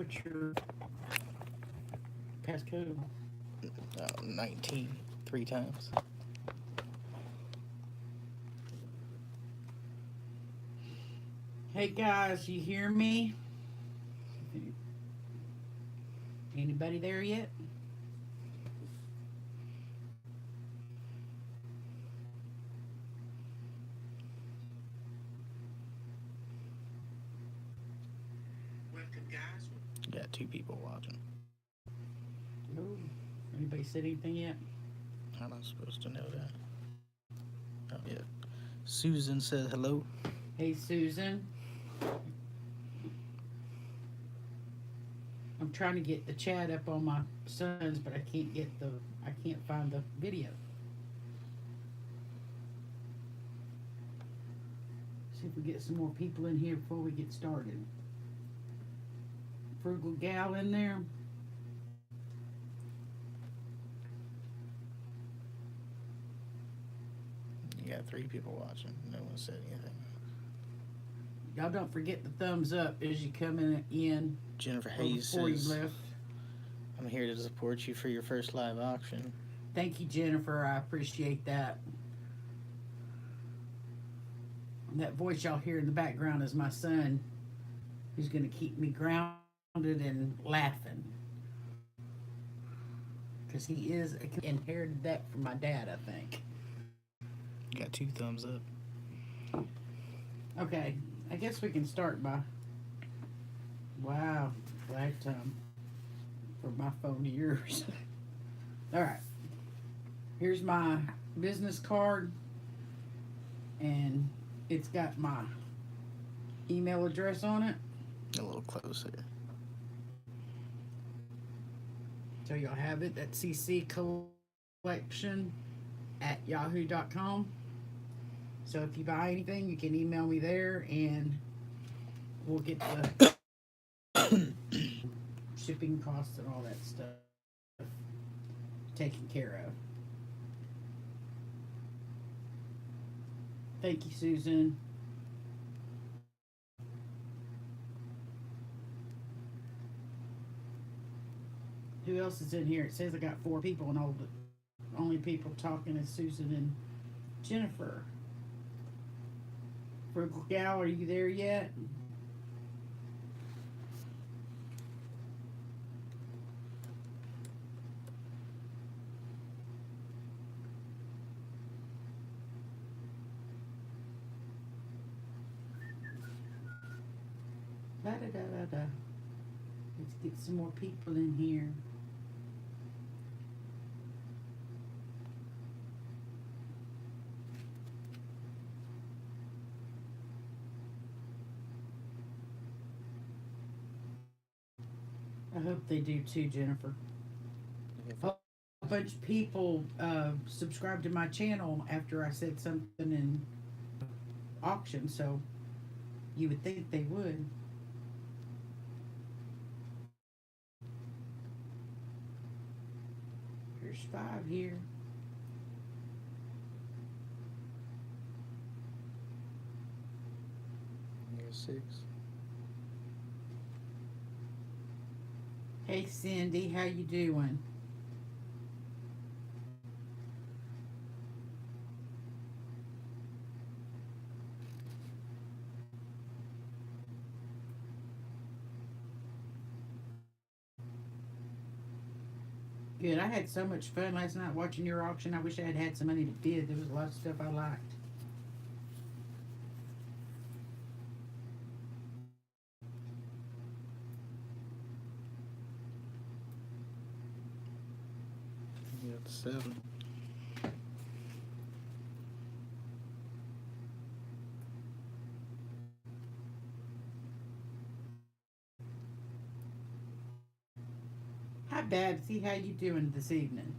What's your passcode? 19, 3 times. Hey guys, you hear me? Anybody there yet? Got 2 people watching. No. Anybody said anything yet? How am I supposed to know that? Oh, yeah. Susan said hello. Hey Susan. I'm trying to get the chat up on my son's, but I can't find the video. See if we get some more people in here before we get started. Frugal gal in there. You got 3 people watching. No one said anything. Y'all don't forget the thumbs up as you come in. Jennifer Hayes Before you says, left. I'm here to support you for your first live auction. Thank you, Jennifer. I appreciate that. And that voice y'all hear in the background is my son, who's going to keep me grounded and laughing. Because he inherited that from my dad, I think. You got 2 thumbs up. Okay, I guess we can start by... Wow, flag time. From my phone to yours. Alright. Here's my business card. And it's got my email address on it. A little closer. So y'all have it at cccollection@yahoo.com. So if you buy anything, you can email me there and we'll get the shipping costs and all that stuff taken care of. Thank you, Susan. Who else is in here? It says I got 4 people, and all the only people talking is Susan and Jennifer. Frugal gal, are you there yet? Da da da da da. Let's get some more people in here. I hope they do too, Jennifer. A bunch of people subscribed to my channel after I said something in auction, so you would think they would. There's 5 here. Here's 6. Hey Cindy, how you doing? Good. I had so much fun last night watching your auction. I wish I had had some money to bid. There was a lot of stuff I liked. You got 7. Hi Babsy, how you doing this evening?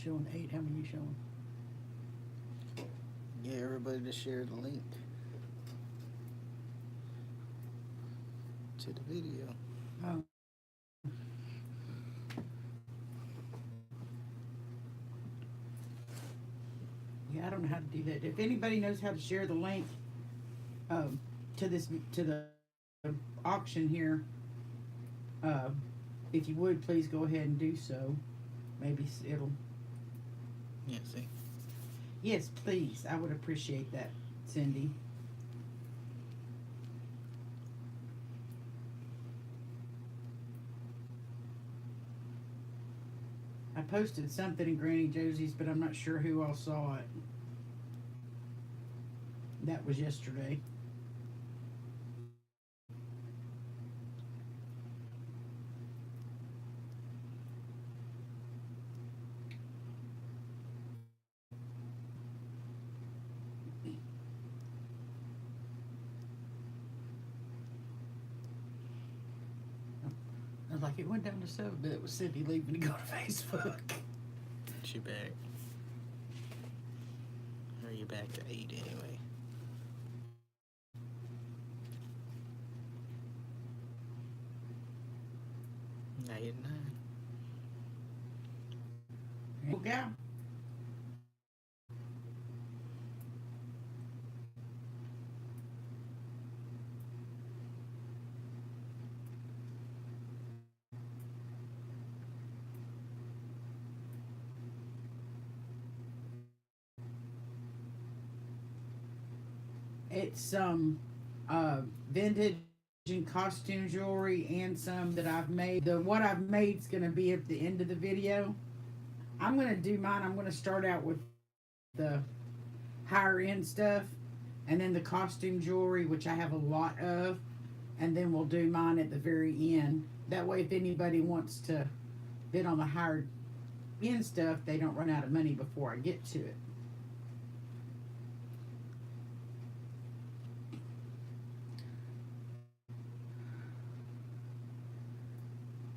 showing 8. How many you showing? Get everybody to share the link to the video. Oh. Yeah, I don't know how to do that. If anybody knows how to share the link to the auction here, if you would please go ahead and do so. Maybe it'll. Yeah, see. Yes, please. I would appreciate that, Cindy. I posted something in Granny Josie's, but I'm not sure who all saw it. That was yesterday. I was like, it went down to 7, but it was Cindy leaving to go to Facebook. She back. Or you back to 8 anyway. Now you're 9. Look out. It's some vintage and costume jewelry and some that I've made. What I've made is going to be at the end of the video. I'm going to do mine. I'm going to start out with the higher end stuff and then the costume jewelry, which I have a lot of, and then we'll do mine at the very end. That way, if anybody wants to bid on the higher end stuff, they don't run out of money before I get to it.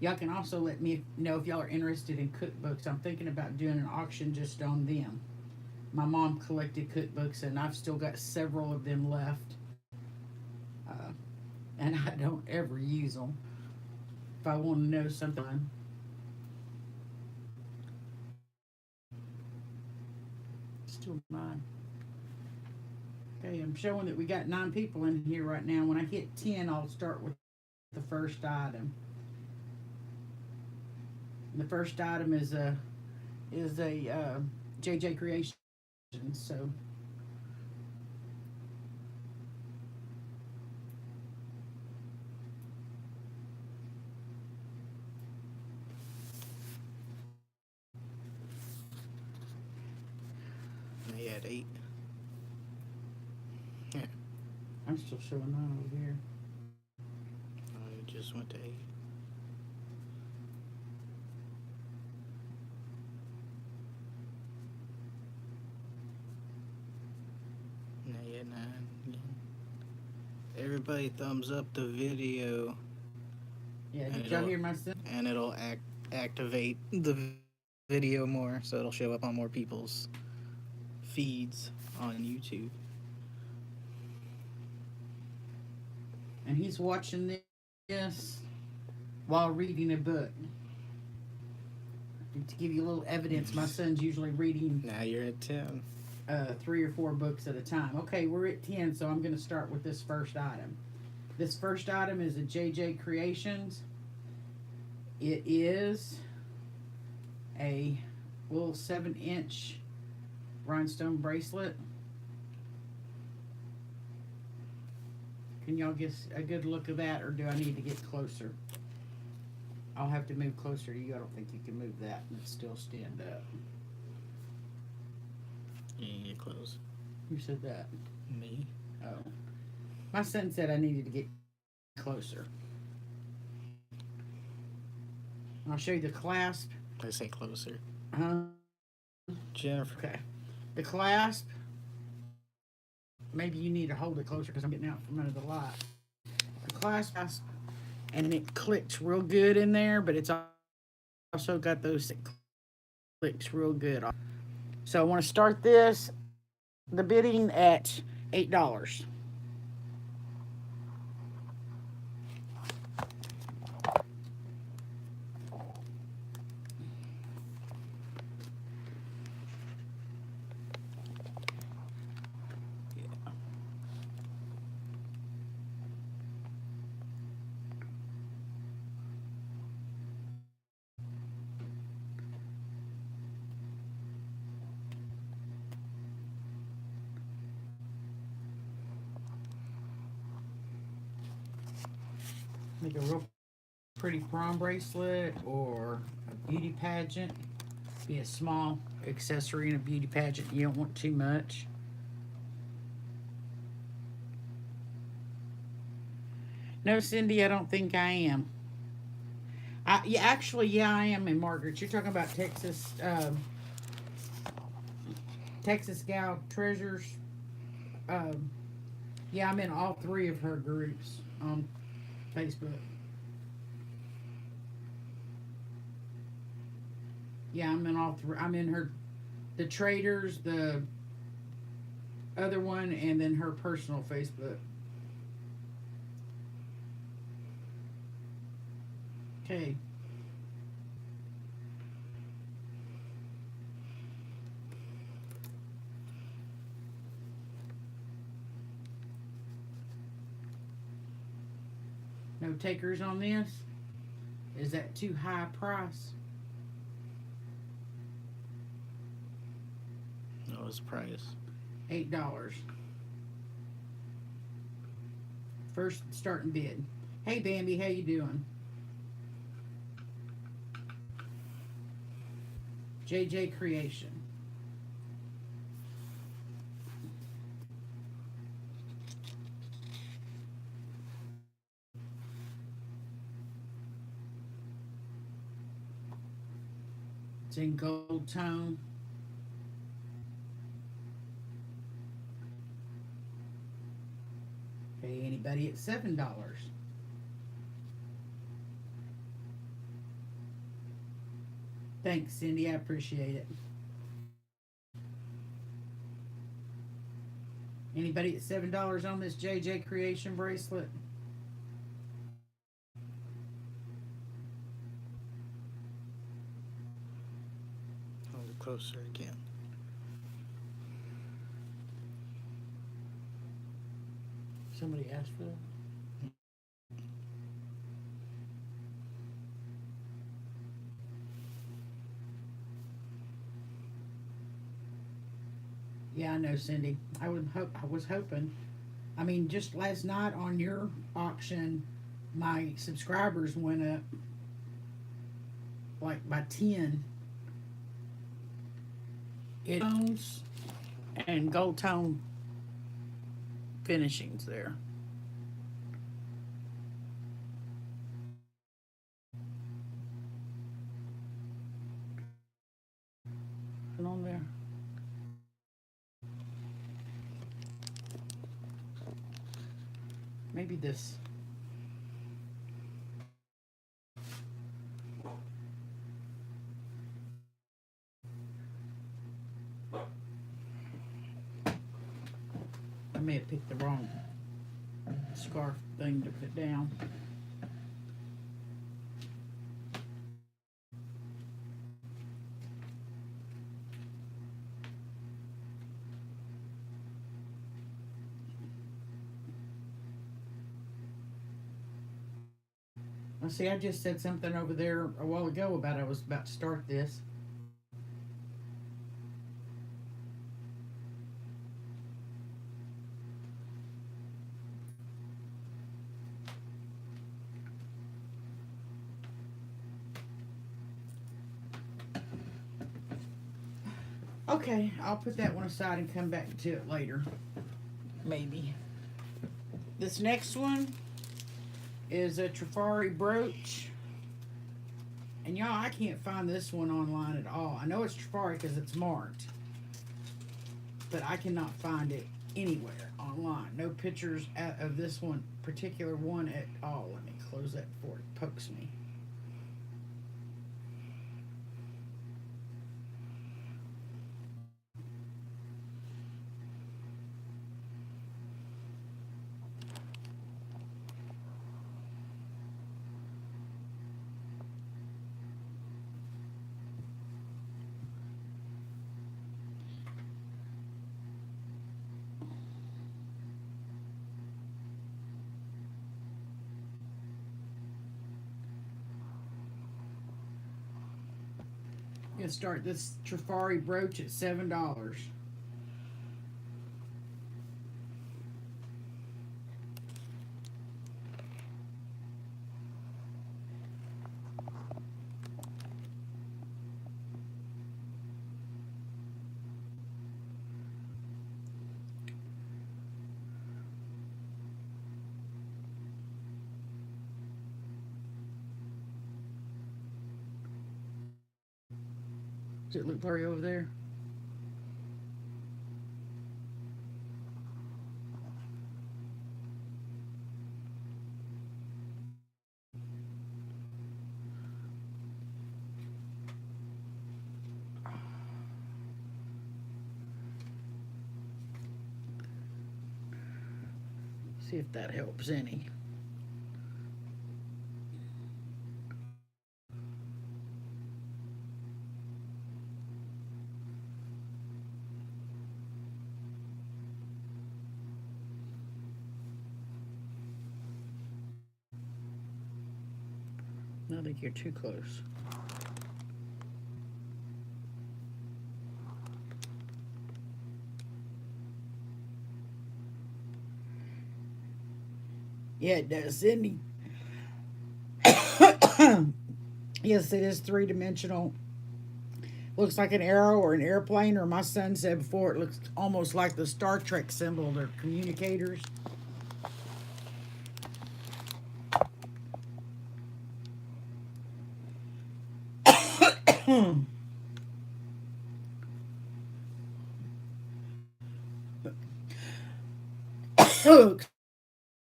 Y'all can also let me know if y'all are interested in cookbooks. I'm thinking about doing an auction just on them. My mom collected cookbooks, and I've still got several of them left. And I don't ever use them. If I want to know something. Still mine. Okay, I'm showing that we got 9 people in here right now. When I hit 10, I'll start with the first item. The first item is a JJ Creations. So Now you had 8. Yeah. I'm still showing 9 over here. Oh, you just went to 8. Now you had 9 again. Everybody thumbs up the video. Yeah, And did y'all it'll- hear my son? And it'll activate the video more, so it'll show up on more people's feeds on YouTube. And he's watching this while reading a book. To give you a little evidence, my son's usually reading Now you're at 10. 3 or 4 books at a time. Okay, we're at 10, so I'm going to start with this first item. This first item is a JJ Creations. It is a little 7-inch rhinestone bracelet. Can y'all get a good look of that, or do I need to get closer? I'll have to move closer to you. I don't think you can move that and still stand up. You can get close. Who said that? Me? Oh. My son said I needed to get closer. I'll show you the clasp. I say closer. Jennifer. Okay. The clasp. Maybe you need to hold it closer because I'm getting out from under the light. The clasp, and it clicks real good in there, but it's also got those looks real good. So I want to start the bidding at $8. Make a real pretty prom bracelet or a beauty pageant. Be a small accessory in a beauty pageant. You don't want too much. No, Cindy, I don't think I am. Yeah, I am in Margaret. You're talking about Texas Gal Treasures. Um, yeah, I'm in all three of her groups on Facebook. Yeah, I'm in all three. I'm in the Traders, the other one, and then her personal Facebook. Okay. No takers on this? Is that too high a price? What was the price? $8. First starting bid. Hey Bambi, how you doing? JJ Creation. It's in gold tone. Okay, anybody at $7? Thanks, Cindy. I appreciate it. Anybody at $7 on this JJ Creation bracelet? Hold it closer again. Somebody asked for that? Yeah, I know, Cindy. I was hoping. I mean, just last night on your auction, my subscribers went up like by 10. It owns and gold tone finishings there. Put on there. Maybe this. I may have picked the wrong scarf thing to put down. Well, see, I just said something over there a while ago about I was about to start this. Okay, I'll put that one aside and come back to it later. Maybe. This next one is a Trifari brooch. And y'all, I can't find this one online at all. I know it's Trifari because it's marked. But I cannot find it anywhere online. No pictures of this one, particular one at all. Let me close that before it pokes me. Gonna start this Trifari brooch at $7. Does it look blurry over there? See if that helps any. I think you're too close. Yeah, it does, Cindy. Yes, it is three-dimensional. Looks like an arrow or an airplane, or my son said before, it looks almost like the Star Trek symbol. They're communicators.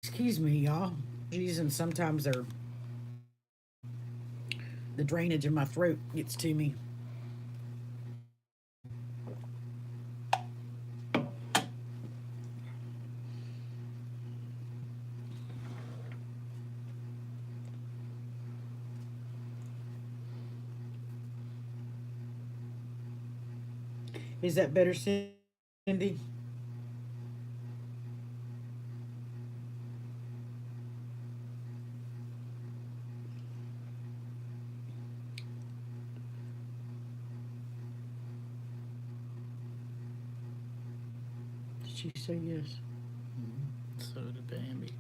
Excuse me, y'all. And sometimes the drainage in my throat gets to me. Is that better, Cindy? Did she say yes? So did Bambi.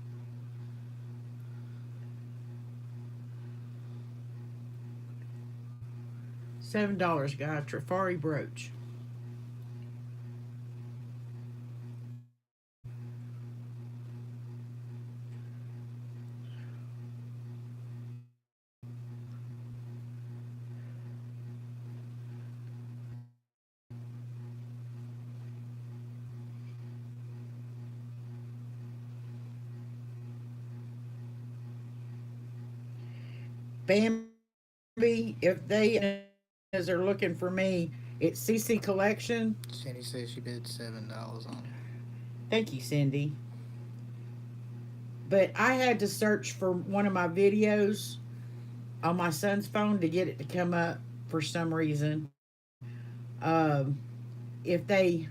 $7, guy. Trifari brooch. Bambi, if they are looking for me, it's CC Collection. Cindy says she bid $7 on it. Thank you, Cindy. But I had to search for one of my videos on my son's phone to get it to come up for some reason. If they,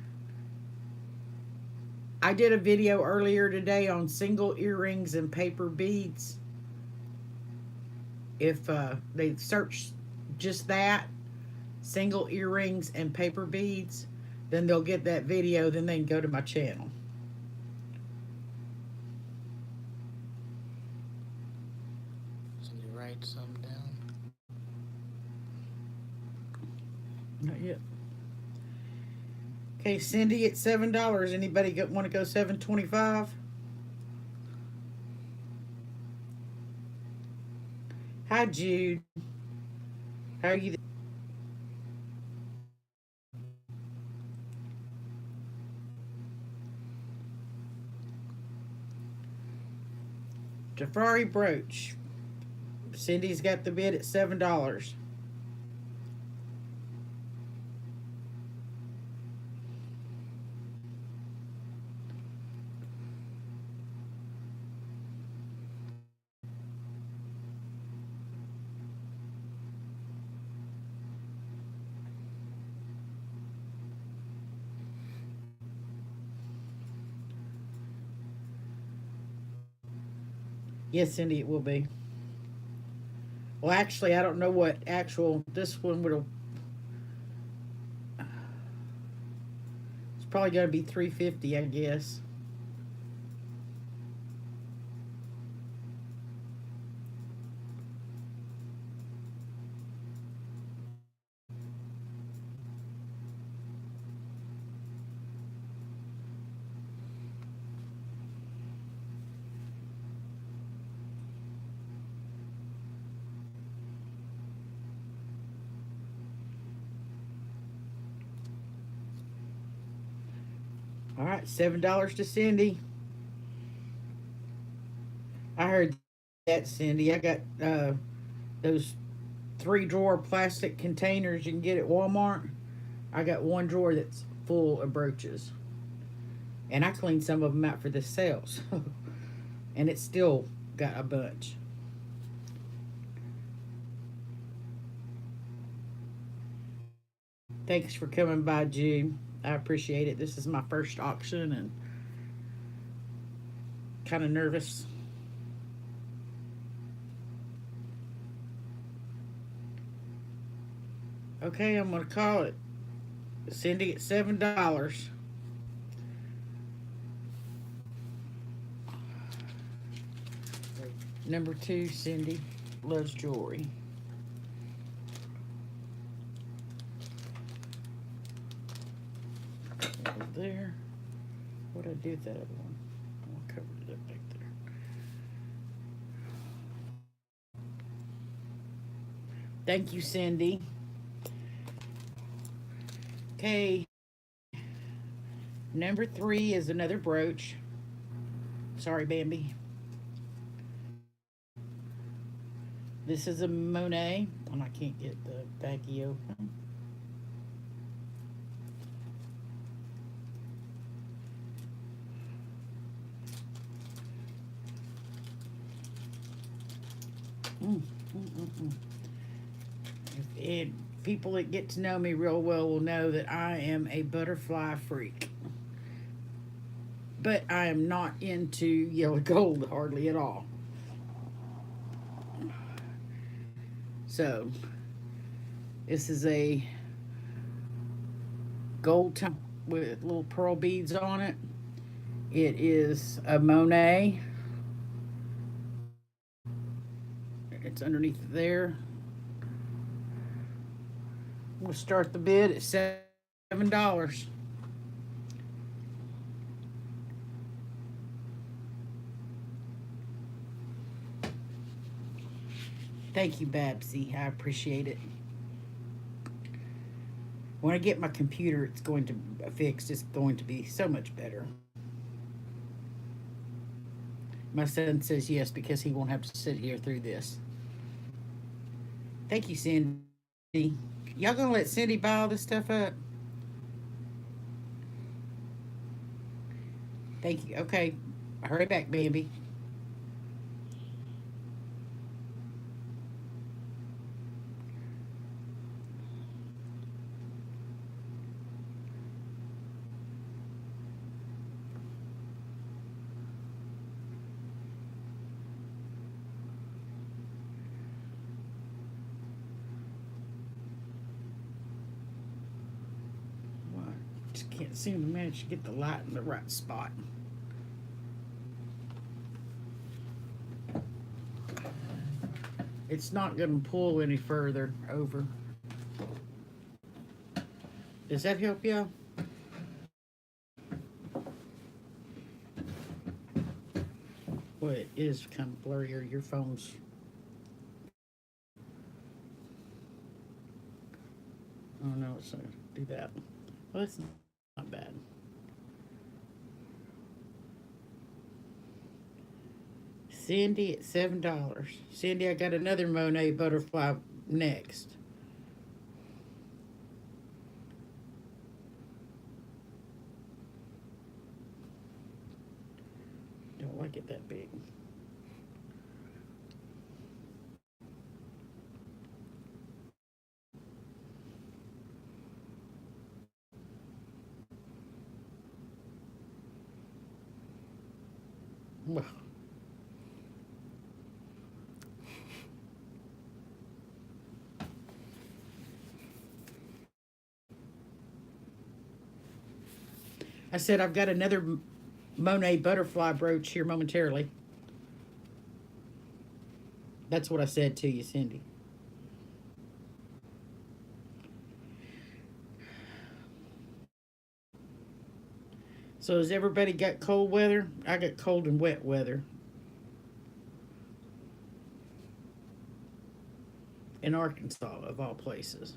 I did a video earlier today on single earrings and paper beads. If they search just that, single earrings and paper beads, then they'll get that video. Then they can go to my channel. Cindy, write some down. Not yet. Okay, Cindy, it's $7. Anybody want to go $7.25? Hi, Jude. How are you? Trifari brooch. Cindy's got the bid at $7. Yes, Cindy, it will be. Well, actually, I don't know what actual this one would probably got to be 350, I guess. All right, $7 to Cindy. I heard that, Cindy. I got those 3-drawer plastic containers you can get at Walmart. I got one drawer that's full of brooches, and I cleaned some of them out for the sales, and it's still got a bunch. Thanks for coming by, Jew. I appreciate it. This is my first auction and kind of nervous. Okay, I'm gonna call it. Cindy at $7. Number 2, Cindy loves jewelry. Over there. What did I do with that other one? I covered it up back there. Thank you, Cindy. Okay. Number 3 is another brooch. Sorry, Bambi. This is a Monet, and I can't get the baggie open. And people that get to know me real well will know that I am a butterfly freak. But I am not into yellow gold hardly at all. So, this is a gold top with little pearl beads on it. It is a Monet. It's underneath there. We'll start the bid at $7. Thank you, Babsy. I appreciate it. When I get my computer, it's going to fixed. It's going to be so much better. My son says yes because he won't have to sit here through this. Thank you, Cindy. Y'all gonna let Cindy buy all this stuff up? Thank you. Okay. Hurry back, Bambi. Just can't seem to manage to get the light in the right spot. It's not going to pull any further over. Does that help you? Well, it is kind of blurrier. Your phone's... Oh, no, it's not going to do that. Well, that's not bad. Cindy at $7. Cindy, I got another Monet butterfly next. Don't like it that big. Well. I said I've got another Monet butterfly brooch here momentarily. That's what I said to you, Cindy. So has everybody got cold weather? I got cold and wet weather. In Arkansas, of all places.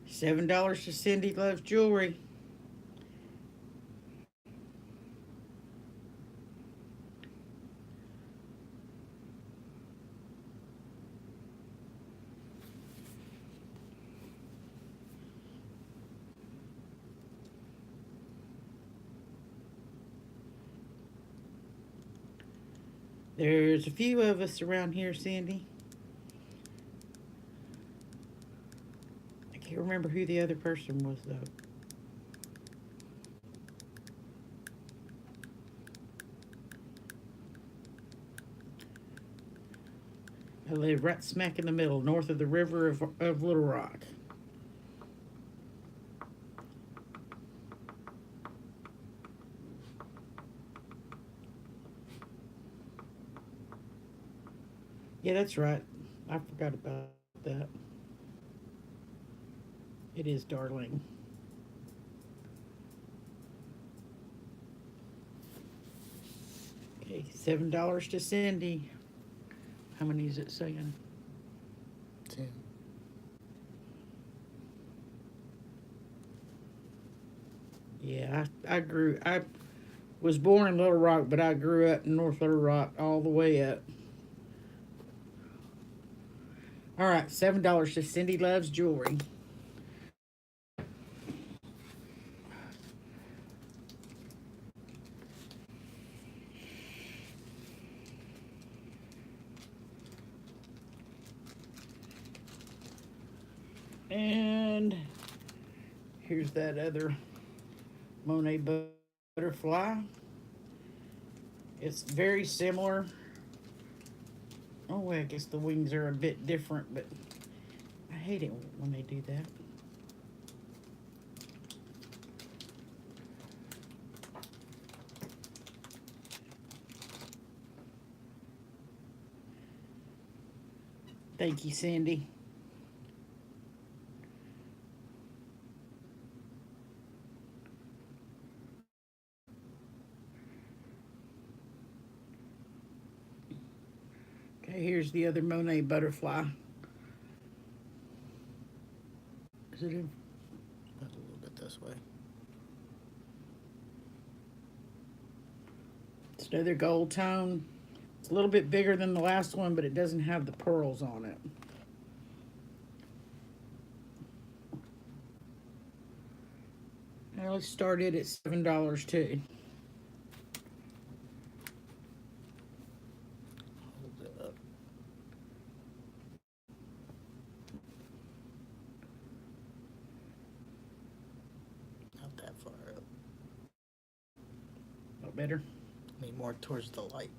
$7 to Cindy Loves Jewelry. There's a few of us around here, Cindy. I can't remember who the other person was, though. I live right smack in the middle, north of the river of Little Rock. Yeah, that's right. I forgot about that. It is Darling. Okay, $7 to Cindy. How many is it saying? 10. Yeah, I was born in Little Rock, but I grew up in North Little Rock all the way up. All right, $7 to Cindy Loves Jewelry. And here's that other Monet butterfly. It's very similar. Oh, well, I guess the wings are a bit different, but I hate it when they do that. Thank you, Cindy. Okay, here's the other Monet butterfly. Is it in? A little bit this way. It's another gold tone. It's a little bit bigger than the last one, but it doesn't have the pearls on it. Now let's start it at $7 too. Hold it up. Not that far up. A little better. I mean, more towards the light.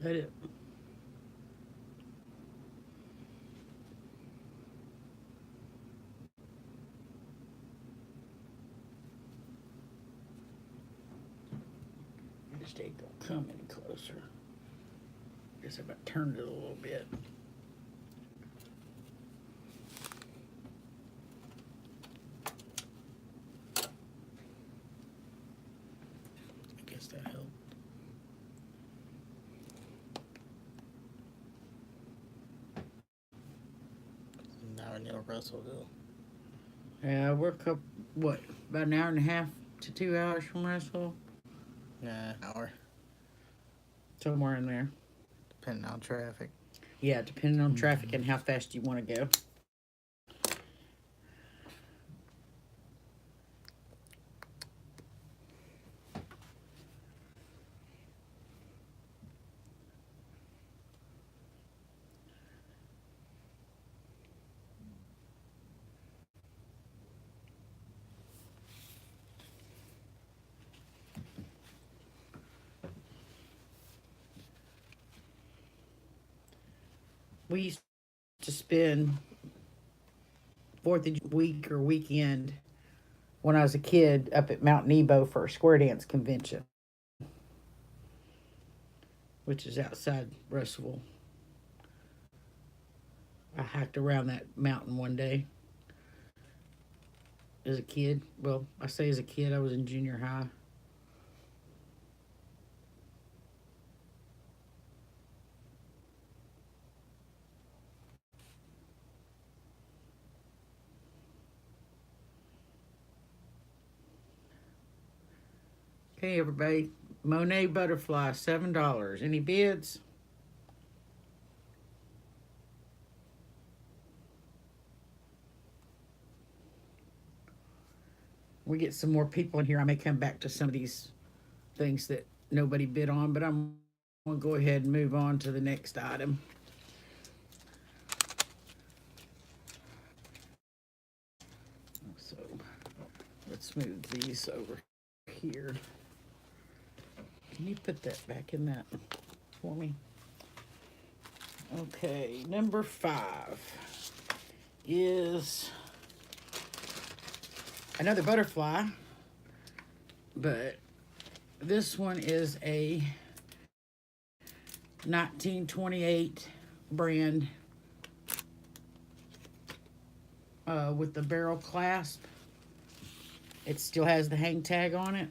Let it. Just ain't gonna come any closer. Guess if I turned it a little bit. I guess that helped. Now Neil Russell go. Yeah, we're what, about an hour and a half to 2 hours from Russell? Nah, hour. Somewhere in there. Depending on traffic. Yeah, depending on traffic and how fast you want to go. We used to spend Fourth of week or weekend when I was a kid up at Mount Nebo for a square dance convention, which is outside Russellville. I hiked around that mountain one day as a kid. Well, I say as a kid, I was in junior high. Okay, everybody. Monet butterfly, $7. Any bids? We get some more people in here. I may come back to some of these things that nobody bid on, but I'm going to go ahead and move on to the next item. So let's move these over here. Can you put that back in that for me? Okay, number 5 is another butterfly, but this one is a 1928 brand with the barrel clasp. It still has the hang tag on it.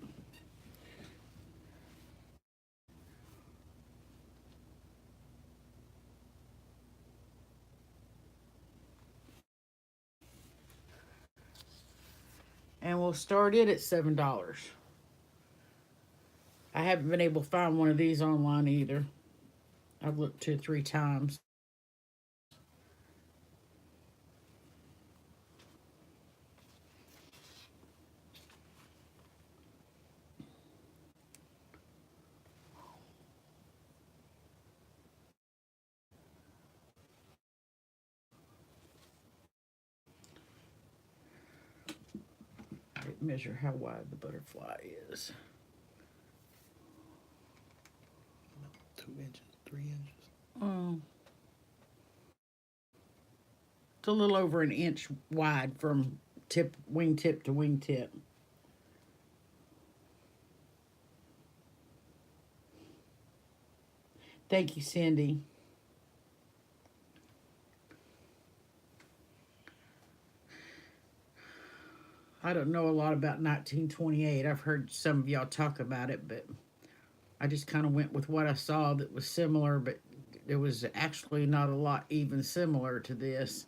And we'll start it at $7. I haven't been able to find one of these online either. I've looked 2 or 3 times. Measure how wide the butterfly is. 2 inches, 3 inches. It's a little over an inch wide from wingtip to wingtip. Thank you, Cindy. I don't know a lot about 1928. I've heard some of y'all talk about it, but I just kind of went with what I saw that was similar, but there was actually not a lot even similar to this.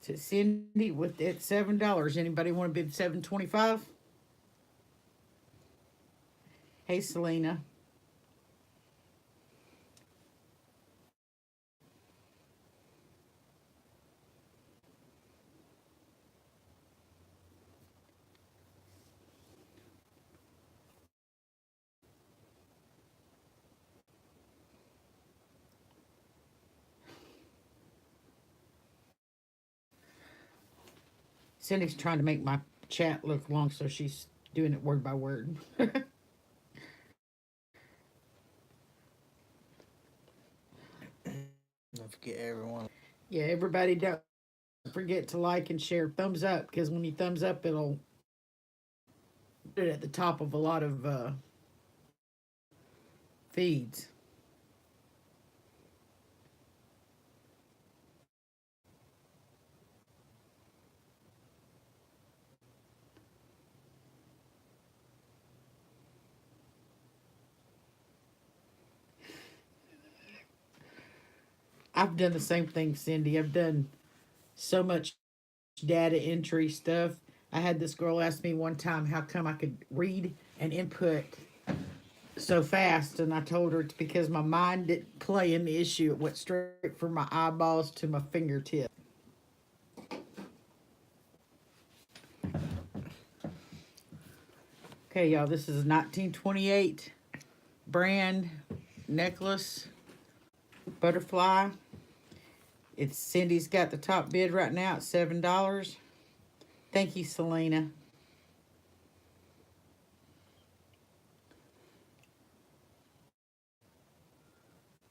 To Cindy with that $7. Anybody want to bid $7.25? Hey, Selena. Cindy's trying to make my chat look long, so she's doing it word by word. Don't forget everyone. Yeah, everybody don't forget to like and share. Thumbs up, because when you thumbs up, it'll put it at the top of a lot of feeds. I've done the same thing, Cindy. I've done so much data entry stuff. I had this girl ask me one time how come I could read and input so fast, and I told her it's because my mind didn't play in the issue. It went straight from my eyeballs to my fingertip. Okay, y'all, this is a 1928 brand necklace, butterfly. It's Cindy's got the top bid right now at $7. Thank you, Selena.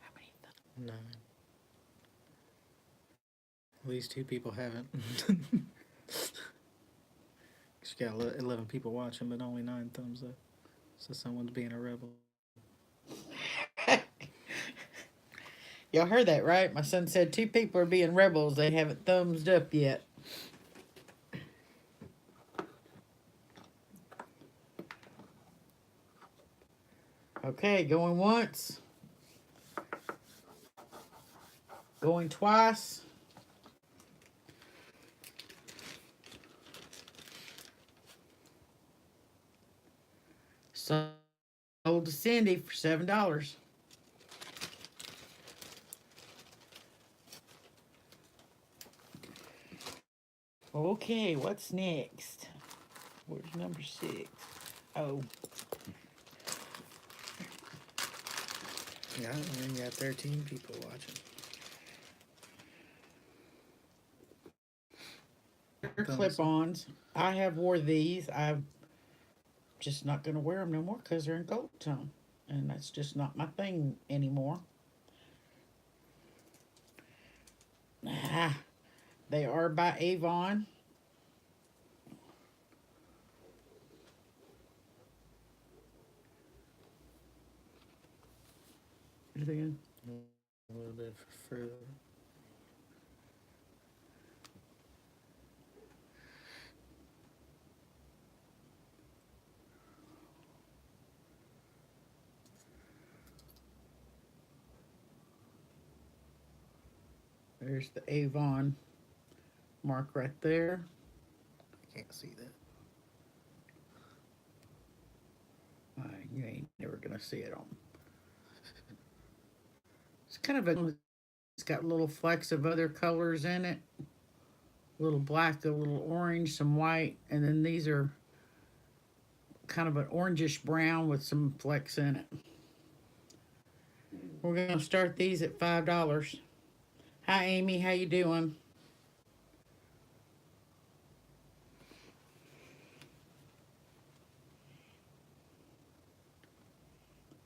How many? 9. At least 2 people haven't. She got 11 people watching, but only 9 thumbs up. So someone's being a rebel. Y'all heard that, right? My son said 2 people are being rebels. They haven't thumbs up yet. Okay, going once. Going twice. Sold to Cindy for $7. Okay, what's next? Where's number 6? Oh. Yeah, we got 13 people watching. Clip-ons. I have wore these. I'm just not going to wear them no more because they're in gold tone. And that's just not my thing anymore. Ah, they are by Avon. Anything? A little bit further. There's the Avon mark right there. I can't see that. You ain't never gonna see it on. It's kind of a. It's got little flecks of other colors in it. A little black, a little orange, some white, and then these are kind of an orangish brown with some flecks in it. We're gonna start these at $5. Hi, Amy. How you doing?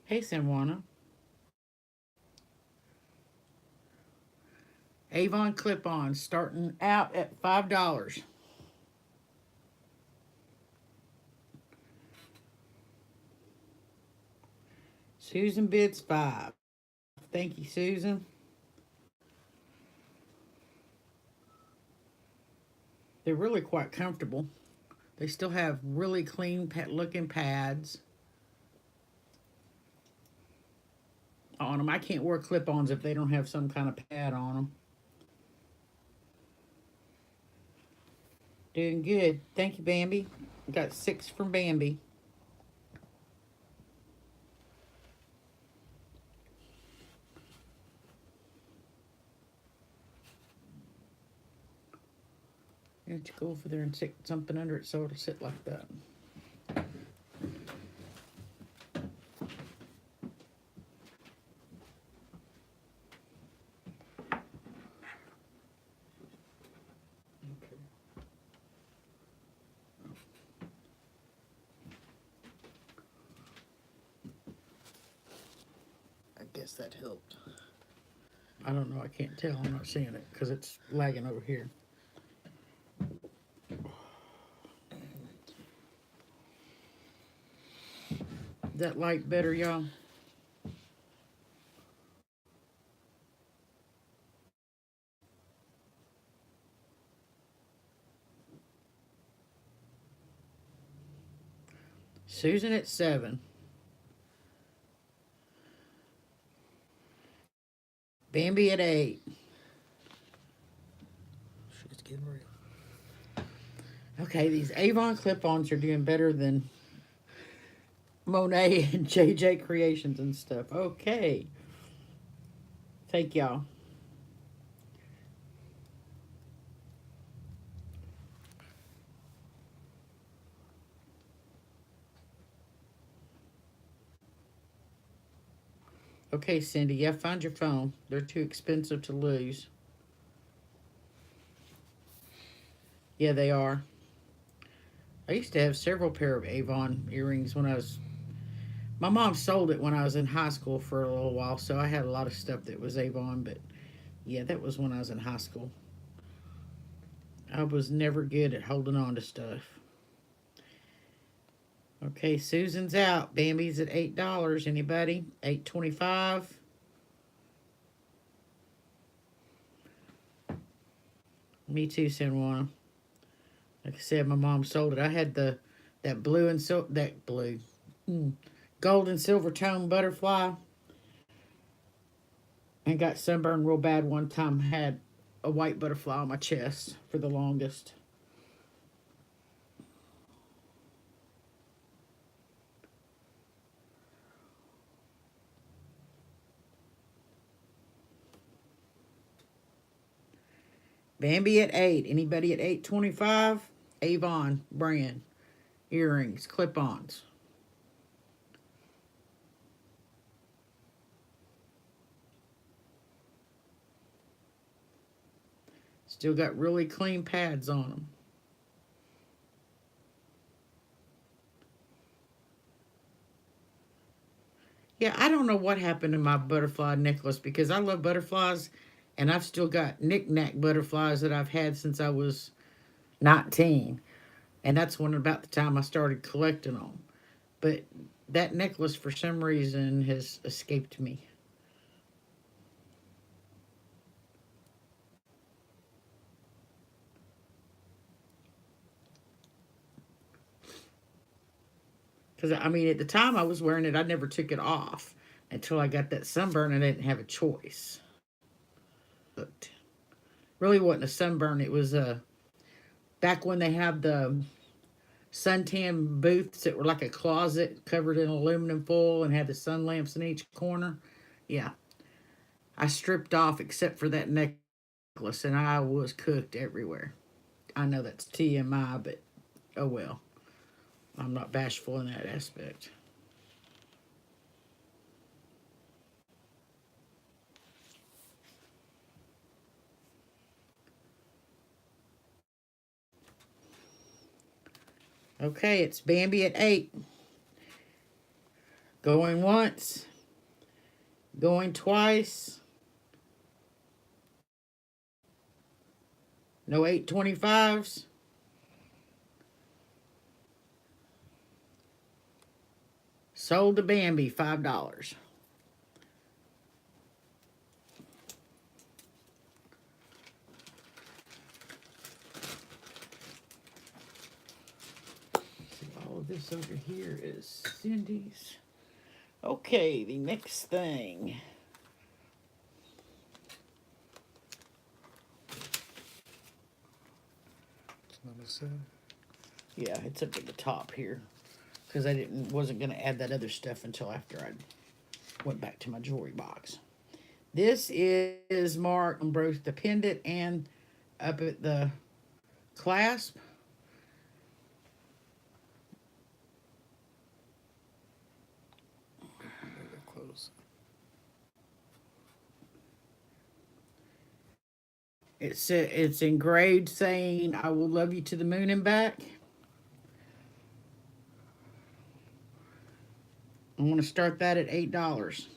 Hey, Sanwana. Avon clip-ons starting out at $5. Susan bids $5. Thank you, Susan. They're really quite comfortable. They still have really clean looking pads on them. I can't wear clip-ons if they don't have some kind of pad on them. Doing good. Thank you, Bambi. Got 6 from Bambi. You have to go over there and stick something under it so it'll sit like that. I guess that helped. I don't know. I can't tell. I'm not seeing it because it's lagging over here. Is that light better, y'all? Susan at 7. Bambi at 8. Shit's getting real. Okay, these Avon clip-ons are doing better than Monet and JJ Creations and stuff. Okay. Thank y'all. Okay, Cindy. Yeah, find your phone. They're too expensive to lose. Yeah, they are. I used to have several pair of Avon earrings when I was... My mom sold it when I was in high school for a little while, so I had a lot of stuff that was Avon, but yeah, that was when I was in high school. I was never good at holding on to stuff. Okay, Susan's out. Bambi's at $8. Anybody? $8.25. Me too, Sanjuana. Like I said, my mom sold it. I had that blue and gold and silver tone butterfly, and got sunburned real bad one time. Had a white butterfly on my chest for the longest. Bambi at 8. Anybody at $8.25? Avon brand earrings, clip-ons. Still got really clean pads on them. Yeah, I don't know what happened to my butterfly necklace because I love butterflies, and I've still got knick-knack butterflies that I've had since I was 19. And that's when about the time I started collecting them. But that necklace, for some reason, has escaped me. Because, I mean, at the time I was wearing it, I never took it off until I got that sunburn and I didn't have a choice. But really wasn't a sunburn. It was back when they had the suntan booths that were like a closet covered in aluminum foil and had the sun lamps in each corner. Yeah. I stripped off except for that necklace and I was cooked everywhere. I know that's TMI, but oh well. I'm not bashful in that aspect. Okay, it's Bambi at 8. Going once. Going twice. No 8.25s. Sold to Bambi, $5. All of this over here is Cindy's. Okay, the next thing. Yeah, it's up at the top here. Because I wasn't going to add that other stuff until after I went back to my jewelry box. This is marked on both the pendant and up at the clasp. It's engraved saying, "I will love you to the moon and back." I'm going to start that at $8.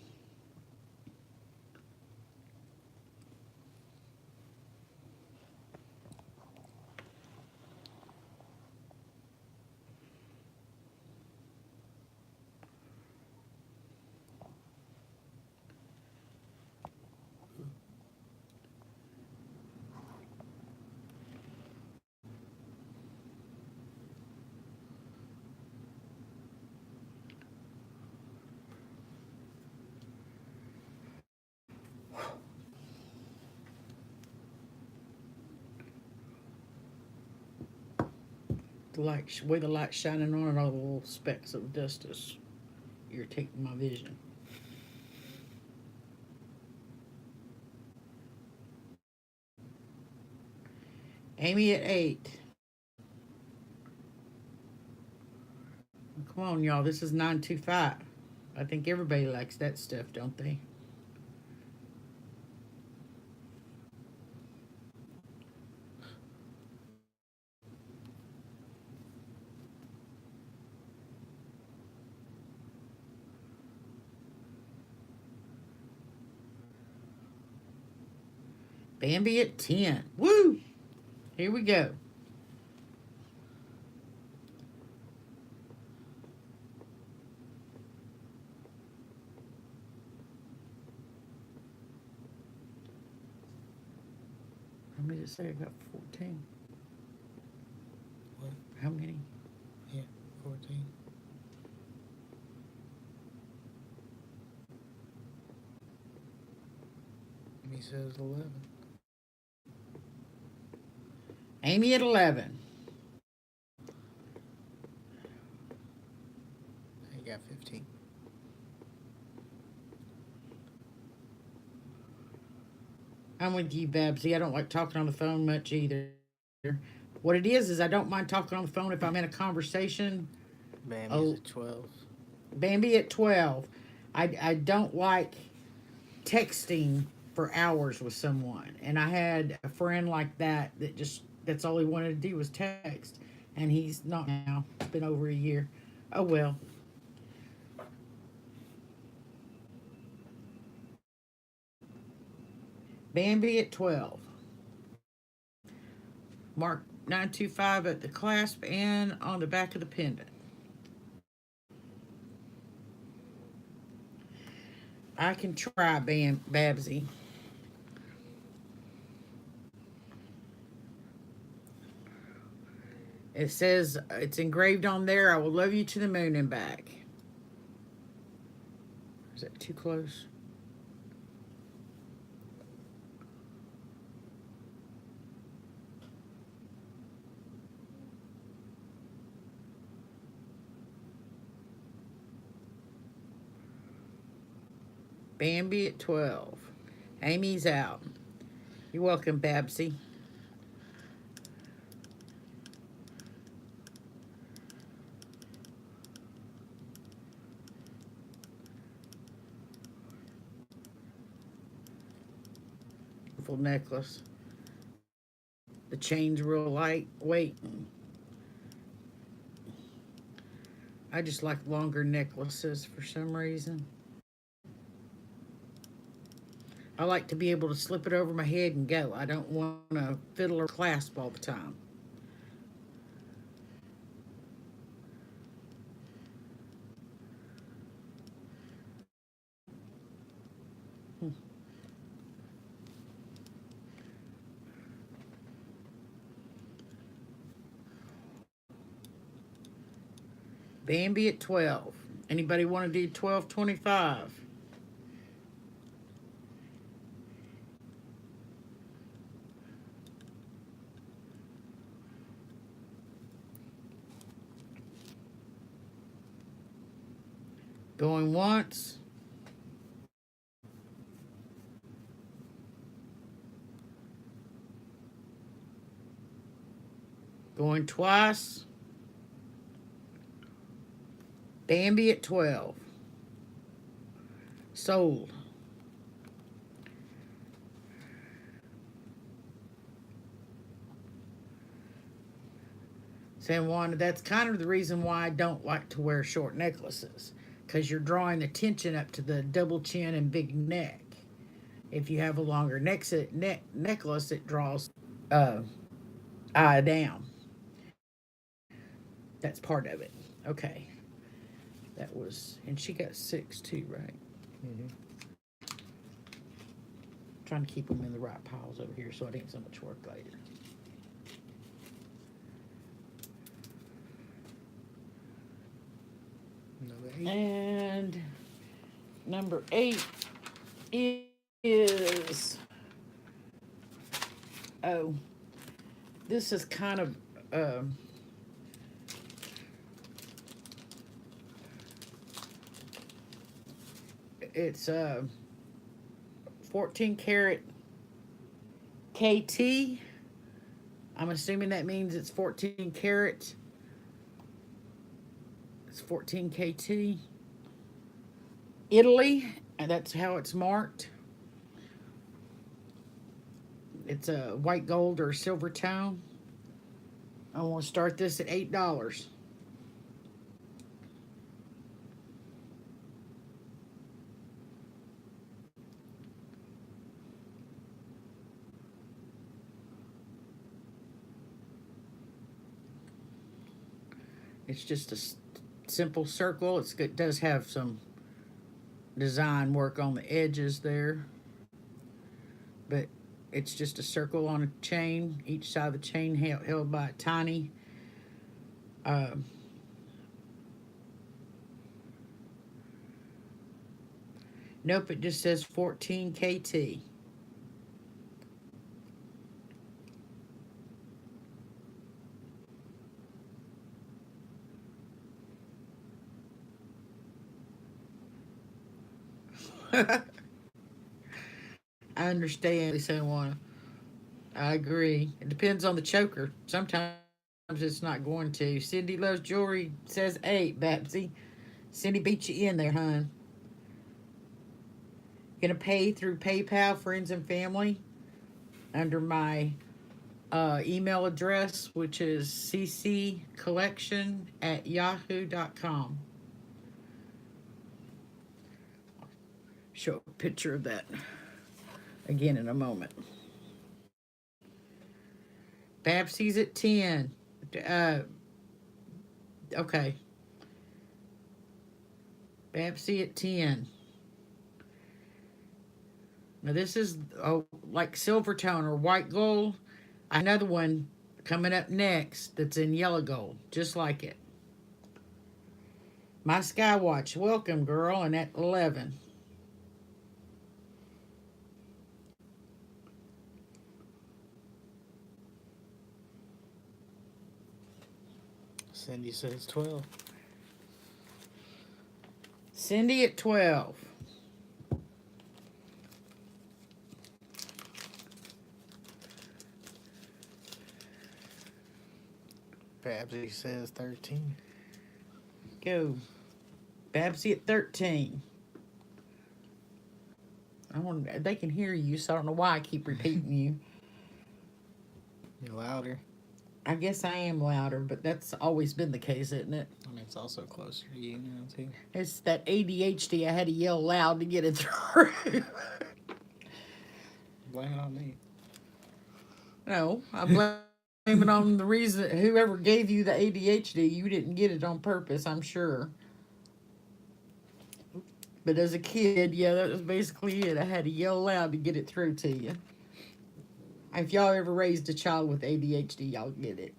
The light, way the light's shining on it, all the little specks of dust is irritating my vision. Amy at 8. Come on, y'all. This is 925. I think everybody likes that stuff, don't they? Bambi at 10. Woo! Here we go. How many did it say? I got 14. What? How many? Yeah, 14. He says 11. Amy at 11. I got 15. I'm with you, Babsy. I don't like talking on the phone much either. What it is I don't mind talking on the phone if I'm in a conversation. Bambi's at 12. Bambi at 12. I don't like texting for hours with someone. And I had a friend like that just, that's all he wanted to do was text. And he's not now. It's been over a year. Oh, well. Bambi at 12. Mark 925 at the clasp and on the back of the pendant. I can try, Babsy. It says, it's engraved on there, I will love you to the moon and back. Is that too close? Bambi at 12. Amy's out. You're welcome, Babsy. Beautiful necklace. The chain's real lightweight. I just like longer necklaces for some reason. I like to be able to slip it over my head and go. I don't want a fiddle or clasp all the time. Bambi at 12. Anybody want to do 12.25? Going once. Going twice. Bambi at 12. Sold. San Juan, that's kind of the reason why I don't like to wear short necklaces. Because you're drawing attention up to the double chin and big neck. If you have a longer necklace, it draws eye down. That's part of it. Okay. That was, and she got 6 too, right? Mm-hmm. Trying to keep them in the right piles over here so it ain't so much work later. Number 8. And number 8 is, oh, this is kind of It's 14 karat KT. I'm assuming that means it's 14 karat. It's 14 KT. Italy, and that's how it's marked. It's a white gold or silver tone. I want to start this at $8. It's just a simple circle. It does have some design work on the edges there, but it's just a circle on a chain. Each side of the chain held by a tiny nope, it just says 14 KT. I understand, Lisa. I agree. It depends on the choker. Sometimes it's not going to. Cindy Loves Jewelry says 8, Babsy. Cindy beat you in there, hon. Gonna pay through PayPal, friends and family, under my email address, which is cccollection@yahoo.com. Show a picture of that again in a moment. Babsy's at 10. Okay. Babsy at 10. Now this is like silver tone or white gold. Another one coming up next that's in yellow gold, just like it. My Skywatch, welcome, girl, and at 11. Cindy says 12. Cindy at 12. Babsy says 13. Go. Babsy at 13. They can hear you, so I don't know why I keep repeating you. You're louder. I guess I am louder, but that's always been the case, isn't it? I mean, it's also closer to you now, too. It's that ADHD. I had to yell loud to get it through. Blame it on me. No, I blame it on the reason whoever gave you the ADHD, you didn't get it on purpose, I'm sure. But as a kid, yeah, that was basically it. I had to yell loud to get it through to you. If y'all ever raised a child with ADHD, y'all get it.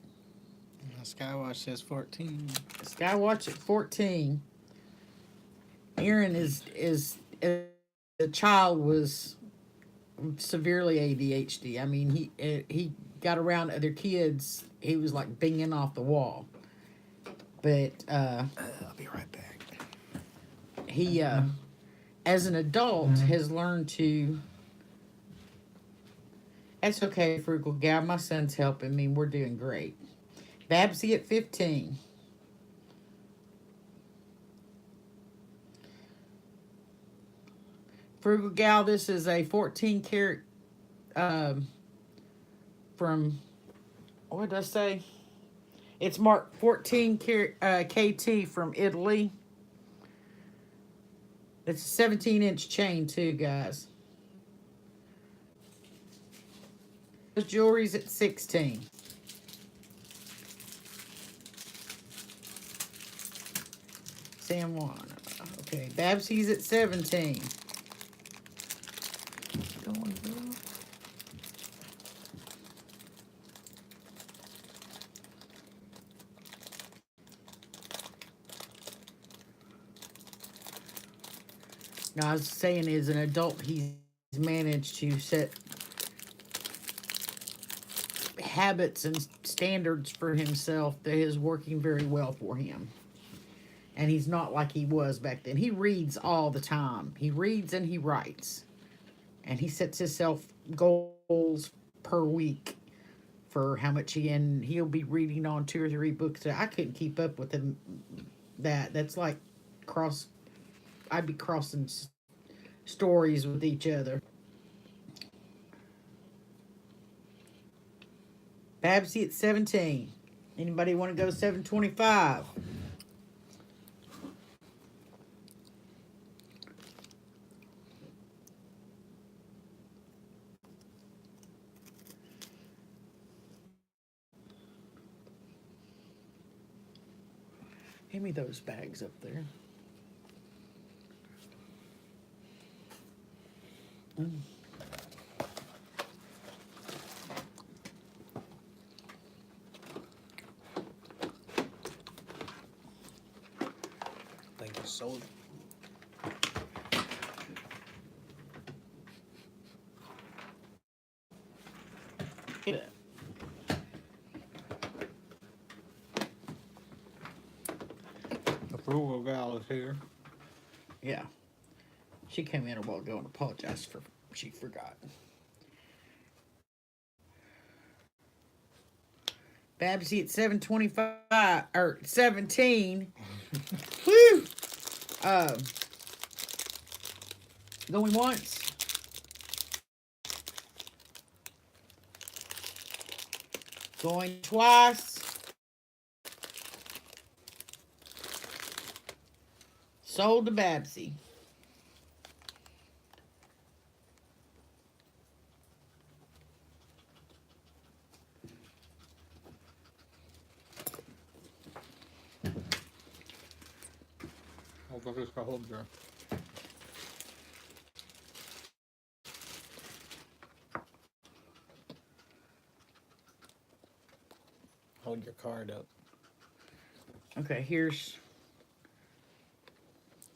Skywatch says 14. Skywatch at 14. Aaron is a child was severely ADHD. I mean, he got around other kids. He was like binging off the wall. But I'll be right back. He, as an adult, has learned to. That's okay, Frugal Gal. My son's helping me. We're doing great. Babsy at 15. Frugal Gal, this is a 14 karat from, what did I say? It's marked 14 karat KT from Italy. It's a 17-inch chain too, guys. This jewelry's at 16. San Juan. Okay, Babsy's at 17. Now, I was saying, as an adult, he's managed to set habits and standards for himself that is working very well for him. And he's not like he was back then. He reads all the time. He reads and he writes. And he sets himself goals per week for how much and he'll be reading on 2 or 3 books. I couldn't keep up with him. That's like I'd be crossing stories with each other. Babsy at 17. Anybody want to go 725? Give me those bags up there. I think it's sold. Yeah. Approval gal is here. Yeah. She came in a while ago and apologized for she forgot. Babsy at 725 or 17. Woo! Going once. Going twice. Sold to Babsy. I'll just hold there. Hold your card up. Okay, here's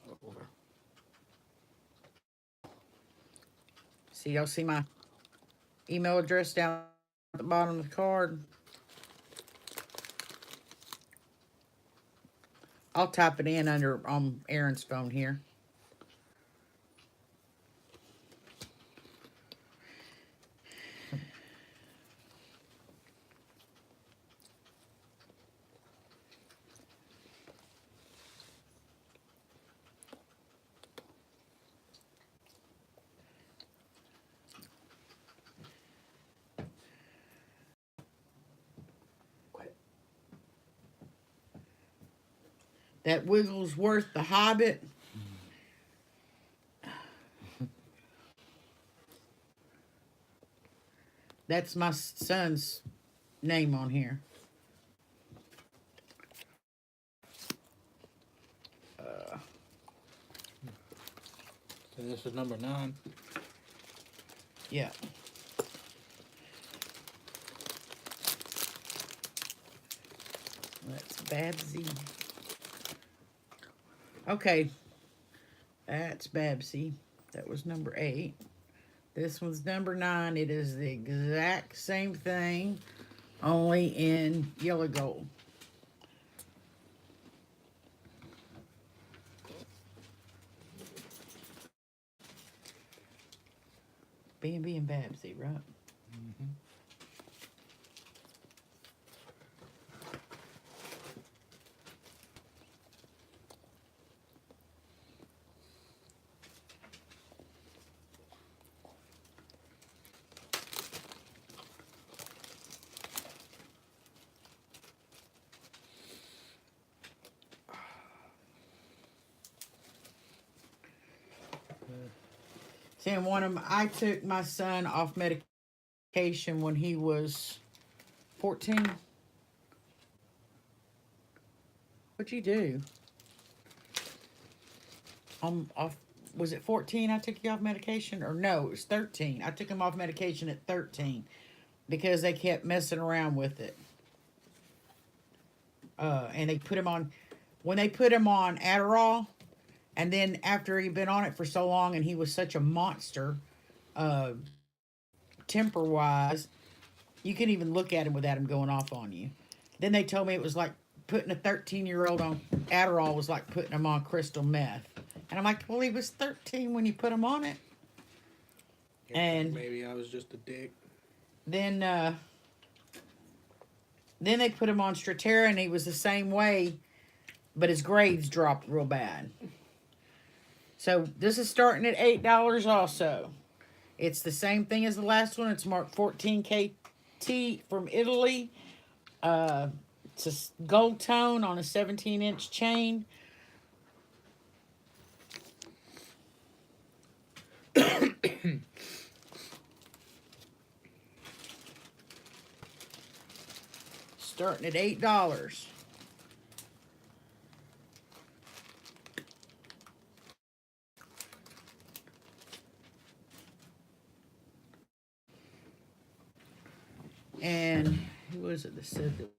Over. see y'all see my email address down at the bottom of the card. I'll type it in under on Aaron's phone here. That Wigglesworth the Hobbit. That's my son's name on here. So this is number 9. Yeah. That's Babsy. Okay. That's Babsy. That was number 8. This one's number 9. It is the exact same thing, only in yellow gold. Bambi and Babsy, right? Mm-hmm. Saying I took my son off medication when he was 14. What'd you do? Was it 14 I took you off medication? Or no, it was 13. I took him off medication at 13 because they kept messing around with it. And they put him on, when they put him on Adderall, and then after he'd been on it for so long and he was such a monster, temper-wise, you couldn't even look at him without him going off on you. Then they told me it was like putting a 13-year-old on Adderall was like putting him on crystal meth. And I'm like, well, he was 13 when you put him on it. Yeah, And maybe I was just a dick. Then they put him on Strattera, and he was the same way, but his grades dropped real bad. So this is starting at $8 also. It's the same thing as the last one. It's marked 14KT from Italy. It's a gold tone on a 17-inch chain. Starting at $8. And who was it that said that?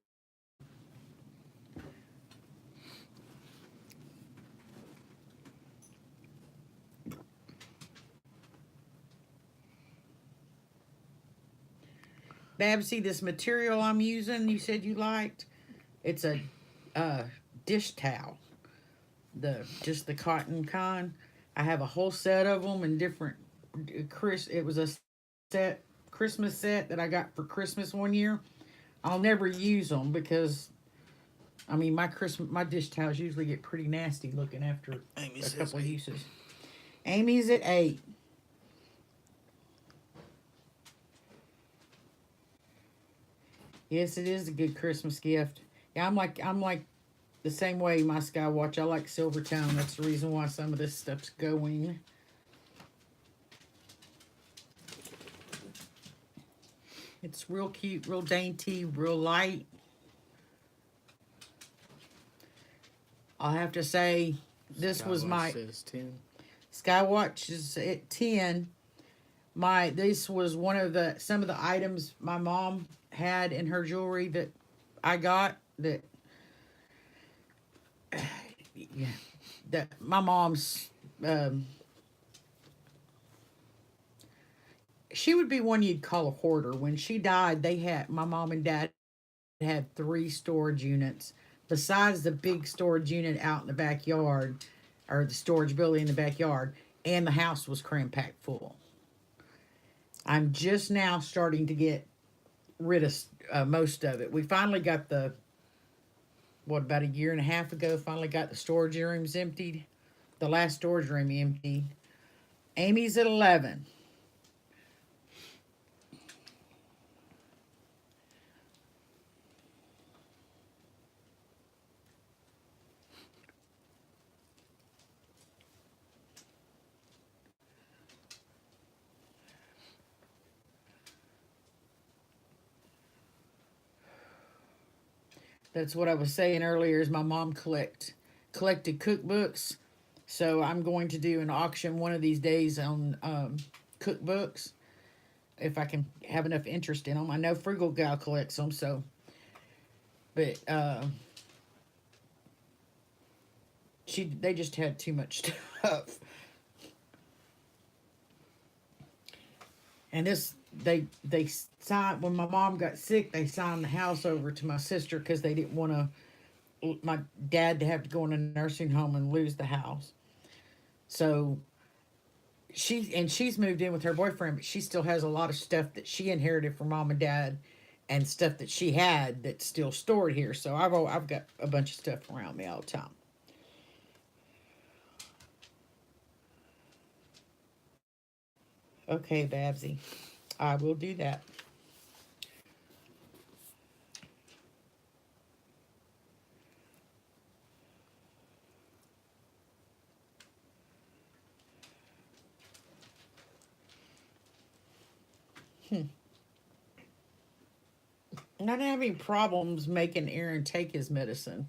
Babsy, this material I'm using, you said you liked. It's a dish towel. Just the cotton kind. I have a whole set of them in different. It was a Christmas set that I got for Christmas one year. I'll never use them because, I mean, my dish towels usually get pretty nasty looking after a couple of uses. Amy's at 8. Yes, it is a good Christmas gift. Yeah, I'm like the same way my Skywatch. I like silver tone. That's the reason why some of this stuff's going. It's real cute, real dainty, real light. I'll have to say, this was my says 10. Skywatch is at 10. This was one of some of the items my mom had in her jewelry that I got that yeah, that my mom's she would be one you'd call a hoarder. When she died, my mom and dad had 3 storage units besides the big storage unit out in the backyard, or the storage building in the backyard, and the house was cram-packed full. I'm just now starting to get rid of most of it. We finally got about a year and a half ago, finally got the storage rooms emptied. The last storage room emptied. Amy's at 11. That's what I was saying earlier, is my mom collected cookbooks. So I'm going to do an auction one of these days on cookbooks, if I can have enough interest in them. I know Frugal Gal collects them, so. But they just had too much stuff. And they signed, when my mom got sick, they signed the house over to my sister because they didn't want my dad to have to go in a nursing home and lose the house. So she's moved in with her boyfriend, but she still has a lot of stuff that she inherited from mom and dad, and stuff that she had that's still stored here. So I've got a bunch of stuff around me all the time. Okay, Babsy, I will do that. I'm not having problems making Aaron take his medicine.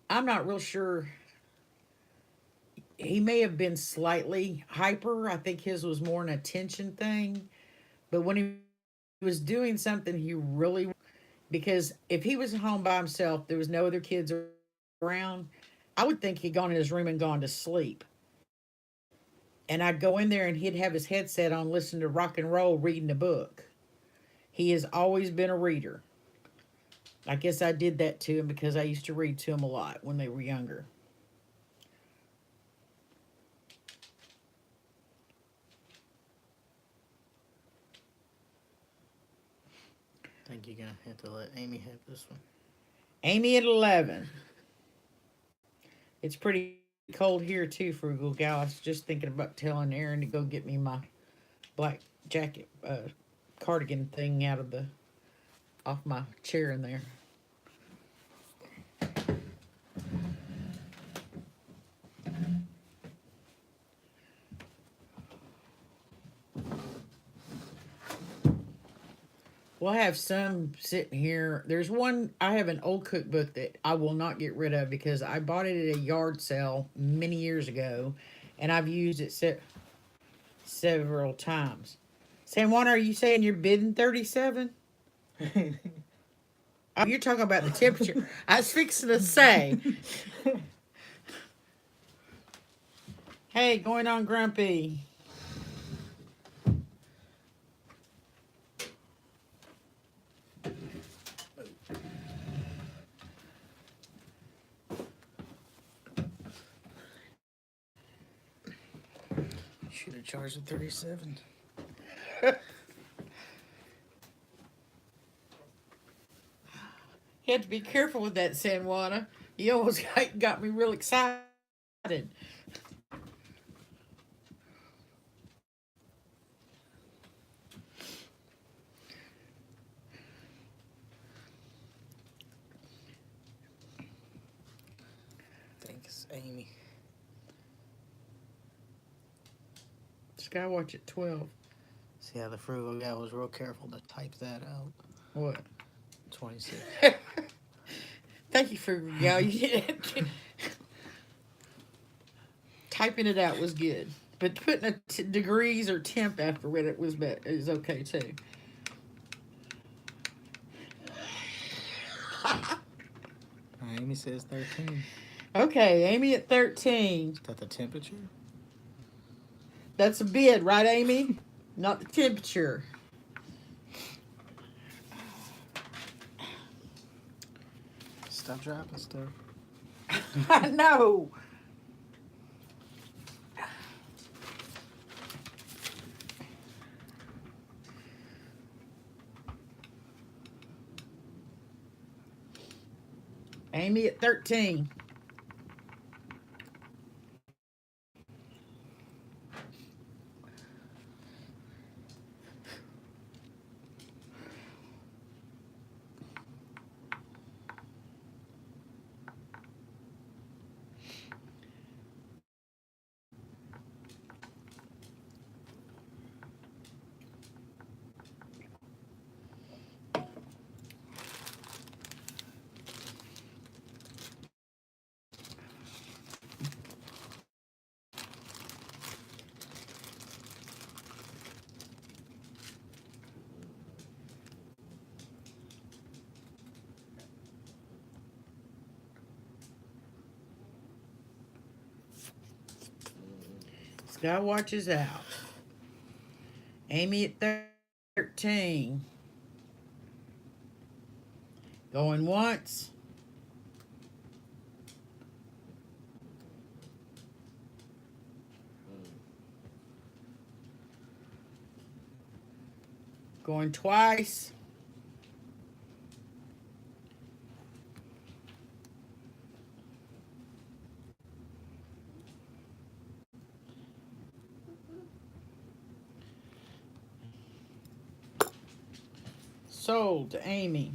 I'm not real sure. He may have been slightly hyper. I think his was more an attention thing. But when he was doing something he really, because if he was home by himself, there was no other kids around, I would think he'd gone in his room and gone to sleep. And I'd go in there and he'd have his headset on, listen to rock and roll, reading a book. He has always been a reader. I guess I did that to him because I used to read to him a lot when they were younger. I think you're gonna have to let Amy have this one. Amy at 11. It's pretty cold here too, Frugal Gal. I was just thinking about telling Aaron to go get me my black jacket, cardigan thing off my chair in there. We'll have some sitting here. There's one, I have an old cookbook that I will not get rid of because I bought it at a yard sale many years ago and I've used it several times. San Juan, are you saying you're bidding 37? Oh, you're talking about the temperature. I was fixing to say. Hey, going on, Grumpy. Should have charged at 37. You have to be careful with that, San Juana. You almost got me real excited. Thanks, Amy. Skywatch at 12. See how the Frugal Gal was real careful to type that out. What? 26. Thank you for typing it out was good, but putting degrees or temp after it is okay too. Amy says 13. Okay, Amy at 13. Is that the temperature? That's a bid, right, Amy? Not the temperature. Stop dropping stuff. I know. Amy at 13. Skywatch is out. Amy at 13. Going once. Going twice. Sold to Amy.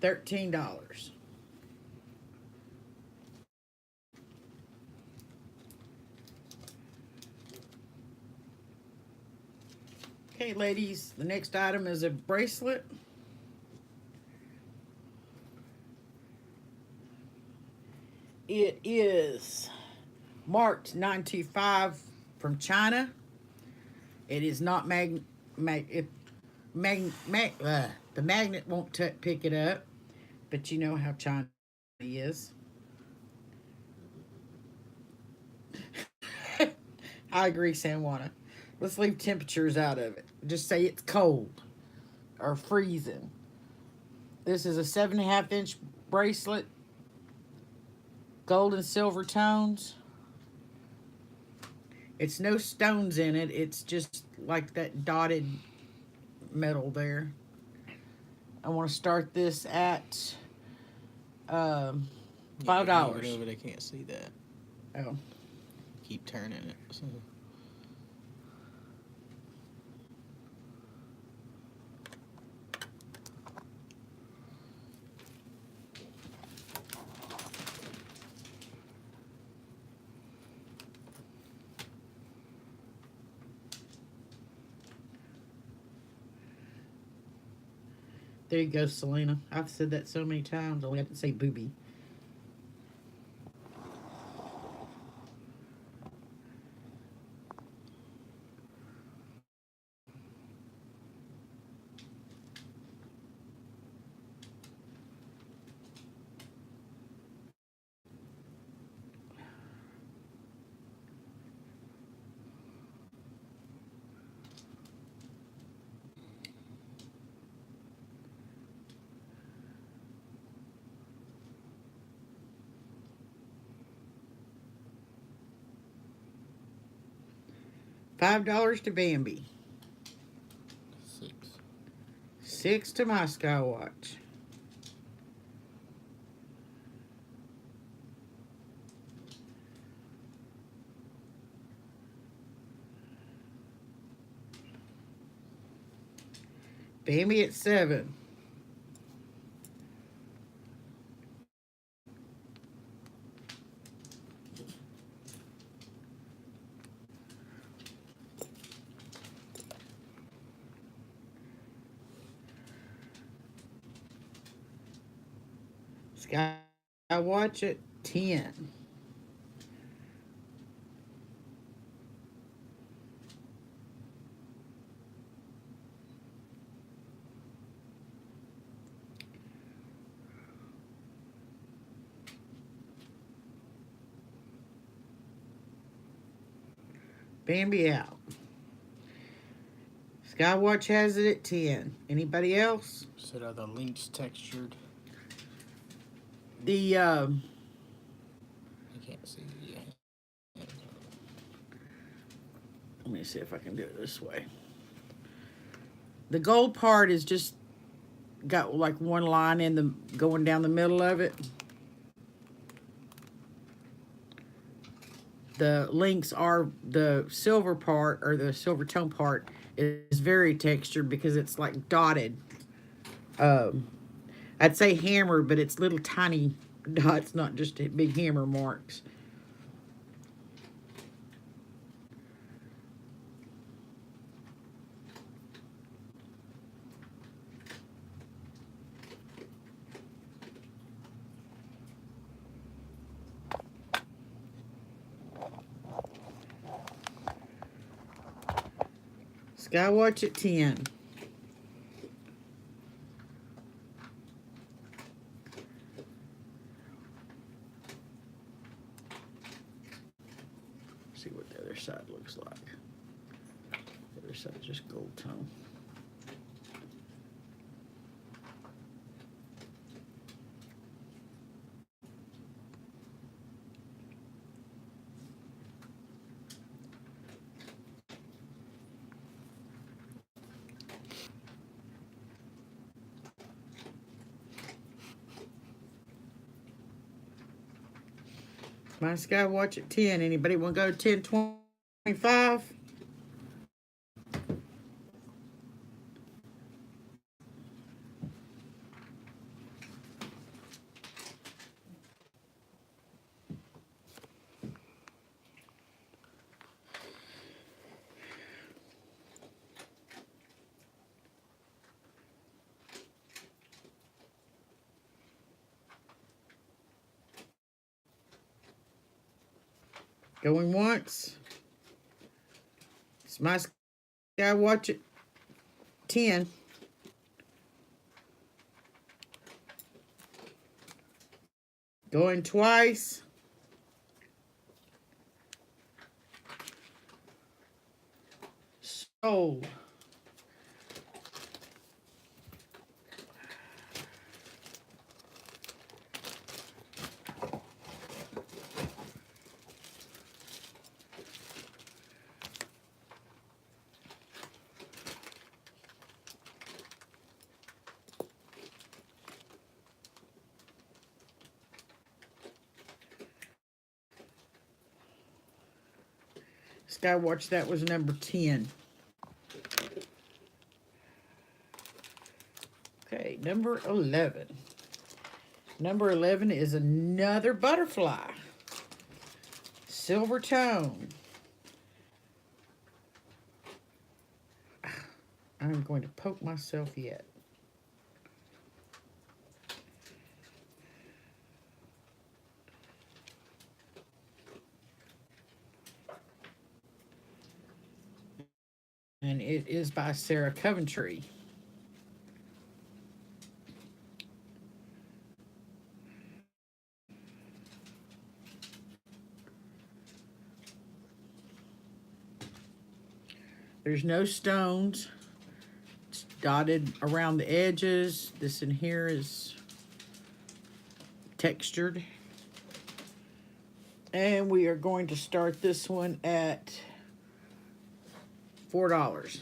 $13. Okay, ladies, the next item is a bracelet. It is marked 925 from China. It is not the magnet won't pick it up, but you know how China is. I agree, San Juana. Let's leave temperatures out of it. Just say it's cold. are freezing. This is a 7.5 inch bracelet, gold and silver tones. It's no stones in it. It's just like that dotted metal there. I want to start this at $5. Move it over, they can't see that. Oh. Keep turning it. So. There you go, Selena. I've said that so many times, I only have to say booby. $5 to Bambi. 6. 6 to my Skywatch. Bambi at 7. Skywatch at 10. Bambi out. Skywatch has it at 10. Anybody else? So are the links textured? The You can't see. Yeah. let me see if I can do it this way. The gold part is just got like one line in the going down the middle of it. The links are the silver part, or the silver tone part is very textured because it's like dotted. I'd say hammer, but it's little tiny dots, not just big hammer marks. Skywatch at 10. See what the other side looks like. The other side is just gold tone. My Skywatch at 10. Anybody want to go 10, 25? Going once. It's my Skywatch at 10. Going twice. Sold. Skywatch, that was number 10. Okay, number 11. Number 11 is another butterfly. Silver tone. I'm going to poke myself yet. And it is by Sarah Coventry. There's no stones. It's dotted around the edges. This in here is textured. And we are going to start this one at $4.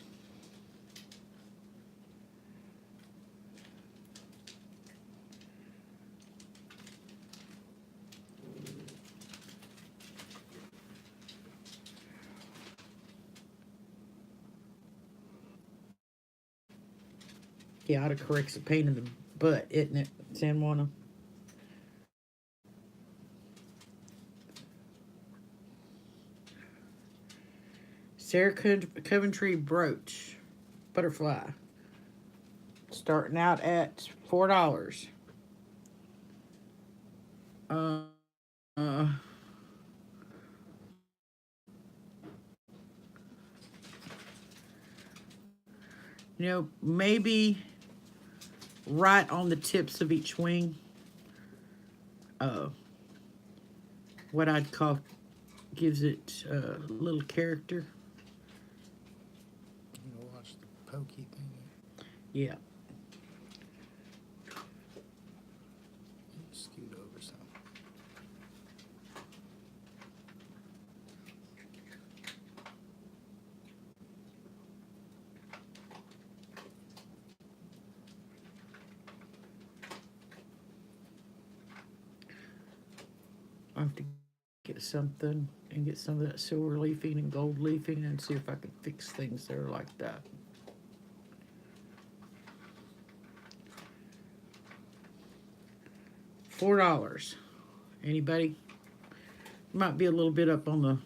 Yeah, autocorrect's a pain in the butt, isn't it, San Juana? Sarah Coventry brooch, butterfly, starting out at $4. Uh, you know, maybe right on the tips of each wing, what I'd call gives it a little character. You watch the pokey thing. Yeah. Scoot over some. I have to get something and get some of that silver leafing and gold leafing and see if I can fix things there like that. $4. Anybody? Might be a little bit up on the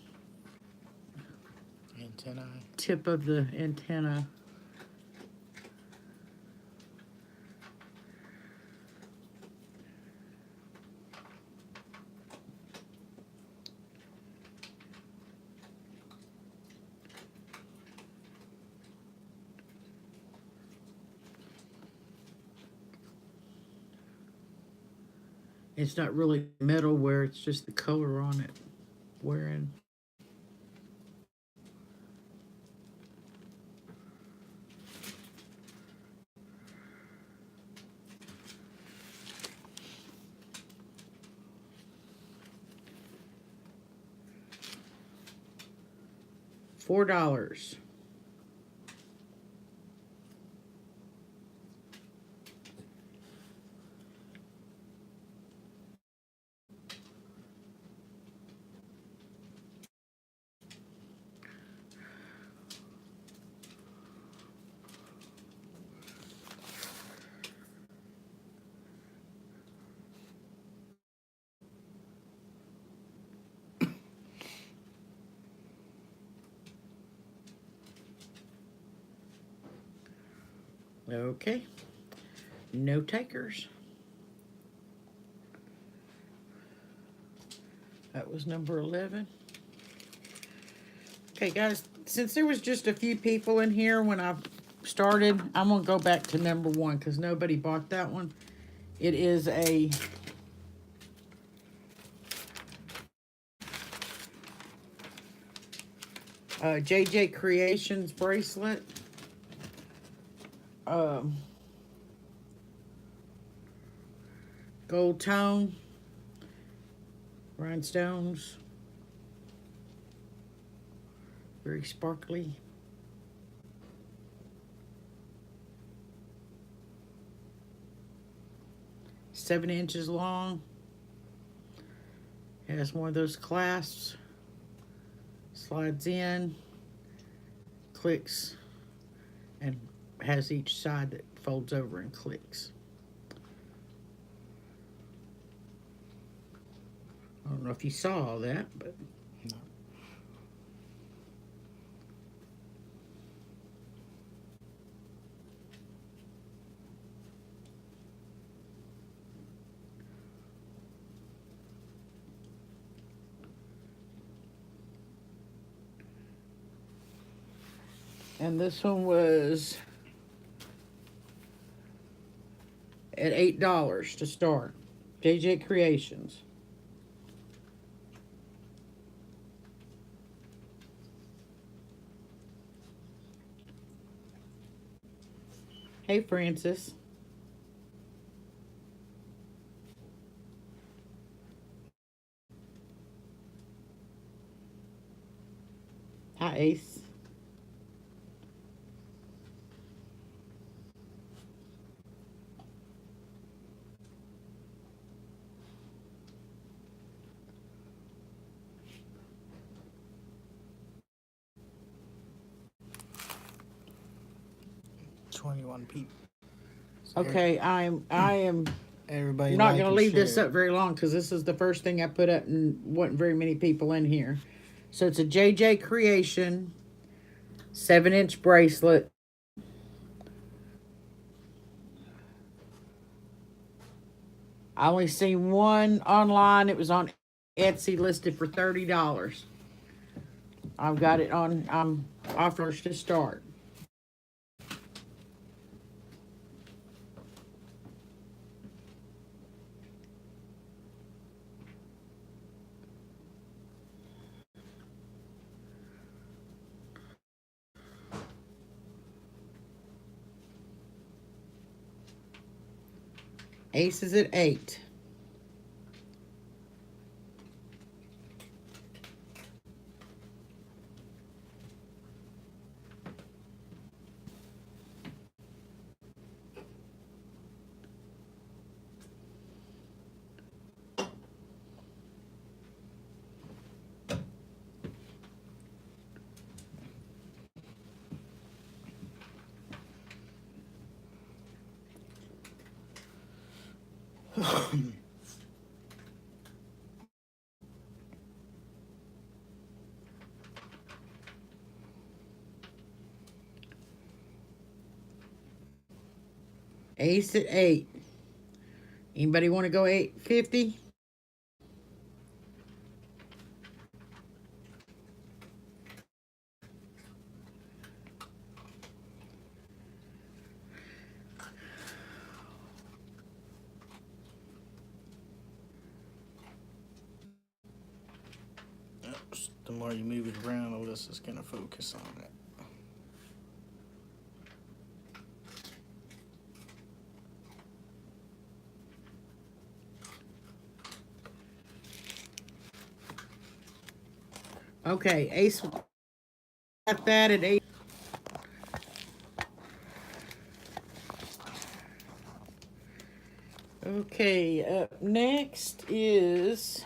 Antennae. tip of the antenna. It's not really metal where it's just the color on it wearing. $4. Okay. No takers. That was number 11. Okay, guys, since there was just a few people in here when I started, I'm going to go back to number 1 because nobody bought that one. It is a JJ Creations bracelet. Gold tone, rhinestones, very sparkly. Seven inches long. Has one of those clasps. It's Slides in, clicks, and has each side that folds over and clicks. I don't know if you saw all that, but No. and this one was at $8 to start. JJ Creations. Hey, Francis. Hi, Ace. $21 people. Okay, I am Everybody not like going to and leave this share. up very long because this is the first thing I put up and wasn't very many people in here. So it's a JJ Creation 7-inch bracelet. I only seen one online. It was on Etsy, listed for $30. I've got it on offers to start. Ace is at 8. Ace at 8. Anybody want to go 850? The more you move it around, the less it's gonna focus on it. Okay, Ace got that at 8. Okay, up next is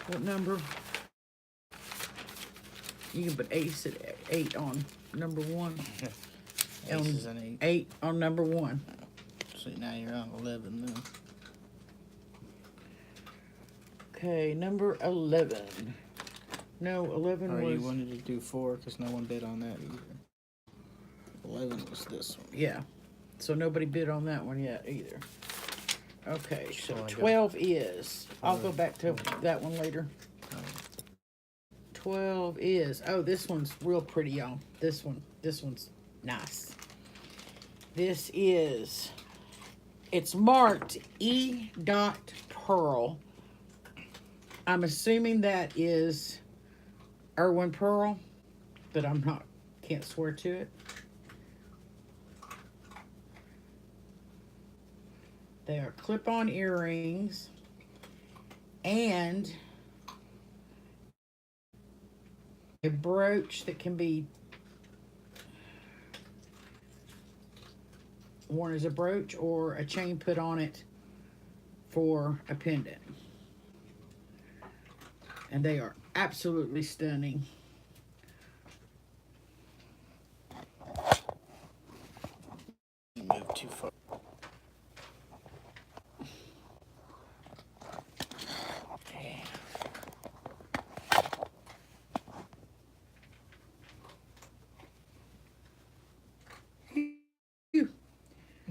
what number? You can put Ace at 8 on number 1. Ace is an 8. 8 on number 1. So now you're on 11 then. Okay, number 11. No, 11 Or was... you wanted to do 4 because no one bid on that either. 11 was this one. Yeah, so nobody bid on that one yet either. Okay, so So I got- 12 is... I'll go back to that one later. 12 is... Oh, this one's real pretty, y'all. This one's nice. This is... It's marked E. Pearl. I'm assuming that is Irwin Pearl, but I'm not... Can't swear to it. They are clip-on earrings and a brooch that can be worn as a brooch or a chain put on it for a pendant. And they are absolutely stunning. move too far.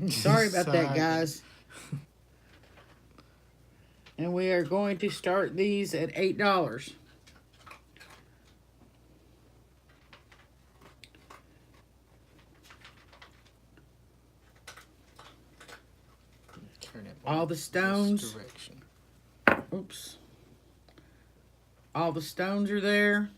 Sorry about that, Sorry. guys. And we are going to start these at $8. Turn it All the this stones. direction. Oops. All the stones are there.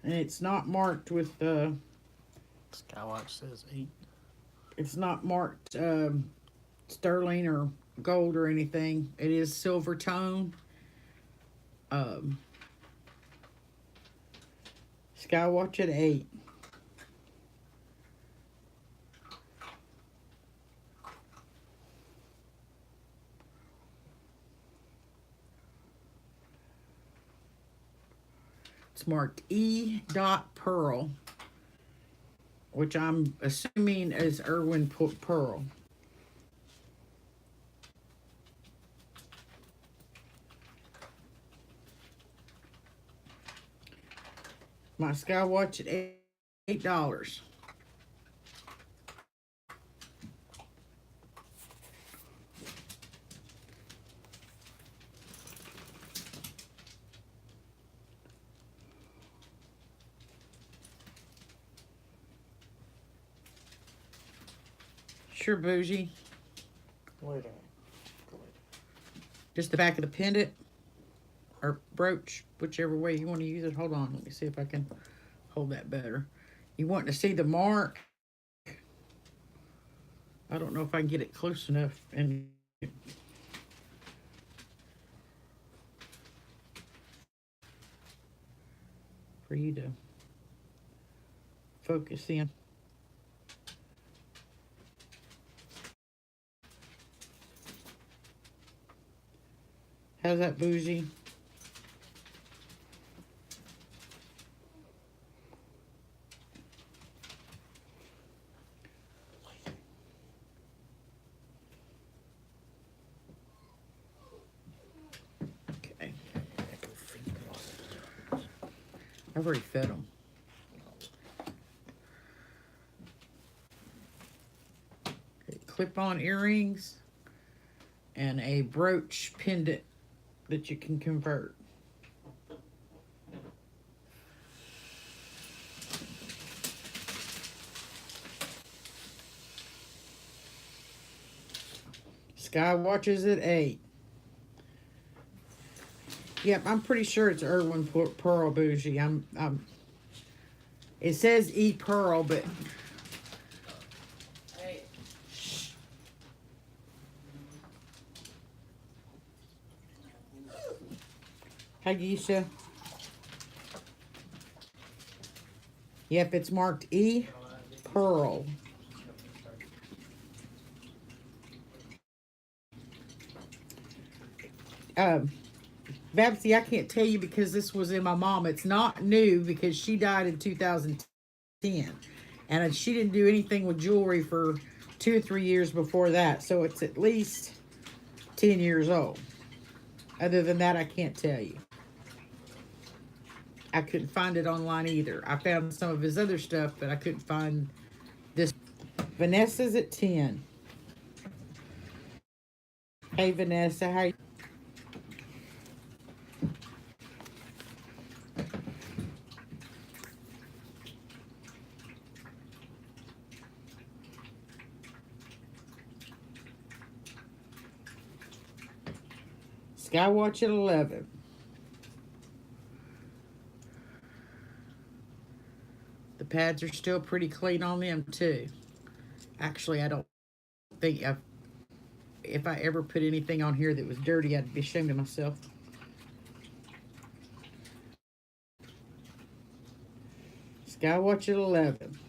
And it's not marked with Skywatch says 8. it's not marked sterling or gold or anything. It is silver tone. Skywatch at 8. It's marked E. Pearl, which I'm assuming is Irwin Pearl. My Skywatch at $8. Sure, bougie. Where do Just the back of the pendant or brooch, whichever way you want to use it. Hold on, let me see if I can hold that better. You want to see the mark? I don't know if I can get it close enough and for you to focus in. How's that, bougie? Okay. I've already fed them. Okay, clip-on earrings and a brooch pendant that you can convert. Skywatches at 8. Yep, I'm pretty sure it's Irwin Pearl, bougie. It says E Pearl, but hi, Geisha. Yep, it's marked E Pearl. Babsy, I can't tell you because this was in my mom. It's not new because she died in 2010. And she didn't do anything with jewelry for 2 or 3 years before that. So it's at least 10 years old. Other than that, I can't tell you. I couldn't find it online either. I found some of his other stuff, but I couldn't find this. Vanessa's at 10. Hey, Vanessa, how you? Skywatch at 11. The pads are still pretty clean on them too. Actually, I don't think if I ever put anything on here that was dirty, I'd be ashamed of myself. Skywatch at 11.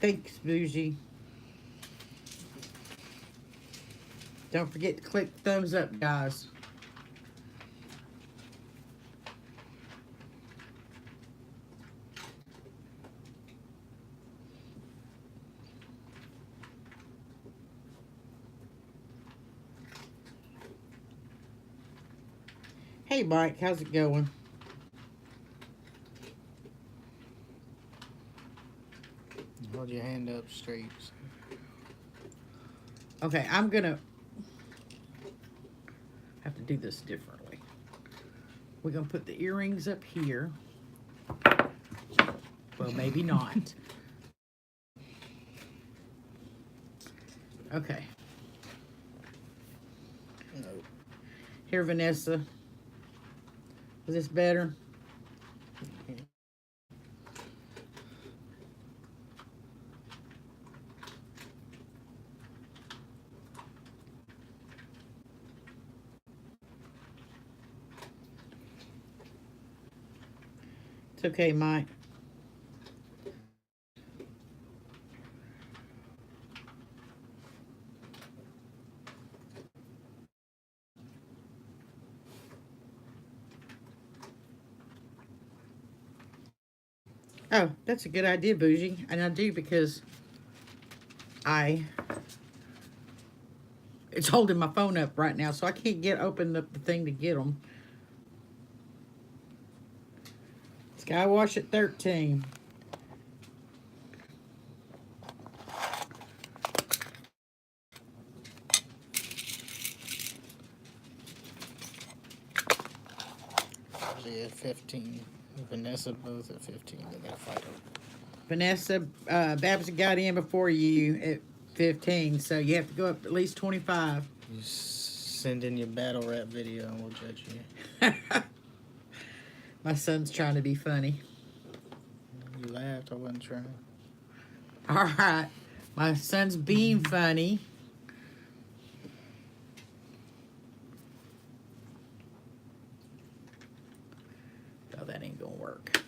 Thanks, Bougie. Don't forget to click thumbs up, guys. Hey, Mike, how's it going? Hold your hand up straight. Okay, I'm gonna have to do this differently. We're gonna put the earrings up here. Well, maybe not. Okay. No. Here, Vanessa. Is this better? It's okay, Mike. Oh, that's a good idea, Bougie. And I do because it's holding my phone up right now, so I can't open up the thing to get them. Skywash at 13. At 15. Vanessa both at 15. They gotta fight over. Vanessa, Babs got in before you at 15, so you have to go up at least 25. You send in your battle rap video and we'll judge you. My son's trying to be funny. You laughed. I wasn't trying. All right. My son's being funny. Oh, that ain't gonna work.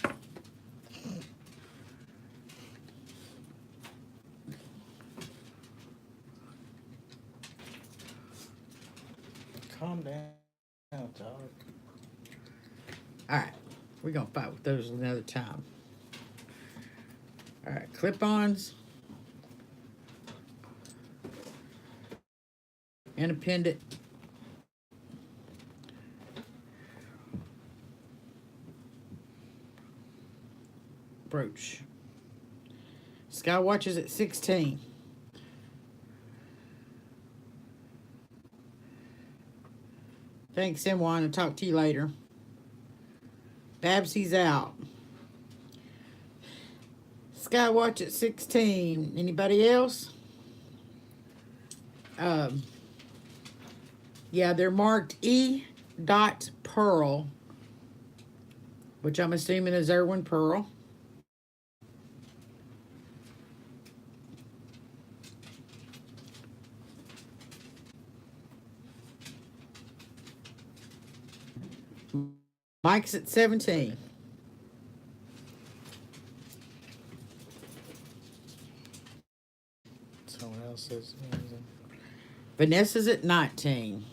Calm down, dog. All right. We're gonna fight with those another time. All right. Clip-ons. Independent. Brooch. Skywatch is at 16. Thanks, M1. I'll talk to you later. Babsy's out. Skywatch at 16. Anybody else? Yeah, they're marked E.Pearl, which I'm assuming is Erwin Pearl. Mike's at 17. Someone else is. Vanessa's at 19.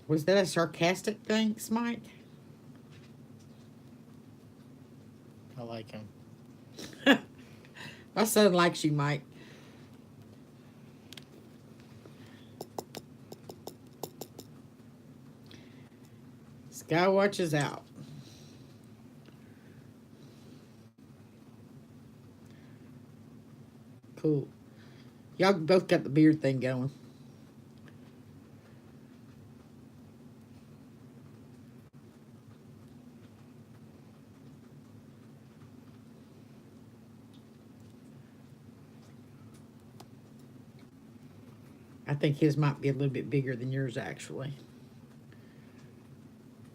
Was that a sarcastic thanks, Mike? I like him. My son likes you, Mike. Skywatch is out. Cool. Y'all both got the beard thing going. I think his might be a little bit bigger than yours, actually.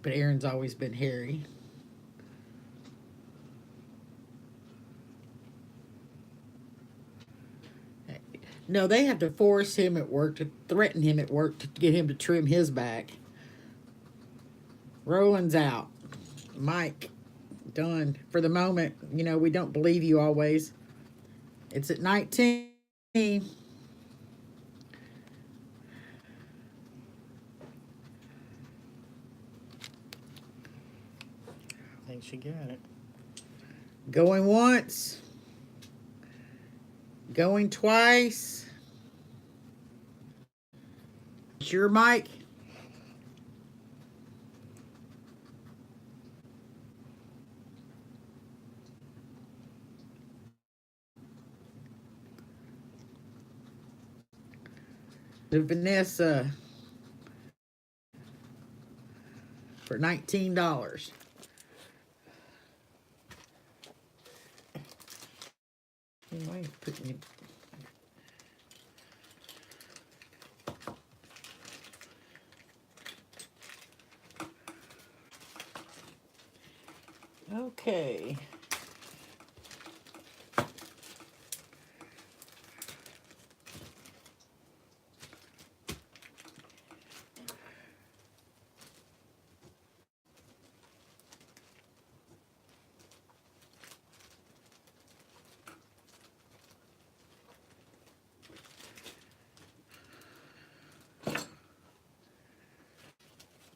But Aaron's always been hairy. No, they have to force him at work, to threaten him at work to get him to trim his back. Roland's out. Mike, done. For the moment, you know, we don't believe you always. It's at 19. I think she got it. Going once. Going twice. Sure, Mike? To Vanessa for $19. Why are you putting it? Okay.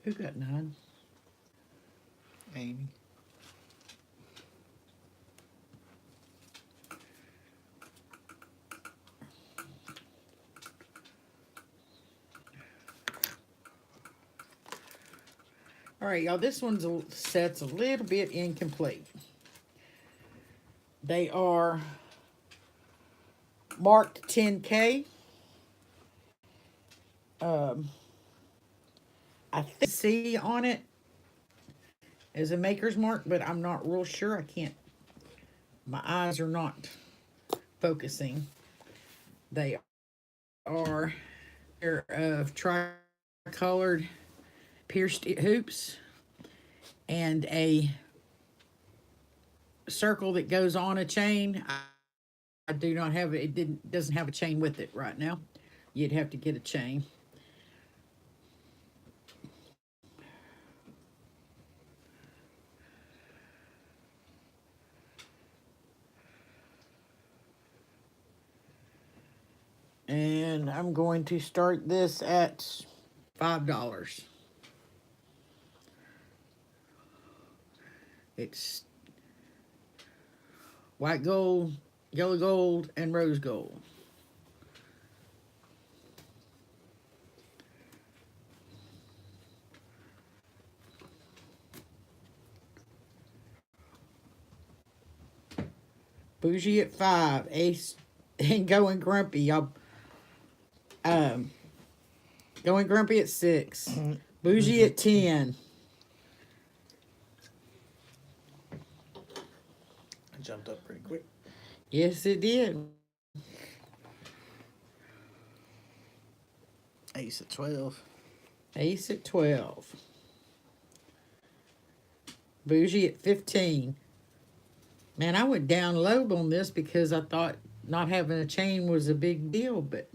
Who got 9? Amy. All right, y'all, this one's set's a little bit incomplete. They are marked 10K. I think C on it is a maker's mark, but I'm not real sure. I can't. My eyes are not focusing. They are of tri-colored pierced hoops and a circle that goes on a chain. I do not have it. It doesn't have a chain with it right now. You'd have to get a chain. And I'm going to start this at $5. It's white gold, yellow gold, and rose gold. Bougie at 5, Ace and Going Grumpy. Y'all, Going Grumpy at 6, Bougie at 10. I jumped up pretty quick. Yes, it did. Ace at 12. Ace at 12. Bougie at 15. Man, I went down low on this because I thought not having a chain was a big deal, but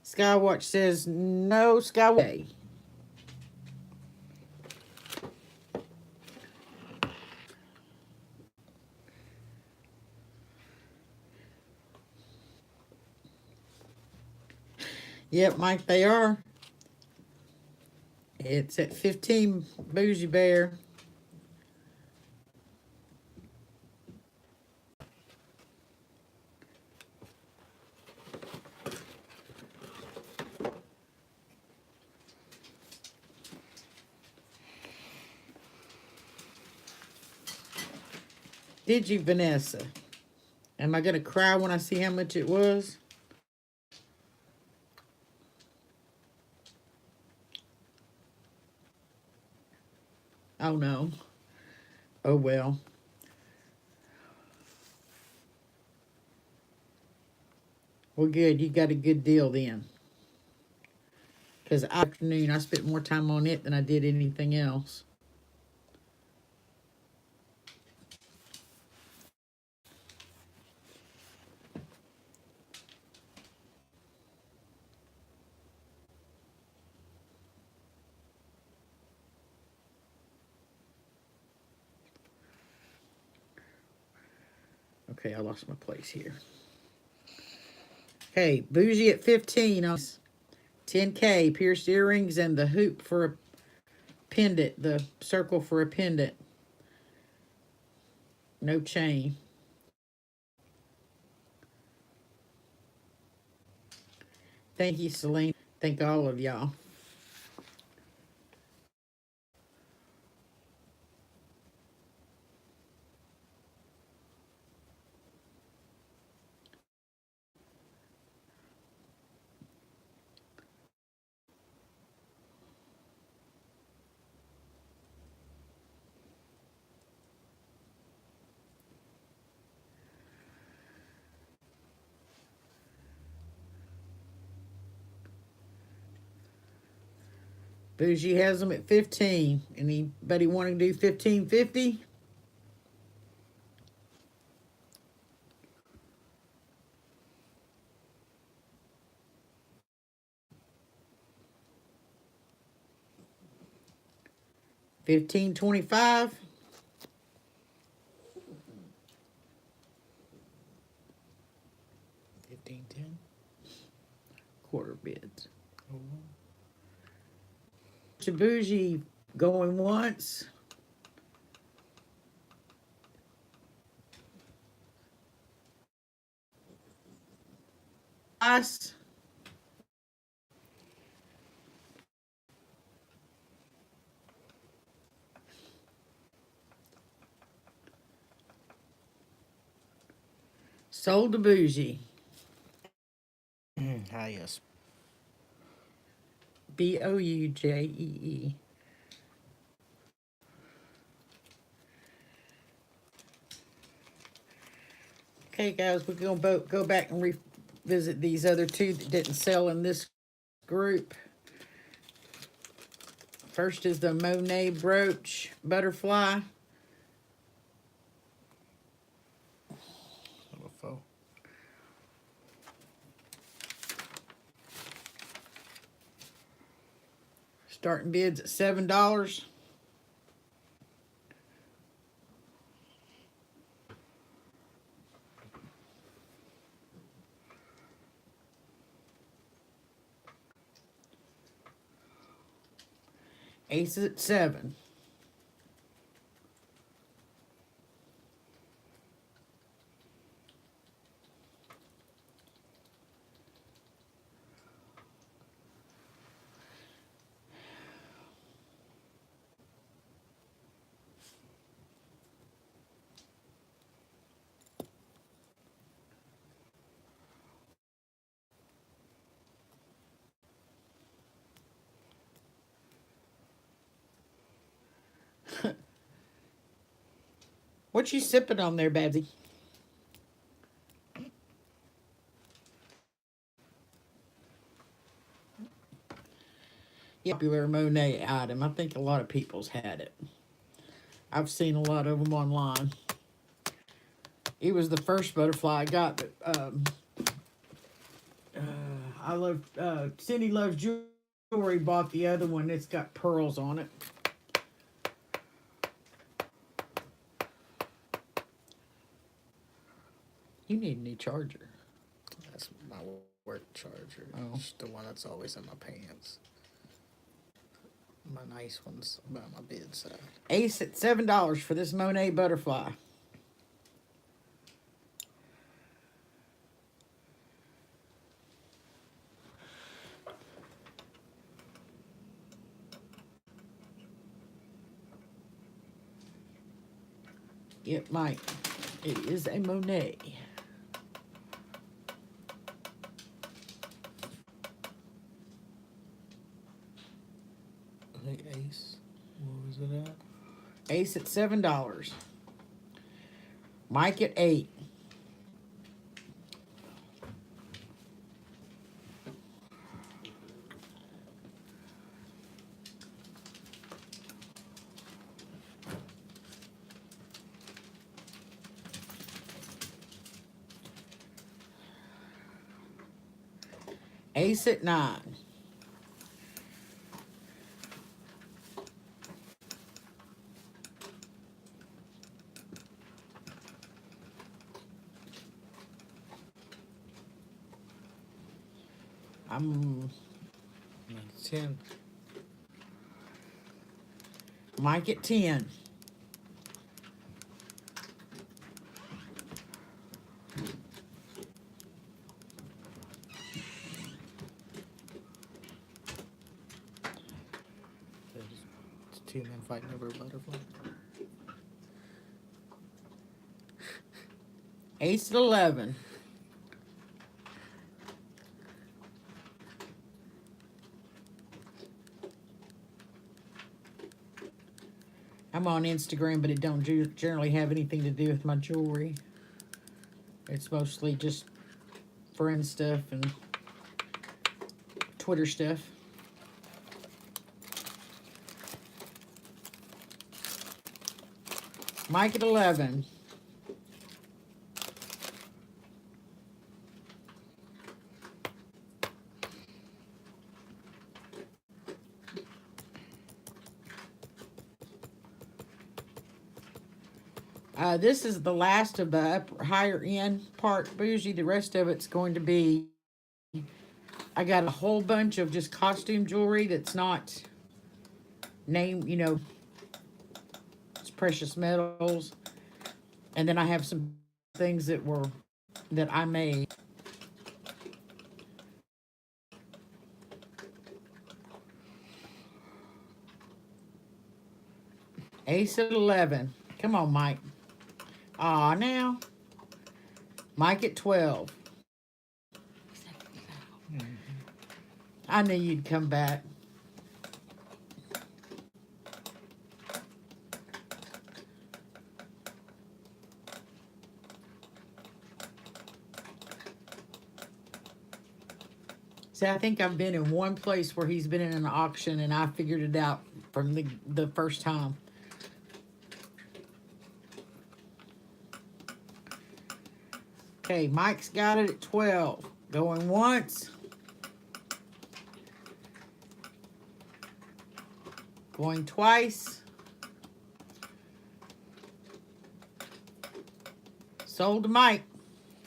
Skywatch says no, Skywatch. Yep, Mike, they are. It's at 15, Bougie Bear. Did you, Vanessa? Am I going to cry when I see how much it was? Oh, no. Oh, well. Well, good. You got a good deal then. Because afternoon, I spent more time on it than I did anything else. Okay, I lost my place here. Okay, Bougie at 15 on 10K, pierced earrings and the hoop for a pendant, the circle for a pendant. No chain. Thank you, Celine. Thank all of y'all. Bougie has them at 15. Anybody want to do 15.50? $15.25. 15.10. Quarter bids. Oh. Bougie going once. Twice. Sold to Bougie. Ah, yes. Boujee. Okay, guys, we're going to go back and revisit these other two that didn't sell in this group. First is the Monet brooch butterfly. Little foe. Starting bids at $7. Ace at 7. What you sipping on there, Babsy? Popular Monet item. I think a lot of people's had it. I've seen a lot of them online. It was the first butterfly I got, but I love Cindy Loves Jewelry bought the other one. It's got pearls on it. You need a new charger. That's my work charger. Oh. It's the one that's always in my pants. My nice one's by my bedside. Ace at $7 for this Monet butterfly. Yep, Mike. It is a Monet. I think Ace. What was it at? Ace at $7. Mike at 8. Ace at 9. I'm 10. Mike at 10. It's 2 men fighting over a butterfly. Ace at 11. I'm on Instagram, but it don't generally have anything to do with my jewelry. It's mostly just friend stuff and Twitter stuff. Mike at 11. This is the last of the higher end part bougie. The rest of it's going to be, I got a whole bunch of just costume jewelry that's not named, you know, it's precious metals. And then I have some things that I made. Ace at 11. Come on, Mike. Aw, now. Mike at 12. I knew you'd come back. See, I think I've been in one place where he's been in an auction and I figured it out from the first time. Okay, Mike's got it at 12. Going once. Going twice. Sold to Mike.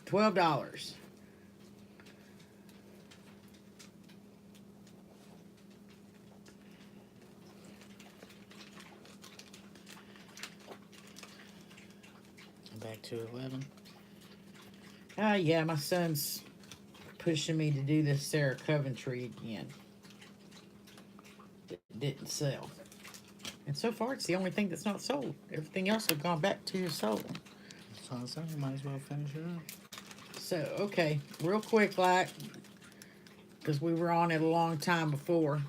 $12. Back to 11. Yeah, my son's pushing me to do this Sarah Coventry again. It didn't sell. And so far, it's the only thing that's not sold. Everything else has gone back to sold. That's all I'm saying. You might as well finish it up. So, okay, real quick, like, because we were on it a long time before.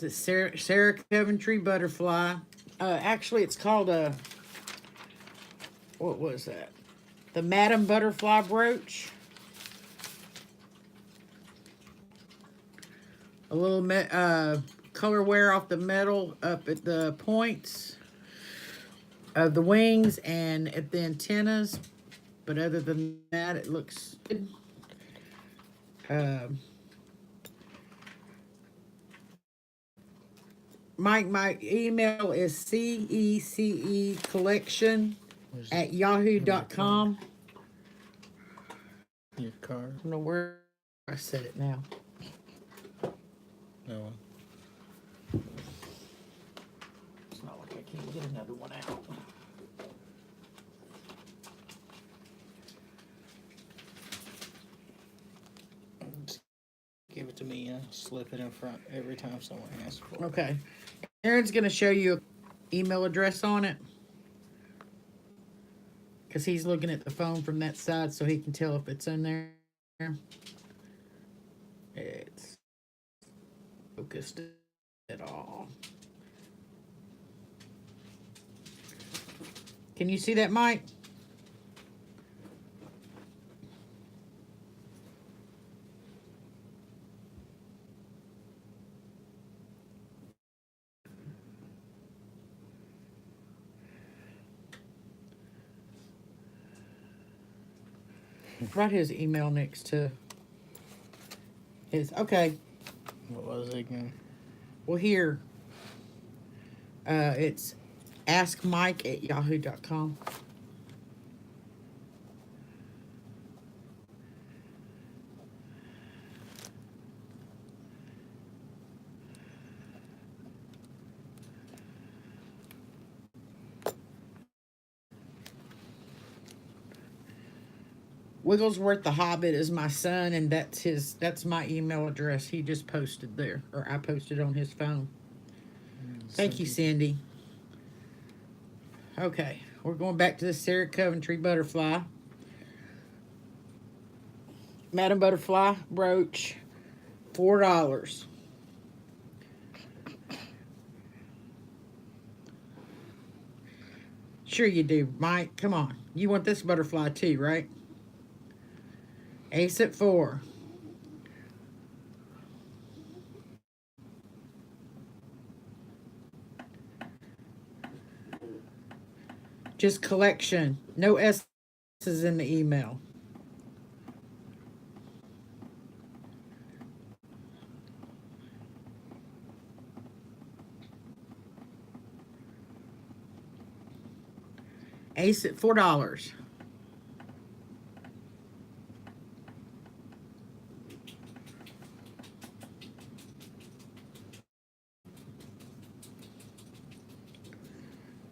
It's Sarah Coventry butterfly. Actually, it's called a, what was that? The Madam Butterfly brooch. A little color wear off the metal up at the points of the wings and at the antennas. But other than that, it looks good. Mike, my email is cececollection@yahoo.com. Your card? I don't know where I said it now. No one. It's not like I can't get another one out. Give it to me and slip it in front every time someone asks for it. Okay. Aaron's going to show you an email address on it. Because he's looking at the phone from that side so he can tell if it's in there. It's focused at all. Can you see that, Mike? Write his email next to his. Okay. What was it again? Well, here. It's askmike@yahoo.com. Wigglesworth the Hobbit is my son, and that's my email address. He just posted there, or I posted on his phone. Thank you, Cindy. Okay, we're going back to the Sarah Coventry butterfly. Madam Butterfly brooch, $4. Sure you do, Mike. Come on. You want this butterfly too, right? Ace at 4. Just collection. No S's in the email. Ace at $4.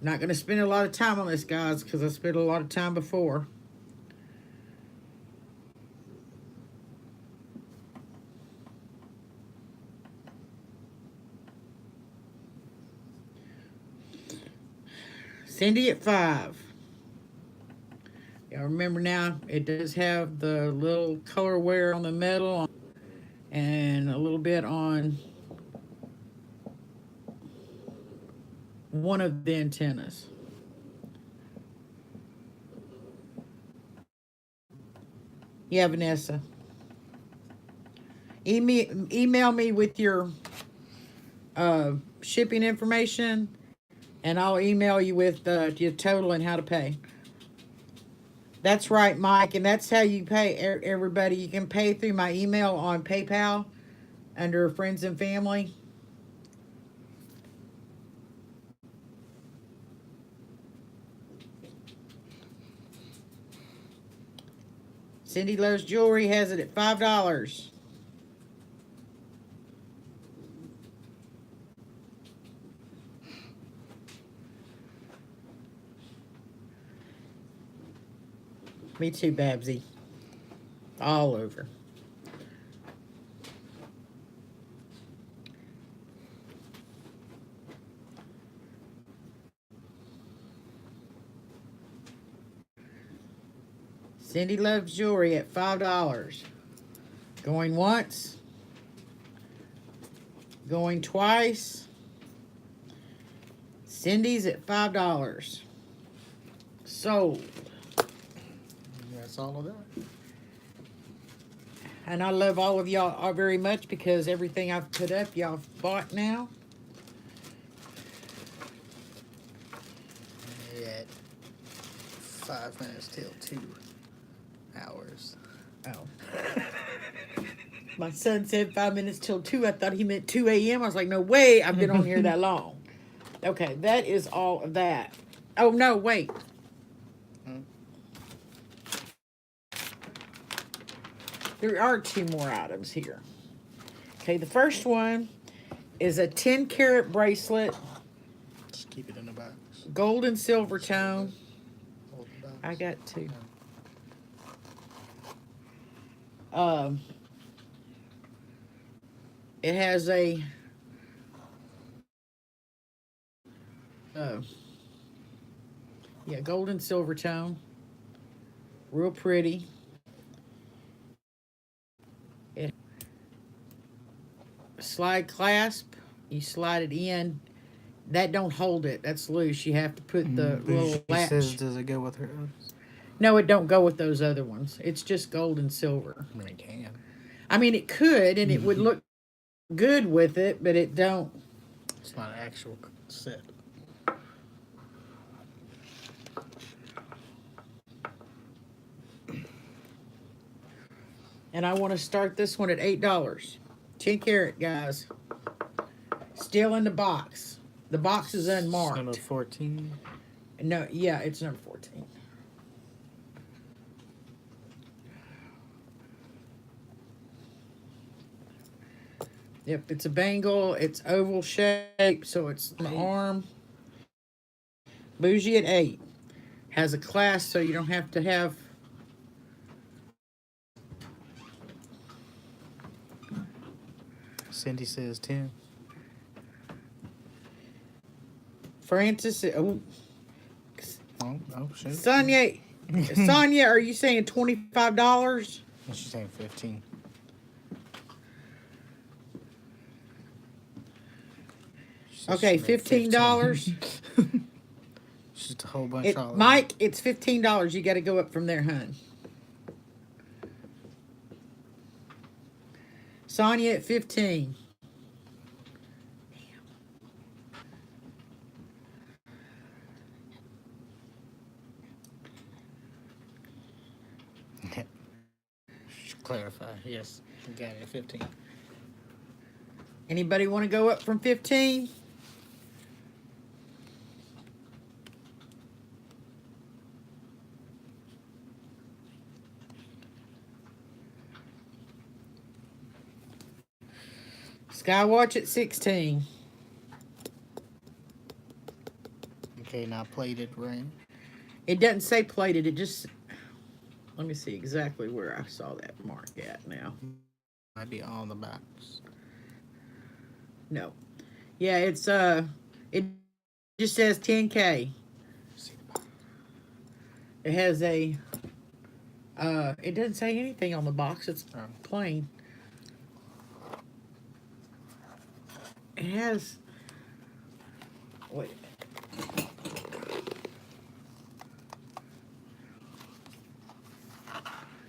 Not going to spend a lot of time on this, guys, because I spent a lot of time before. Cindy at 5. Y'all remember now, it does have the little color wear on the metal and a little bit on one of the antennas. Yeah, Vanessa. Email me with your shipping information, and I'll email you with your total and how to pay. That's right, Mike, and that's how you pay everybody. You can pay through my email on PayPal under Friends and Family. Cindy Loves Jewelry has it at $5. Me too, Babsy. All over. Cindy Loves Jewelry at $5. Going once. Going twice. Cindy's at $5. Sold. That's all of that. And I love all of y'all very much because everything I've put up, y'all have bought now. At 5 minutes till 2 hours. Oh. My son said 5 minutes till 2. I thought he meant 2 a.m. I was like, no way, I've been on here that long. Okay, that is all of that. Oh, no, wait. There are 2 more items here. Okay, the first one is a 10-carat bracelet. Just keep it in the box. Gold and silver tone. Hold the box. I got 2. It has a gold and silver tone. Real pretty. It slide clasp. You slide it in. That don't hold it. That's loose. You have to put the little latch. Says, does it go with her? No, it don't go with those other ones. It's just gold and silver. I mean, it can. I mean, it could, and it would look good with it, but it don't. It's not an actual set. And I want to start this one at $8. 10 carat, guys. Still in the box. The box is unmarked. Number 14. No, yeah, it's number 14. Yep, it's a bangle. It's oval shape, so it's an arm. Bougie at 8. Has a clasp, so you don't have to have Cindy says 10. Francis, oh, Oh, shoot. Sonia, Sonia, are you saying $25? She's saying 15. She said Okay, she made $15. It's just a whole bunch all Mike, it's $15. You got to go up from there, hun. Sonia at 15. Clarify. Yes, we got it at 15. Anybody want to go up from 15? Skywatch at 16. Okay, now plated ring. It doesn't say plated. It just. Let me see exactly where I saw that mark at now. Might be on the box. No. Yeah, it's it just says 10K. It has a it doesn't say anything on the box. It's plain. It has wait a minute.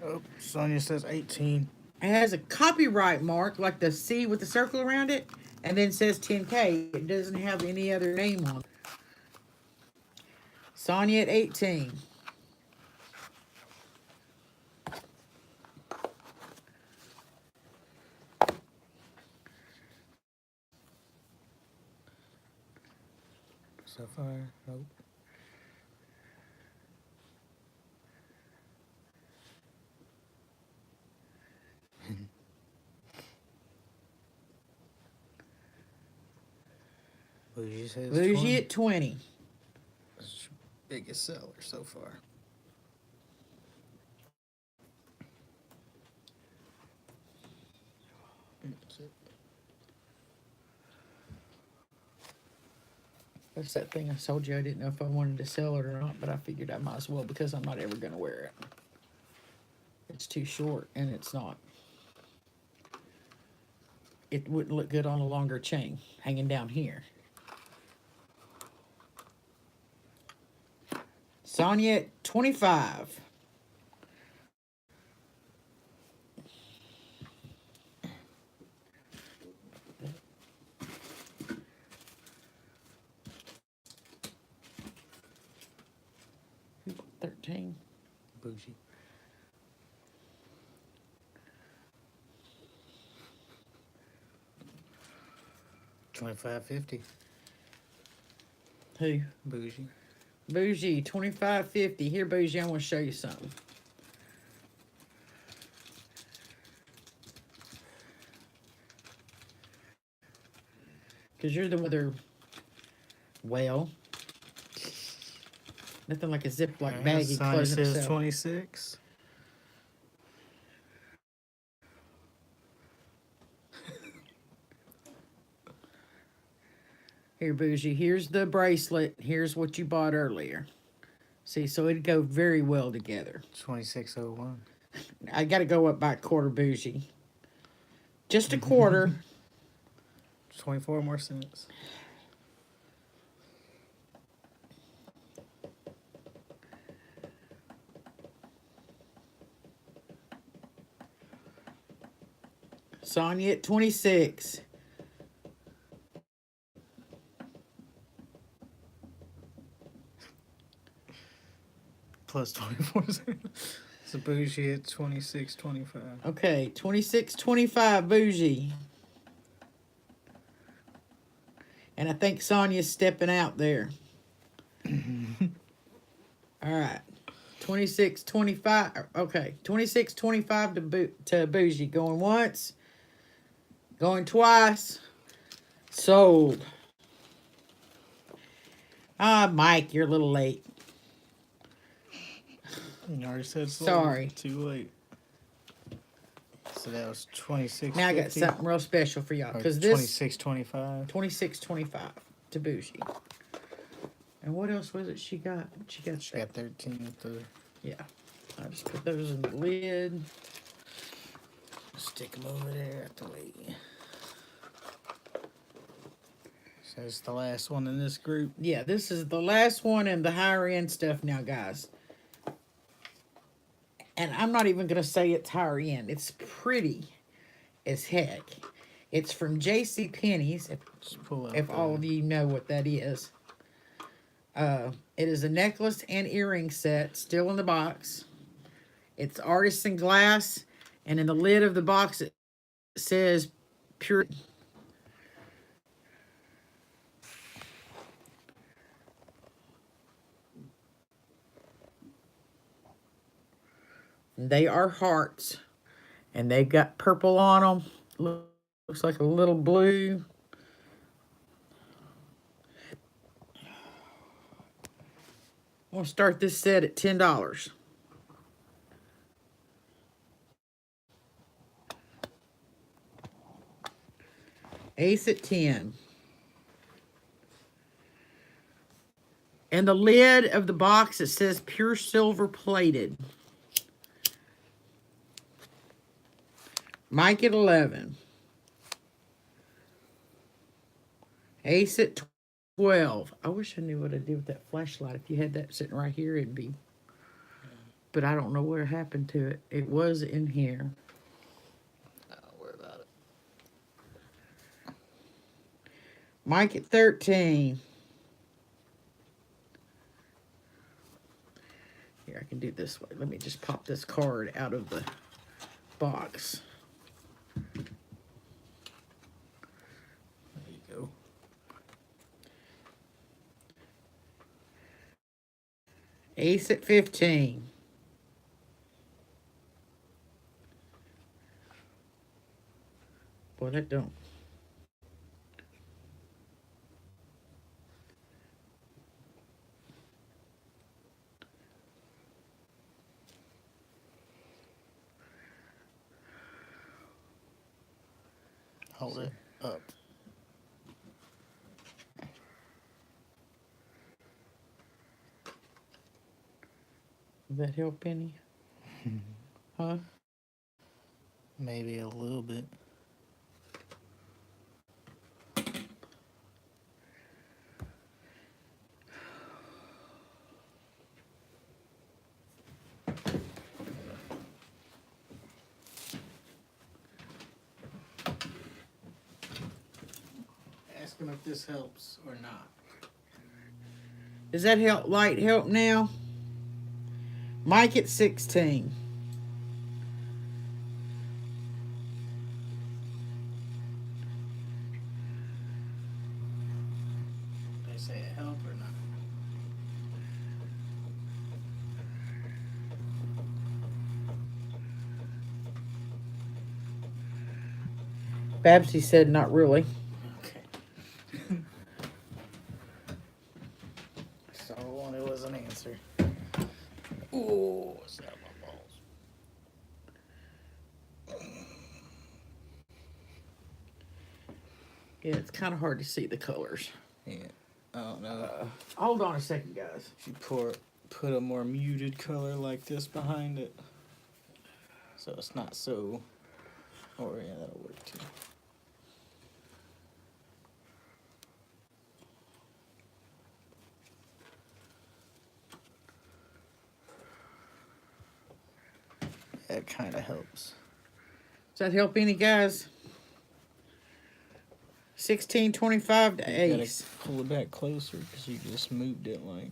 Oh, Sonia says 18. It has a copyright mark, like the C with the circle around it, and then says 10K. It doesn't have any other name on it. Sonia at 18. Sapphire. Nope. Bougie says Bougie 20. at 20. That's your biggest seller so far. That's that thing I told you I didn't know if I wanted to sell it or not, but I figured I might as well because I'm not ever going to wear it. It's too short and it's not. It wouldn't look good on a longer chain hanging down here. Sonia at 25. Who bought 13? Bougie. $25.50. Who? Bougie. Bougie, $25.50. Here, Bougie, I want to show you something. Because you're the one that are, well, nothing like a Ziploc baggie Sonia closing says itself. 26. Here, Bougie, here's the bracelet. Here's what you bought earlier. See, so it'd go very well together. 26.01. I got to go up by a quarter, Bougie. Just a quarter. 24 more cents. Sonia at 26. Plus 24 cents. So Bougie at 26.25. Okay, 26.25, Bougie. And I think Sonia's stepping out there. All right. 26.25. Okay, 26.25 to Bougie. Going once. Going twice. Sold. Ah, Mike, you're a little late. You already said sold. Sorry. Too late. So that was 26. Now I got something real special for y'all. Because this 26.25. 26.25 to Bougie. And what else was it she got? She got She got 13 with the. yeah. I just put those in the lid. Stick them over there at the way. So it's the last one in this group. Yeah, this is the last one in the higher end stuff now, guys. And I'm not even going to say it's higher end. It's pretty as heck. It's from J.C. Penney's, Just pull out if all of you know what that is. It is a necklace and earring set, still in the box. It's artisan glass, and in the lid of the box it says pure. They are hearts, and they've got purple on them. Looks like a little blue. I'm going to start this set at $10. Ace at 10. And the lid of the box, it says pure silver plated. Mike at 11. Ace at 12. I wish I knew what I did with that flashlight. If you had that sitting right here, it'd be. But I don't know what happened to it. It was in here. Don't worry about it. Mike at 13. Here, I can do this way. Let me just pop this card out of the box. There you go. Ace at 15. Boy, that don't. Hold it up. Does that help any? Huh? Maybe a little bit. Ask him if this helps or not. Does that light help now? Mike at 16. They say it help or not. Babsy said not really. Okay. So all I wanted was an answer. Ooh, what's that? My balls. Yeah, it's kind of hard to see the colors. Yeah. I don't know. Hold on a second, guys. If you put a more muted color like this behind it, so it's not so. Or yeah, that'll work too. That kind of helps. Does that help any, guys? 16.25 to You gotta Ace. pull it back closer because you just moved it like.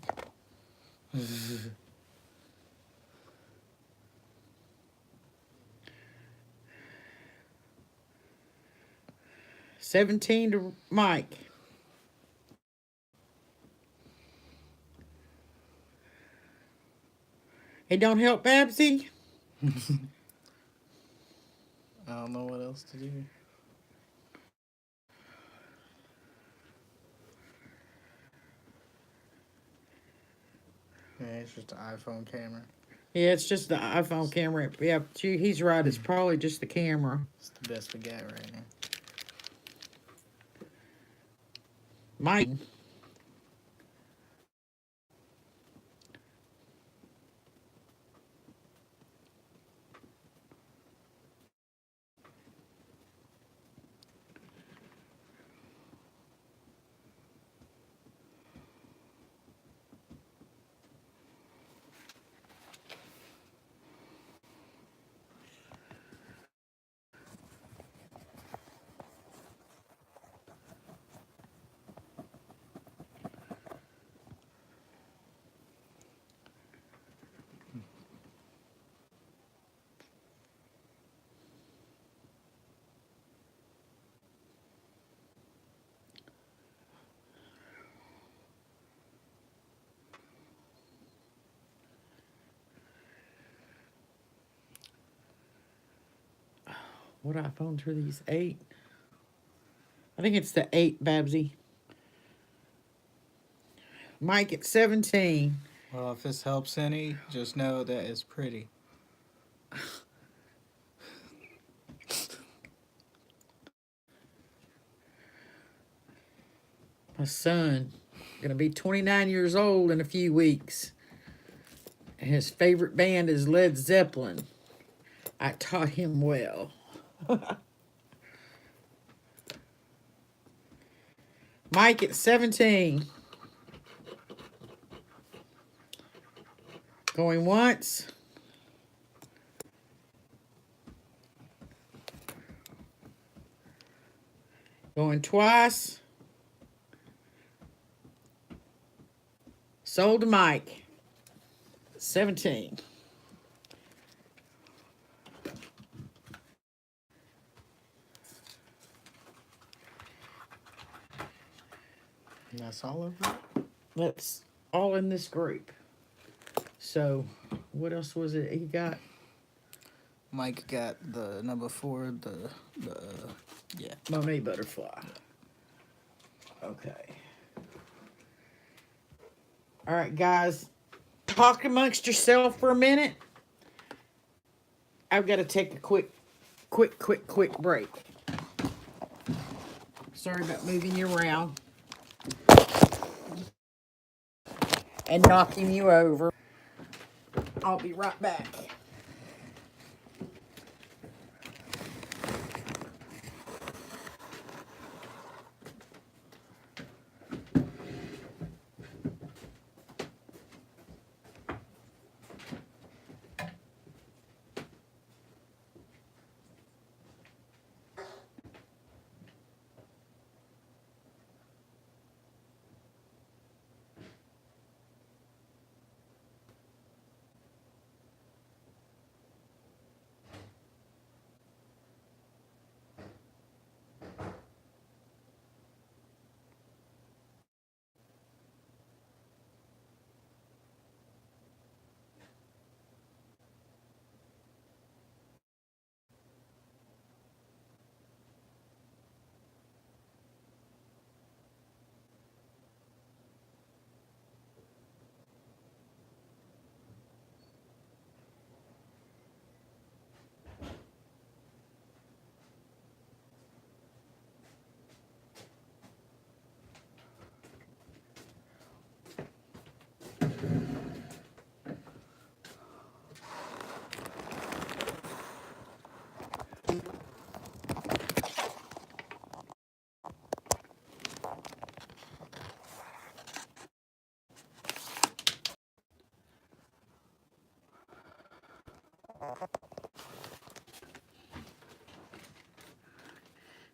17 to Mike. It don't help Babsy? I don't know what else to do. Yeah, it's just an iPhone camera. Yeah, it's just the iPhone camera. Yeah, he's right. It's probably just the camera. It's the best we got right now. Mike. What iPhones are these? 8? I think it's the 8, Babsy. Mike at 17. Well, if this helps any, just know that it's pretty. My son, gonna be 29 years old in a few weeks. His favorite band is Led Zeppelin. I taught him well. Mike at 17. Going once. Going twice. Sold to Mike. 17. And that's all of it? That's all in this group. So, what else was it he got? Mike got the number 4, yeah. Monet butterfly. Okay. All right, guys. Talk amongst yourself for a minute. I've got to take a quick break. Sorry about moving you around and knocking you over. I'll be right back.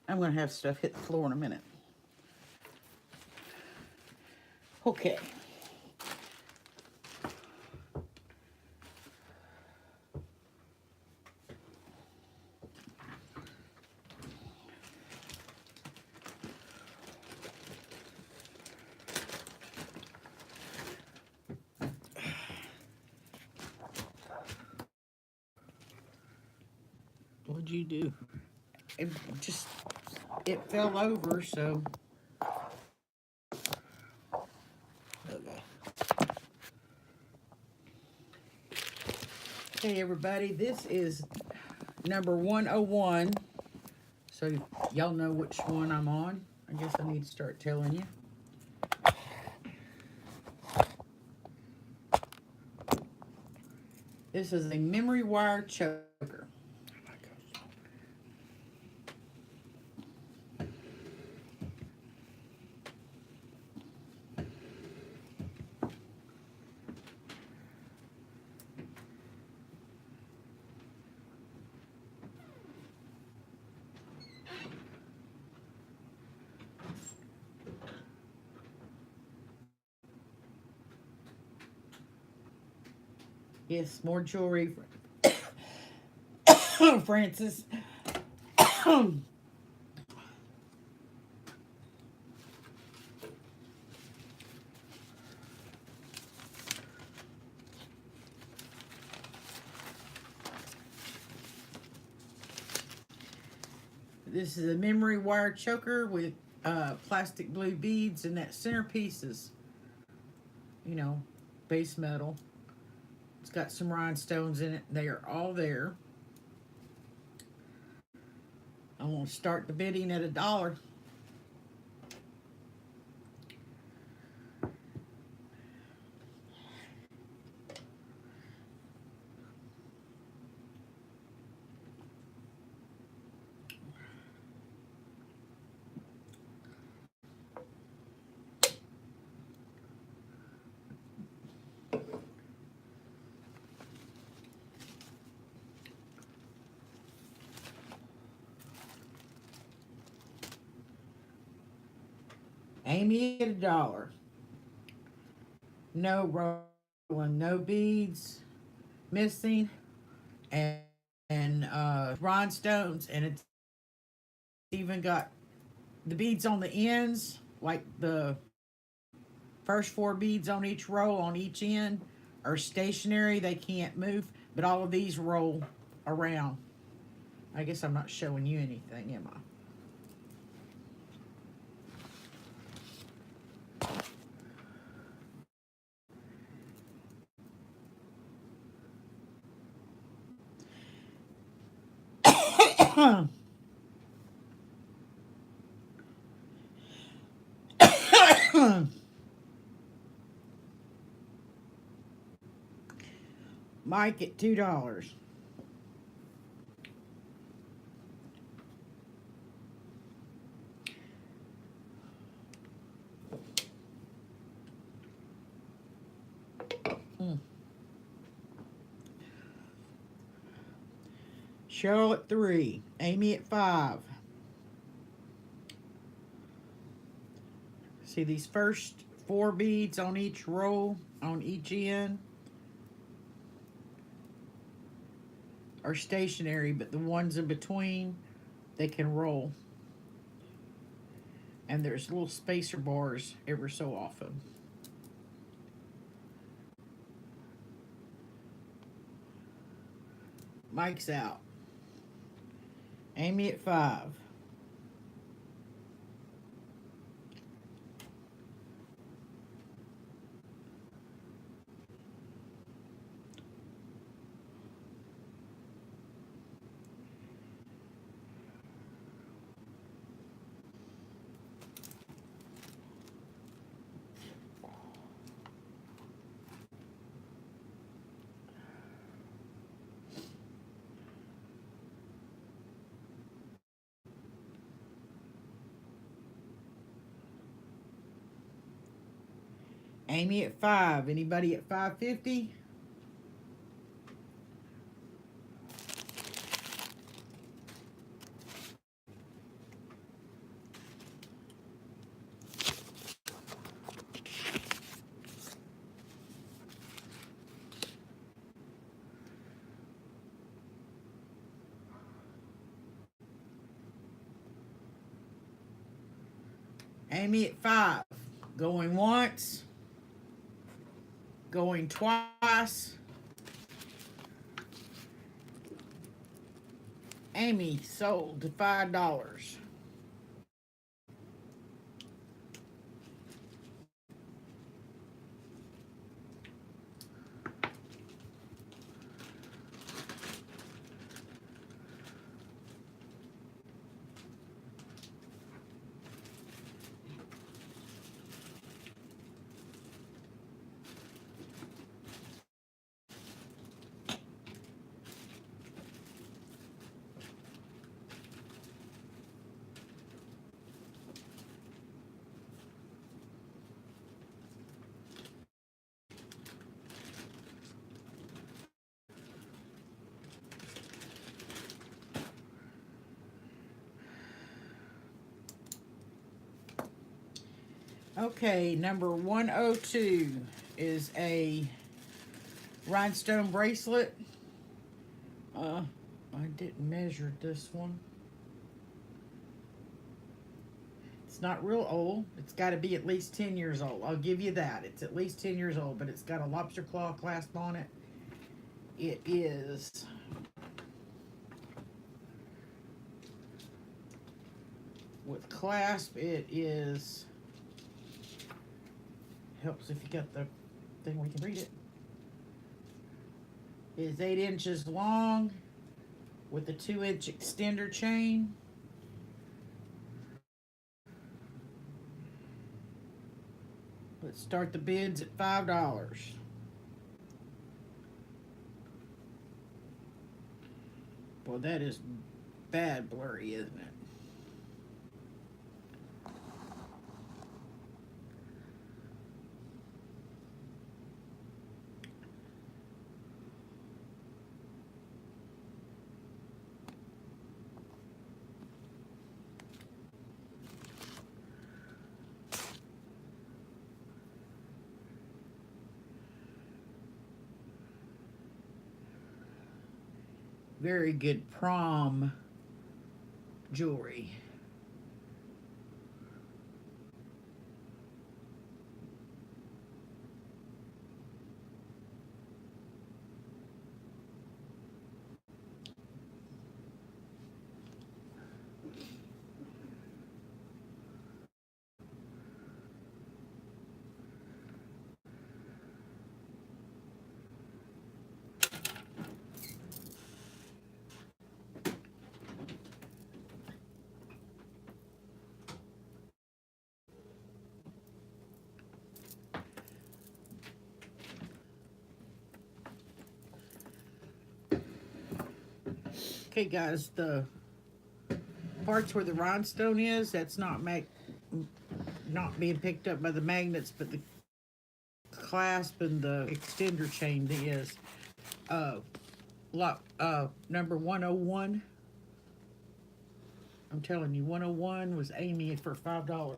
I'm going to have stuff hit the floor in a minute. Okay. What'd you do? It fell over, so. Okay. Okay, everybody, this is number 101. So y'all know which one I'm on. I guess I need to start telling you. This is a memory wire choker. Yes, more jewelry. Francis. This is a memory wire choker with plastic blue beads, and that centerpiece is, you know, base metal. It's got some rhinestones in it. They are all there. I'm going to start the bidding at $1. Amy at $1. No rolling, no beads missing, and rhinestones, and it's even got the beads on the ends, like the first 4 beads on each row on each end are stationary. They can't move, but all of these roll around. I guess I'm not showing you anything, am I? Mike at $2. Cheryl at $3. Amy at $5. See these first 4 beads on each row, on each end, are stationary, but the ones in between, they can roll. And there's little spacer bars ever so often. Mike's out. Amy at $5. Amy at $5. Anybody at $5.50? Amy at $5. Going once. Going twice. Amy sold to $5. Okay, number 102 is a rhinestone bracelet. I didn't measure this one. It's not real old. It's got to be at least 10 years old. I'll give you that. It's at least 10 years old, but it's got a lobster claw clasp on it. It is with clasp. It is helps if you got the thing where you can read it. It is 8 inches long with a 2-inch extender chain. Let's start the bids at $5. Well, that is bad blurry, isn't it? Very good prom jewelry. Okay, guys, the parts where the rhinestone is, that's not being picked up by the magnets, but the clasp and the extender chain is. Number 101. I'm telling you, 101 was Amy for $5.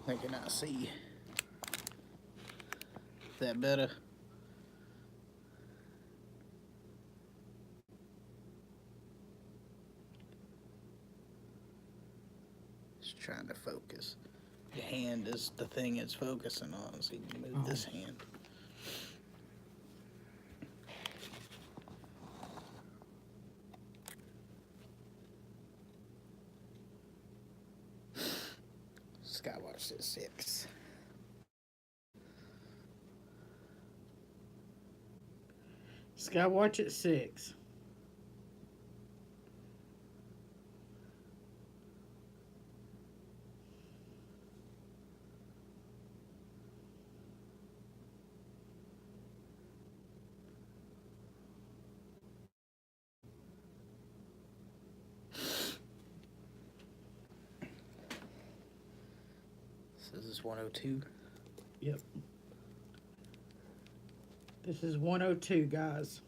I cannot see. Is that better? Just trying to focus. Your hand is the thing it's focusing on, so you can move this hand. Skywatch at 6. Skywatch at 6. So this is 102. Yep. This is 102, guys.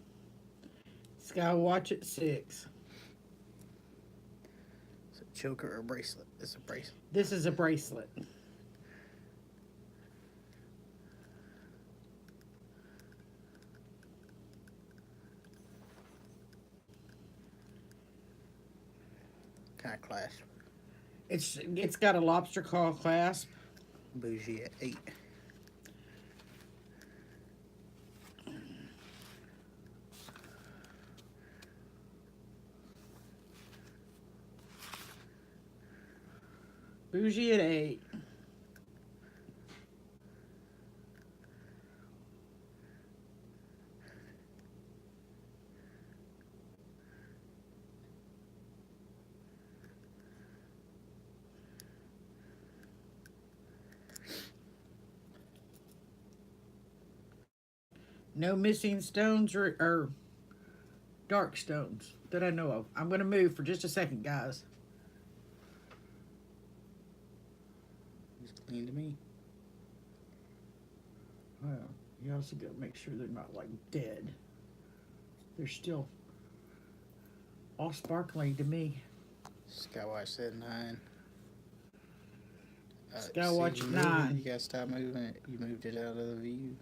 Skywatch at 6. Is it a choker or a bracelet? It's a bracelet. This is a bracelet. Kind of clasp. It's got a lobster claw clasp. Bougie at 8. Bougie at 8. No missing stones or dark stones that I know of. I'm going to move for just a second, guys. It's clean to me. Well, You also gotta make sure they're not like dead. They're still all sparkly to me. Skywatch said 9. Skywatch see, you moved it. 9. You gotta stop moving it. You moved it out of the view.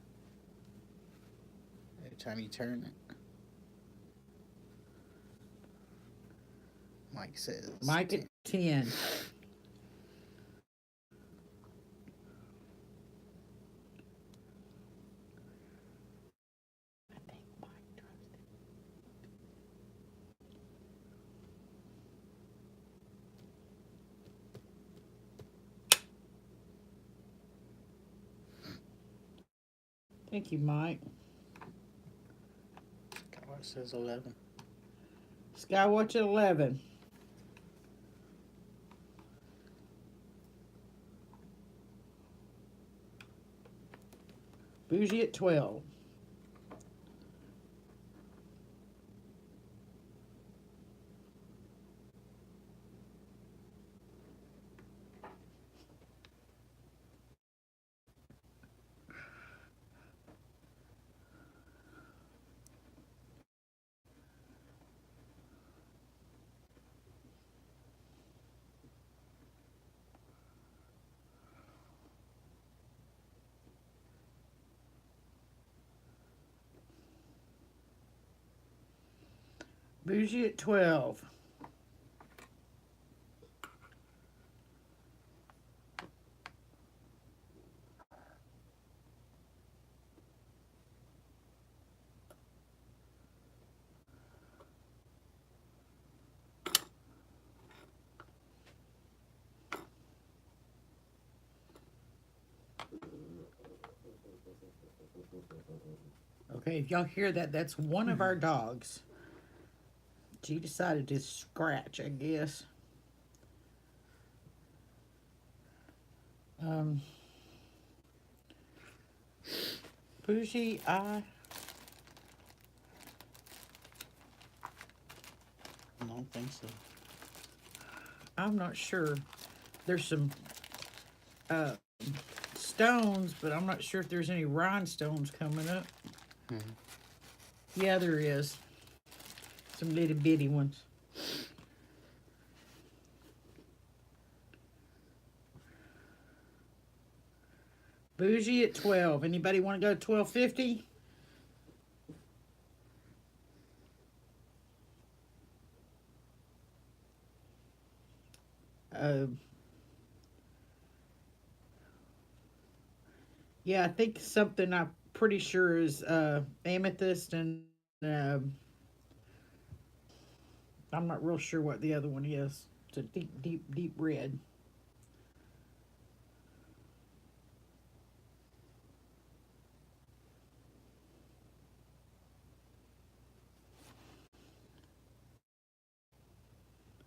Every time you turn it. Mike says. Mike at 10. Thank you, Mike. Skywatch says 11. Skywatch at 11. Bougie at 12. Bougie at 12. Okay, if y'all hear that, that's one of our dogs. She decided to scratch, I guess. Bougie, I don't think so. I'm not sure. There's some stones, but I'm not sure if there's any rhinestones coming up. Yeah, there is. Some little bitty ones. Bougie at 12. Anybody want to go to 12.50? Yeah, I think something I'm pretty sure is amethyst, and I'm not real sure what the other one is. It's a deep, deep, deep red.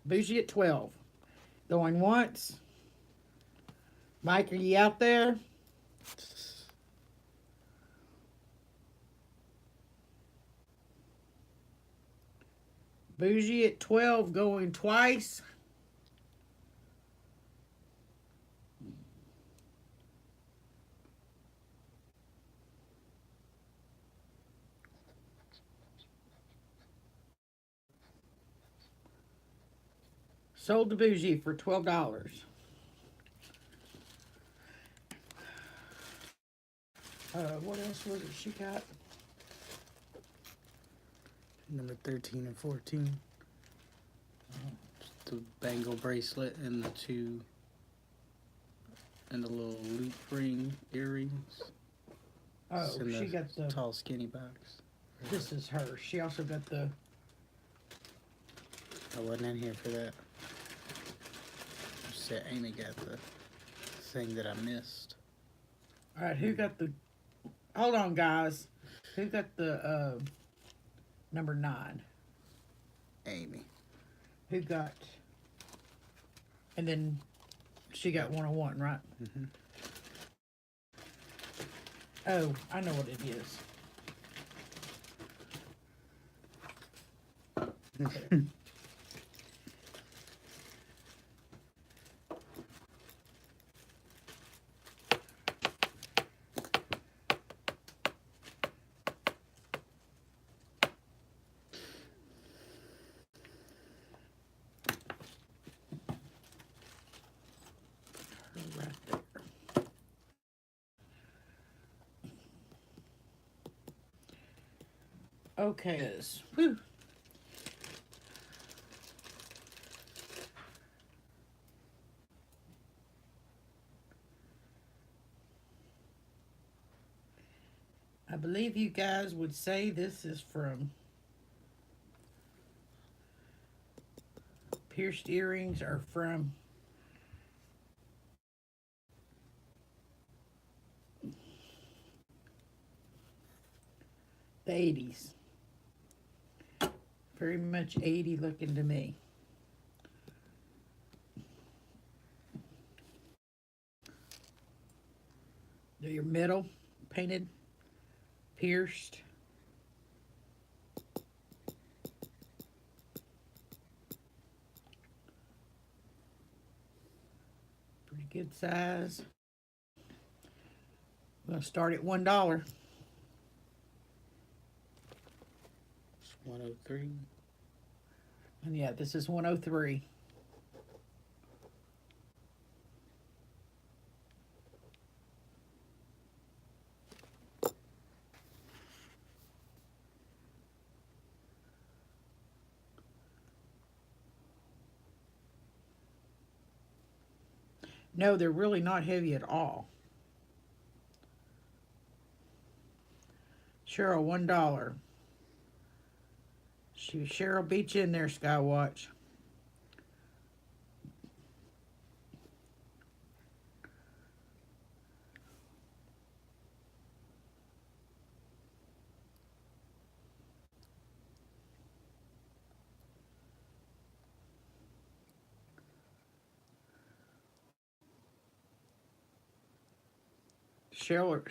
Bougie at 12. Going once. Mike, are you out there? Bougie at 12, going twice. Sold to Bougie for $12. What else was it she got? Number 13 and 14. The bangle bracelet and the two and the little loop ring earrings. Oh, It's in she the got the. tall skinny box. This is her. She also got the. I wasn't in here for that. She said Amy got the thing that I missed. All right, who got the? Hold on, guys. Who got the number 9? Amy. Who got? And then she got 101, right? Mm-hmm. Oh, I know what it is. Okay. Whew. I believe you guys would say this is from pierced earrings are from the 80s. Very much 80 looking to me. They're your middle painted, pierced. Pretty good size. I'm going to start at $1. It's 103. And yeah, this is 103. No, they're really not heavy at all. Cheryl, $1. Cheryl beat you in there, Skywatch. Cheryl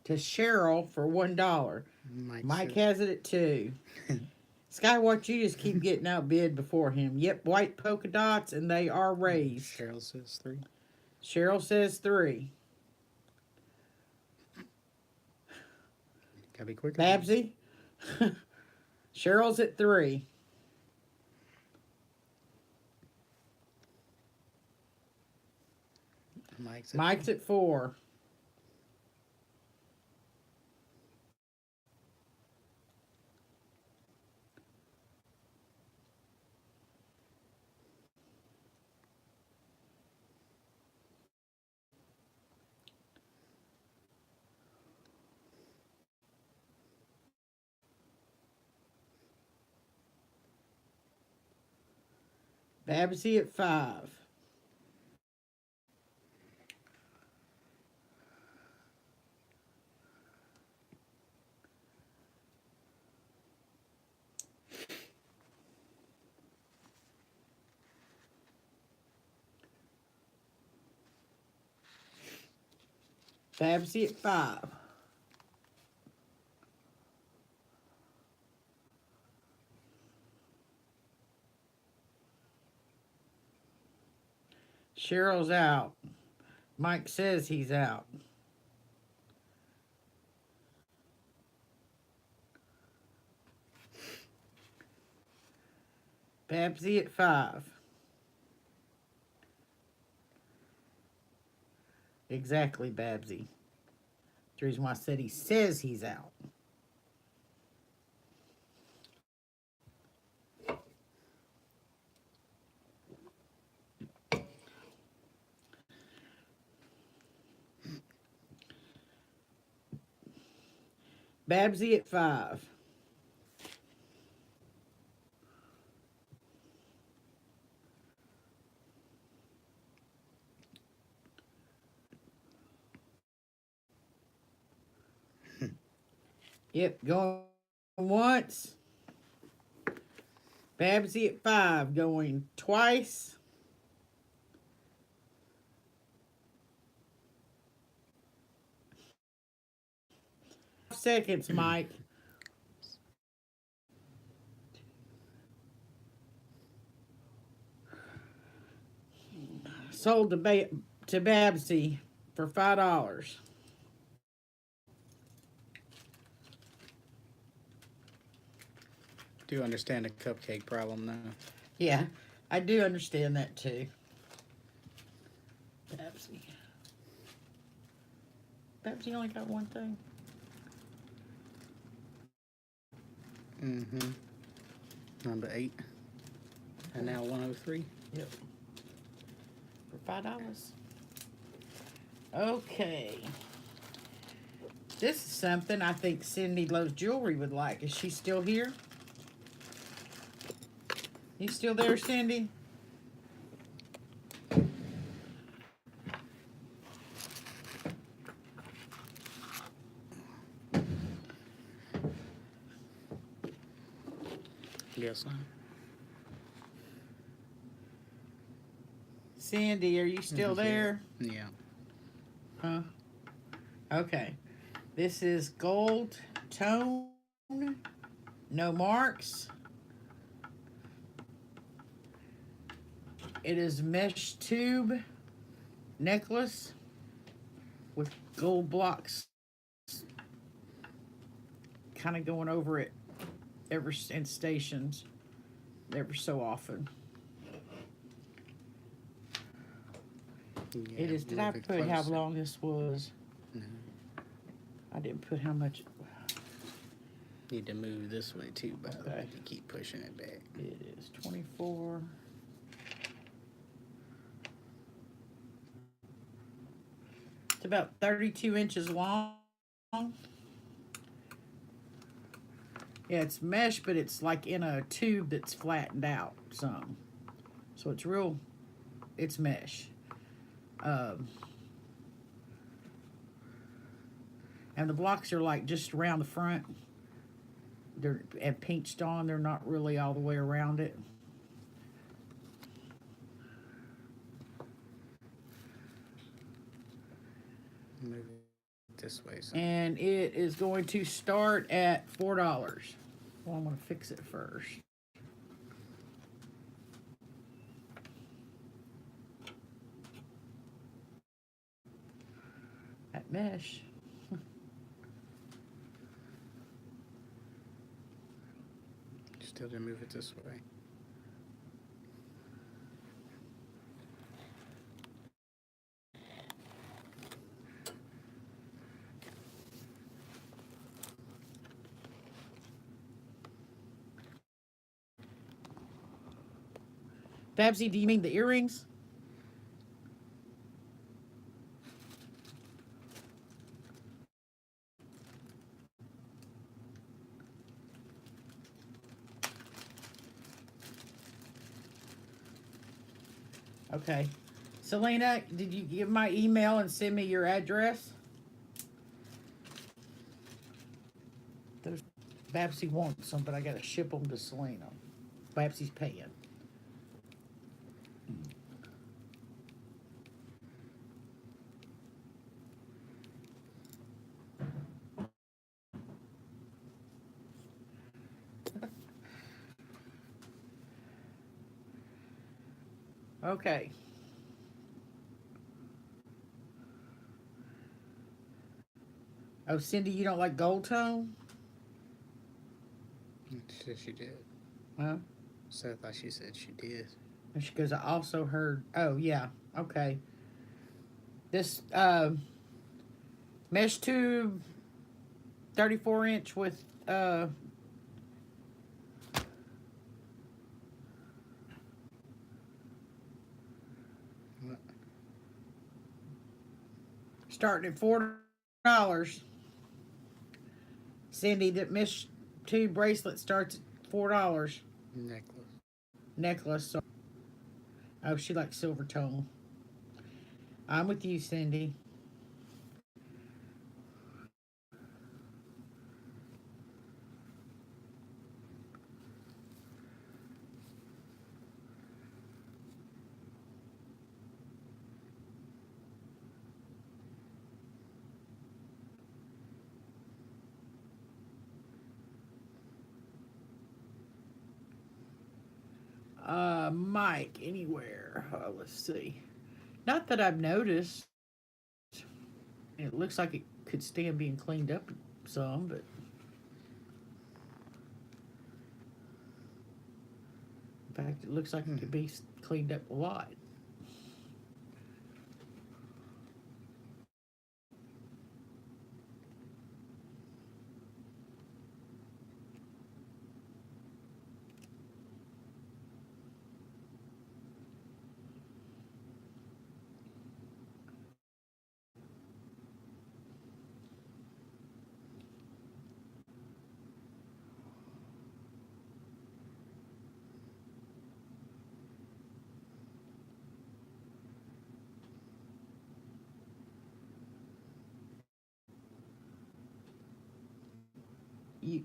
to Cheryl for $1. Mike has it at 2. Skywatch, you just keep getting outbid before him. Yep, white polka dots, and they are raised. Cheryl says 3. Cheryl says 3. Gotta be quicker. Babsy? Cheryl's at 3. Mike's at 4. Babsy at 5. Babsy at 5. Cheryl's out. Mike says he's out. Babsy at 5. Exactly, Babsy. The reason why I said he says he's out. Babsy at 5. Yep, going once. Babsy at 5, going twice. Seconds, Mike. Sold to Babsy for $5. Do understand a cupcake problem now. Yeah, I do understand that too. Babsy. Babsy only got one thing. Mm-hmm. Number 8. And now 103. Yep. For $5. Okay. This is something I think Cindy Loves Jewelry would like. Is she still here? You still there, Cindy? Guess not. Cindy, are you still there? Yeah. Huh? Okay. This is gold tone, no marks. It is mesh tube necklace with gold blocks kind of going over it in stations ever so often. Yeah, It is. Did I move it put how closer. long this was? No. I didn't put how much. Need to move this way too, by the way. Okay. You keep pushing it back. It is 24. It's about 32 inches long. Yeah, it's mesh, but it's like in a tube that's flattened out some. So it's real, it's mesh. And the blocks are like just around the front. They're and pinched on. They're not really all the way around it. Move it this way. So. And it is going to start at $4. Well, I'm going to fix it first. That mesh. Still to move it this way. Babsy, do you mean the earrings? Okay. Selena, did you give my email and send me your address? Those Babsy wants some, but I gotta ship them to Selena. Babsy's paying. Okay. Oh, Cindy, you don't like gold tone? She said she did. Huh? So I thought she said she did. And she goes, I also heard, oh, yeah, okay. This mesh tube, 34 inch with, What? starting at $4. Cindy, that mesh tube bracelet starts at $4. Necklace. Necklace. So, oh, she likes silver tone. I'm with you, Cindy. Mike, anywhere. Let's see. Not that I've noticed. It looks like it could stand being cleaned up some, but in fact, it looks like it could be cleaned up a lot.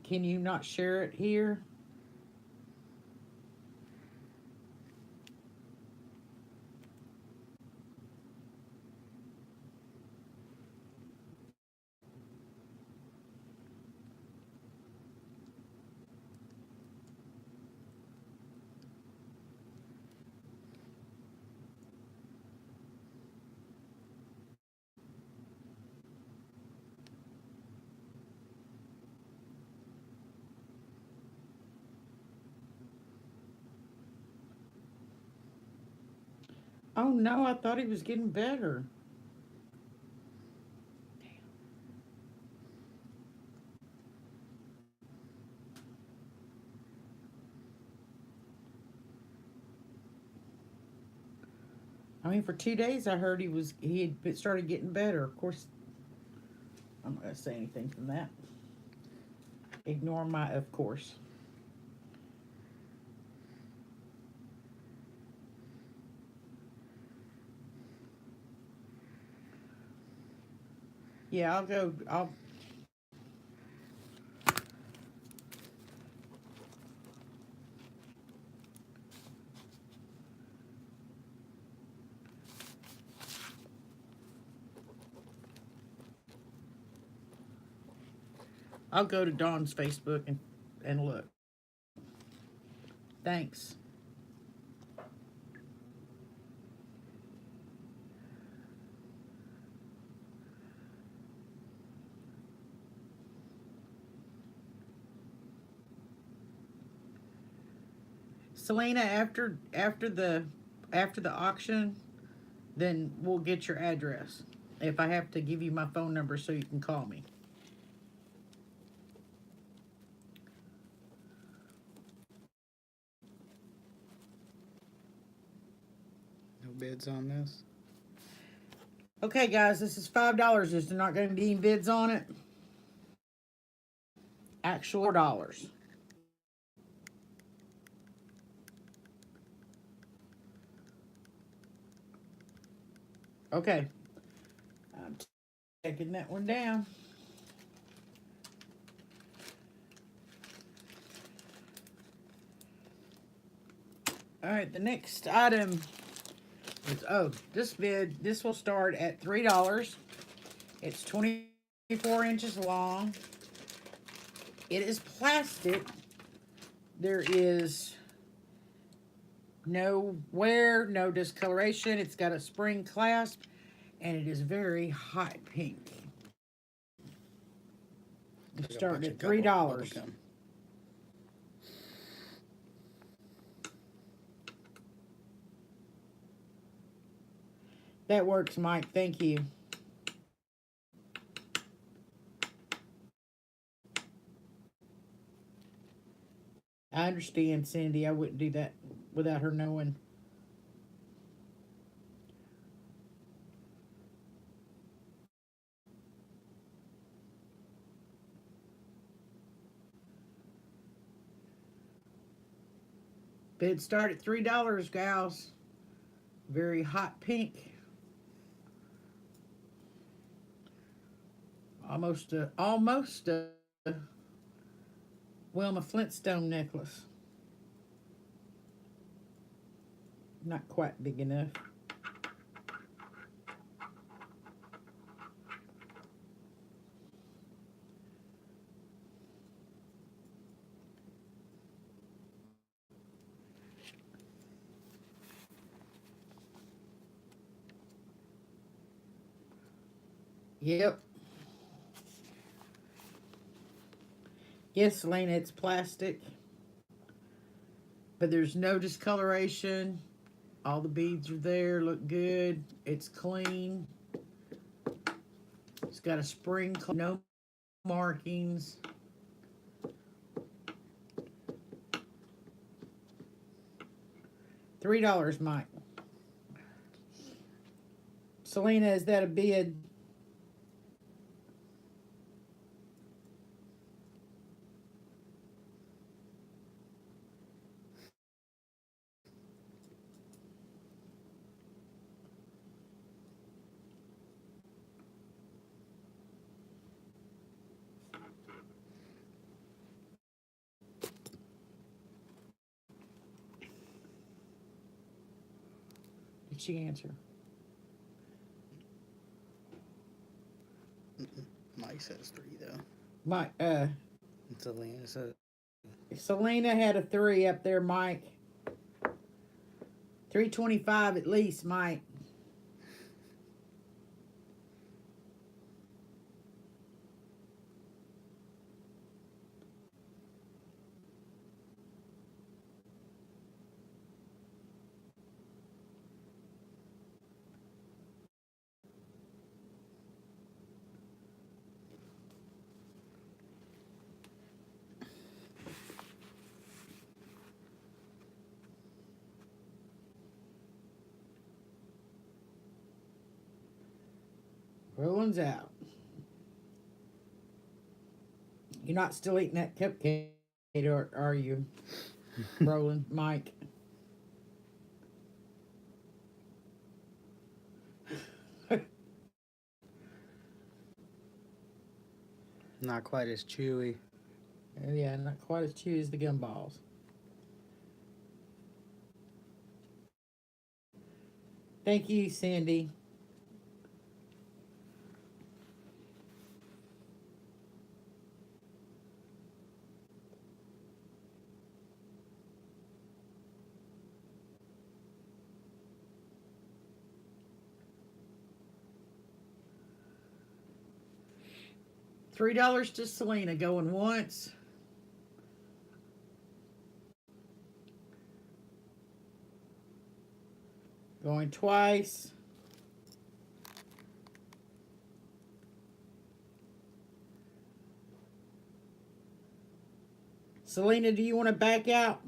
can you not share it here? Oh no, I thought he was getting better. I mean, for 2 days I heard he had started getting better. Of course, I'm not gonna say anything from that. Ignore my of course. Yeah, I'll go. I'll go to Dawn's Facebook and look. Thanks. Selena, after the auction, then we'll get your address. If I have to give you my phone number so you can call me. No bids on this. Okay, guys, this is $5. Is there not going to be any bids on it? Actual dollars. Okay. I'm taking that one down. All right, the next item is, this will start at $3. It's 24 inches long. It is plastic. There is no wear, no discoloration. It's got a spring clasp, and it is very hot pink. It's starting at $3. That works, Mike. Thank you. I understand, Cindy. I wouldn't do that without her knowing. Bid start at $3, gals. Very hot pink. Almost a Wilma Flintstone necklace. Not quite big enough. Yep. Yes, Selena, it's plastic. But there's no discoloration. All the beads are there, look good. It's clean. It's got a spring, no markings. $3, Mike. Selena, is that a bid? did she answer? Mike says 3 though. My Selena said Selena had a 3 up there, Mike. 325 at least, Mike. Roland's out. You're not still eating that cupcake, are you, Roland? Mike? not quite as chewy. Yeah, not quite as chewy as the gumballs. Thank you, Cindy. $3 to Selena, going once. Going twice. Selena, do you want to back out?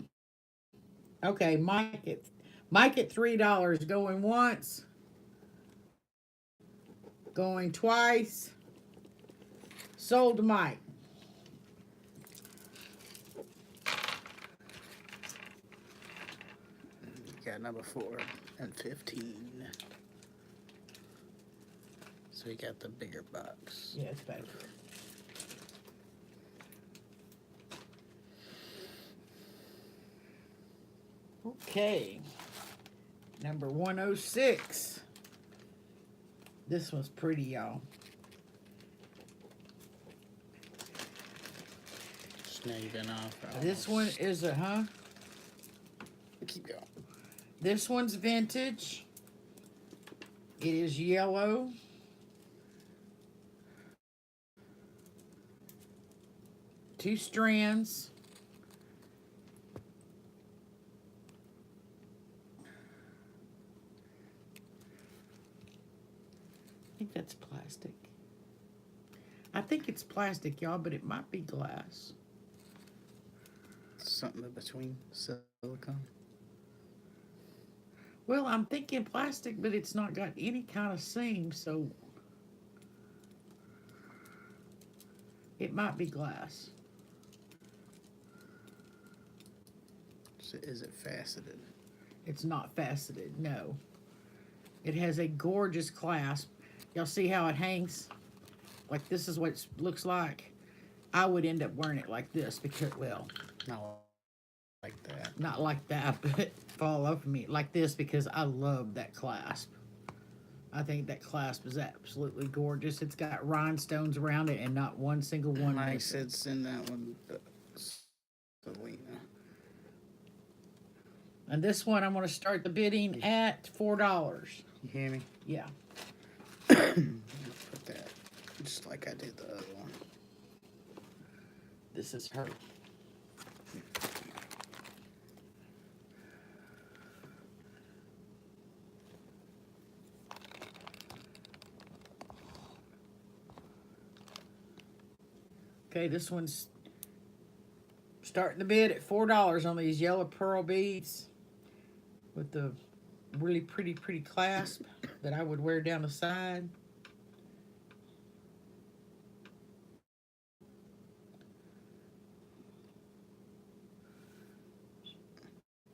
Okay, Mike at $3, going once. Going twice. Sold to Mike. Got number 4 and 15. So we got the bigger box. Yeah, it's better. Okay. Number 106. This one's pretty, y'all. Snagging off. This one is a, Keep going. This one's vintage. It is yellow. Two strands. I think that's plastic. I think it's plastic, y'all, but it might be glass. Something in between silicone. Well, I'm thinking plastic, but it's not got any kind of seam, so it might be glass. So is it faceted? It's not faceted, no. It has a gorgeous clasp. Y'all see how it hangs? Like this is what it looks like. I would end up wearing it like this because, well, Not like that. not like that, but fall over me like this because I love that clasp. I think that clasp is absolutely gorgeous. It's got rhinestones around it and not one single one Mike missing. said send that one to Selena. And this one, I'm going to start the bidding at $4. You hear me? Yeah. Put that just like I did the other one. This is her. Okay, this one's starting the bid at $4 on these yellow pearl beads with the really pretty clasp that I would wear down the side.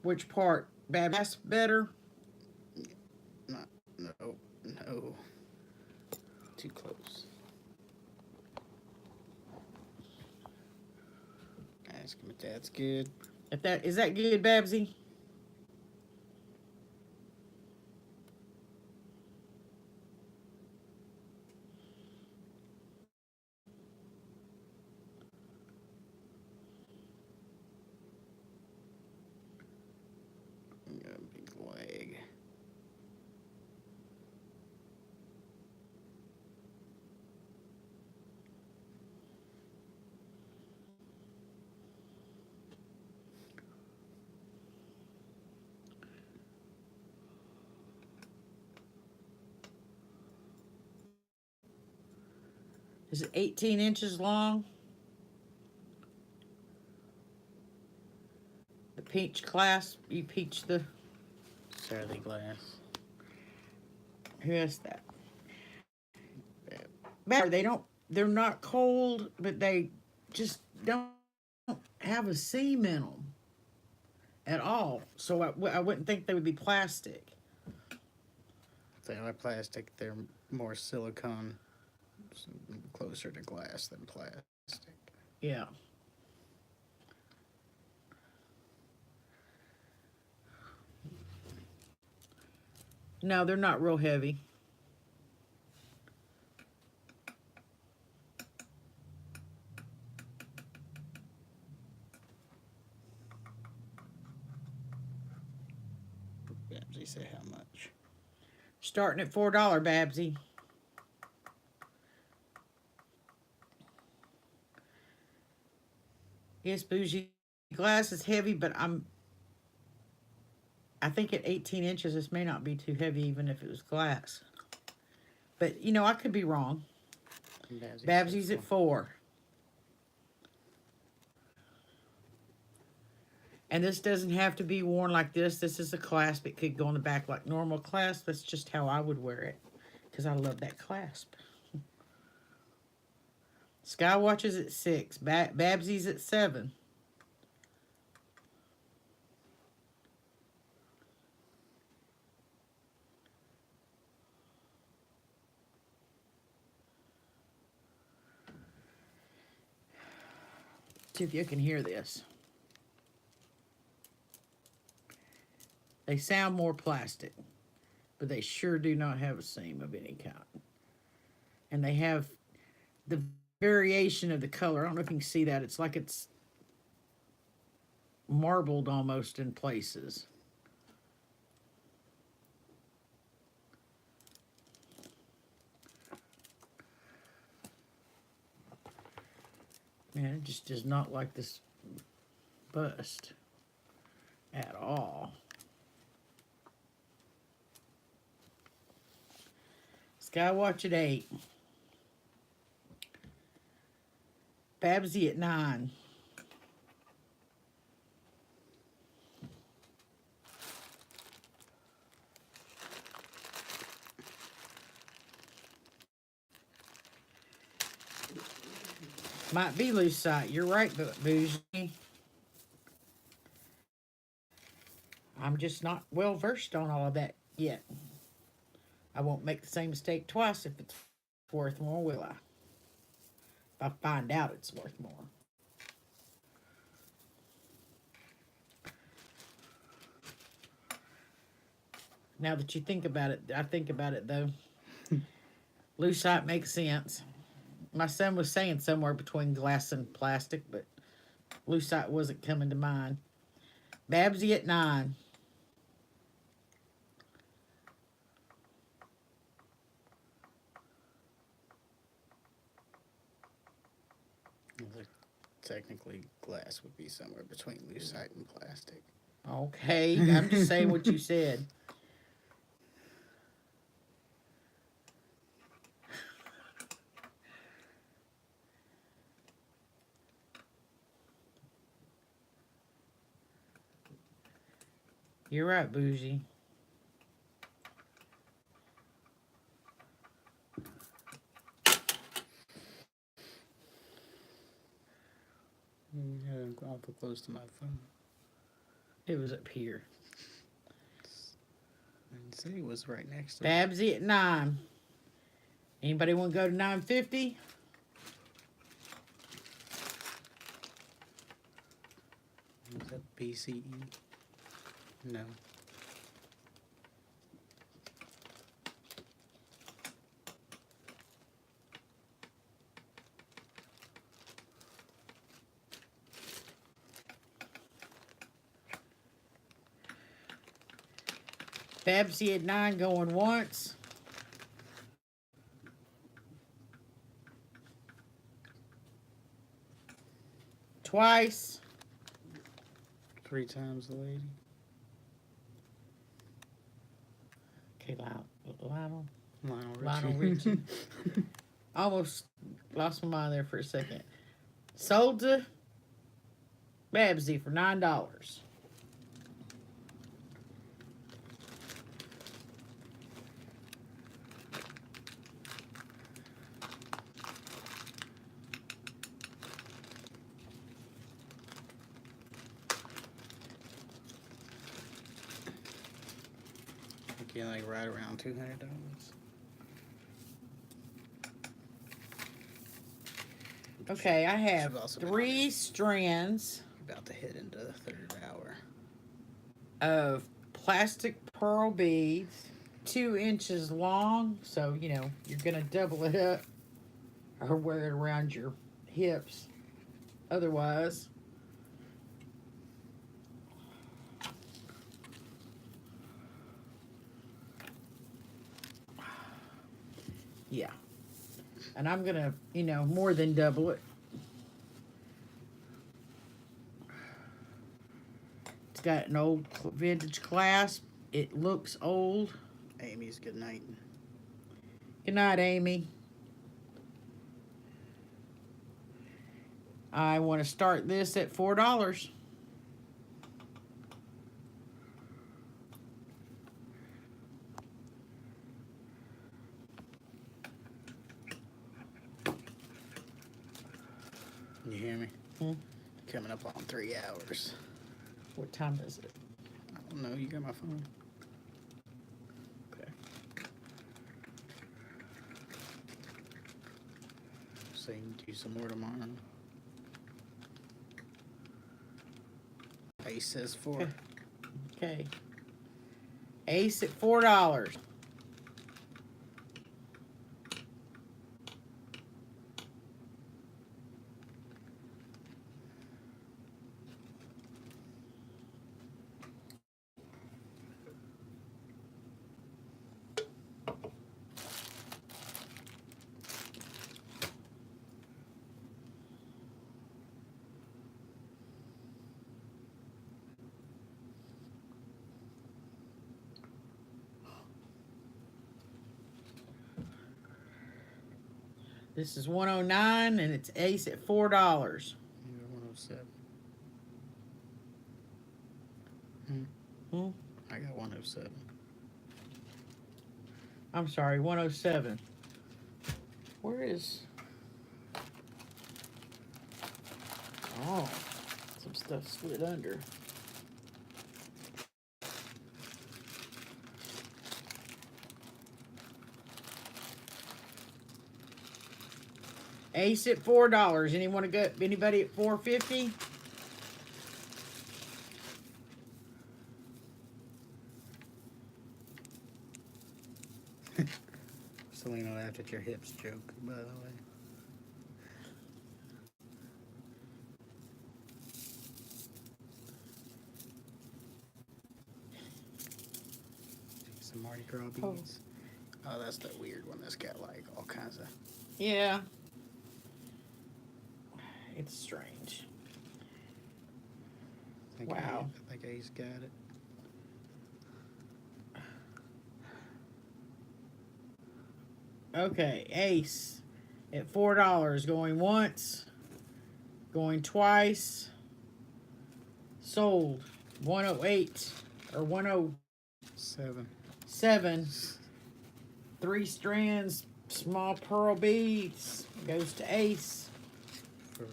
Which part? Babs better? No. Too close. Ask him if that's good. If that is that good, Babsy? Is it 18 inches long? The peach clasp. You peach the. Surly glass. Who has that? Better. They don't. They're not cold, but they just don't have a seam in them at all. So I wouldn't think they would be plastic. If they are plastic, they're more silicone, closer to glass than plastic. Yeah. No, they're not real heavy. Babsy say how much? Starting at $4, Babsy. Yes, bougie. Glass is heavy, but I think at 18 inches, this may not be too heavy, even if it was glass. But, you know, I could be wrong. Babsy's at 4. And this doesn't have to be worn like this. This is a clasp. It could go on the back like normal clasp. That's just how I would wear it, because I love that clasp. Skywatch is at 6. Babsy's at 7. See if you can hear this. They sound more plastic, but they sure do not have a seam of any kind. And they have the variation of the color. I don't know if you can see that. It's like it's marbled almost in places. Man, it just does not like this bust at all. Skywatch at 8. Babsy at 9. Might be lucite. You're right, bougie. I'm just not well versed on all of that yet. I won't make the same mistake twice if it's worth more, will I? If I find out it's worth more. Now that you think about it, I think about it though. Lucite makes sense. My son was saying somewhere between glass and plastic, but lucite wasn't coming to mind. Babsy at 9. Technically, glass would be somewhere between lucite and plastic. Okay, I'm just saying what you said. You're right, bougie. Yeah, I'm awful close to my phone. It was up here. I didn't say it was right next to it. Babsy at 9. Anybody want to go to 950? Is that BCE? No. Babsy at 9 going once. Twice. 3 times the lady. Okay, Lionel Lionel Richie. Lionel Richie. Almost Lost my mind there for a second. Sold to Babsy for $9. Again, like right around $200. Okay, I have Should've also been 3 strands About to hit into the third hour. of plastic pearl beads, 2 inches long. So, you know, you're going to double it up or wear it around your hips. Otherwise, yeah. And I'm going to, you know, more than double it. It's got an old vintage clasp. It looks old. Amy's good night. Good night, Amy. I want to start this at $4. You hear me? Hmm? Coming up on 3 hours. What time is it? I don't know. You got my phone. Okay. So you can do some more tomorrow. Ace says 4. Okay. Okay. Ace at $4. This is 109 and it's ace at $4. You got 107. Hmm? I got 107. I'm sorry, 107. Where is... Oh, some stuff slid under. Ace at $4. Anyone go? Anybody at $4.50? Selena laughed at your hips joke, by the way. Some Mardi Gras beads. Oh, that's the weird one that's got like all kinds of. Yeah. It's strange. Wow. I think Ace got it. Okay, ace at $4. Going once. Going twice. Sold. 108 or 107. 7. 3 strands, small pearl beads. Goes to ace For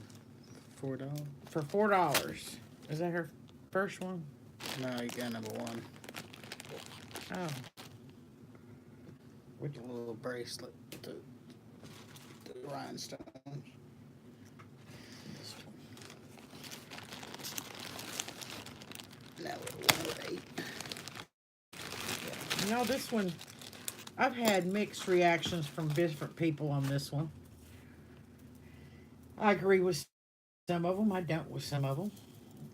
$4. for $4. Is that her first one? No, you got number 1. Oh. With a little bracelet. The rhinestones. Now we're 108. You know, this one, I've had mixed reactions from different people on this one. I agree with some of them. I don't with some of them.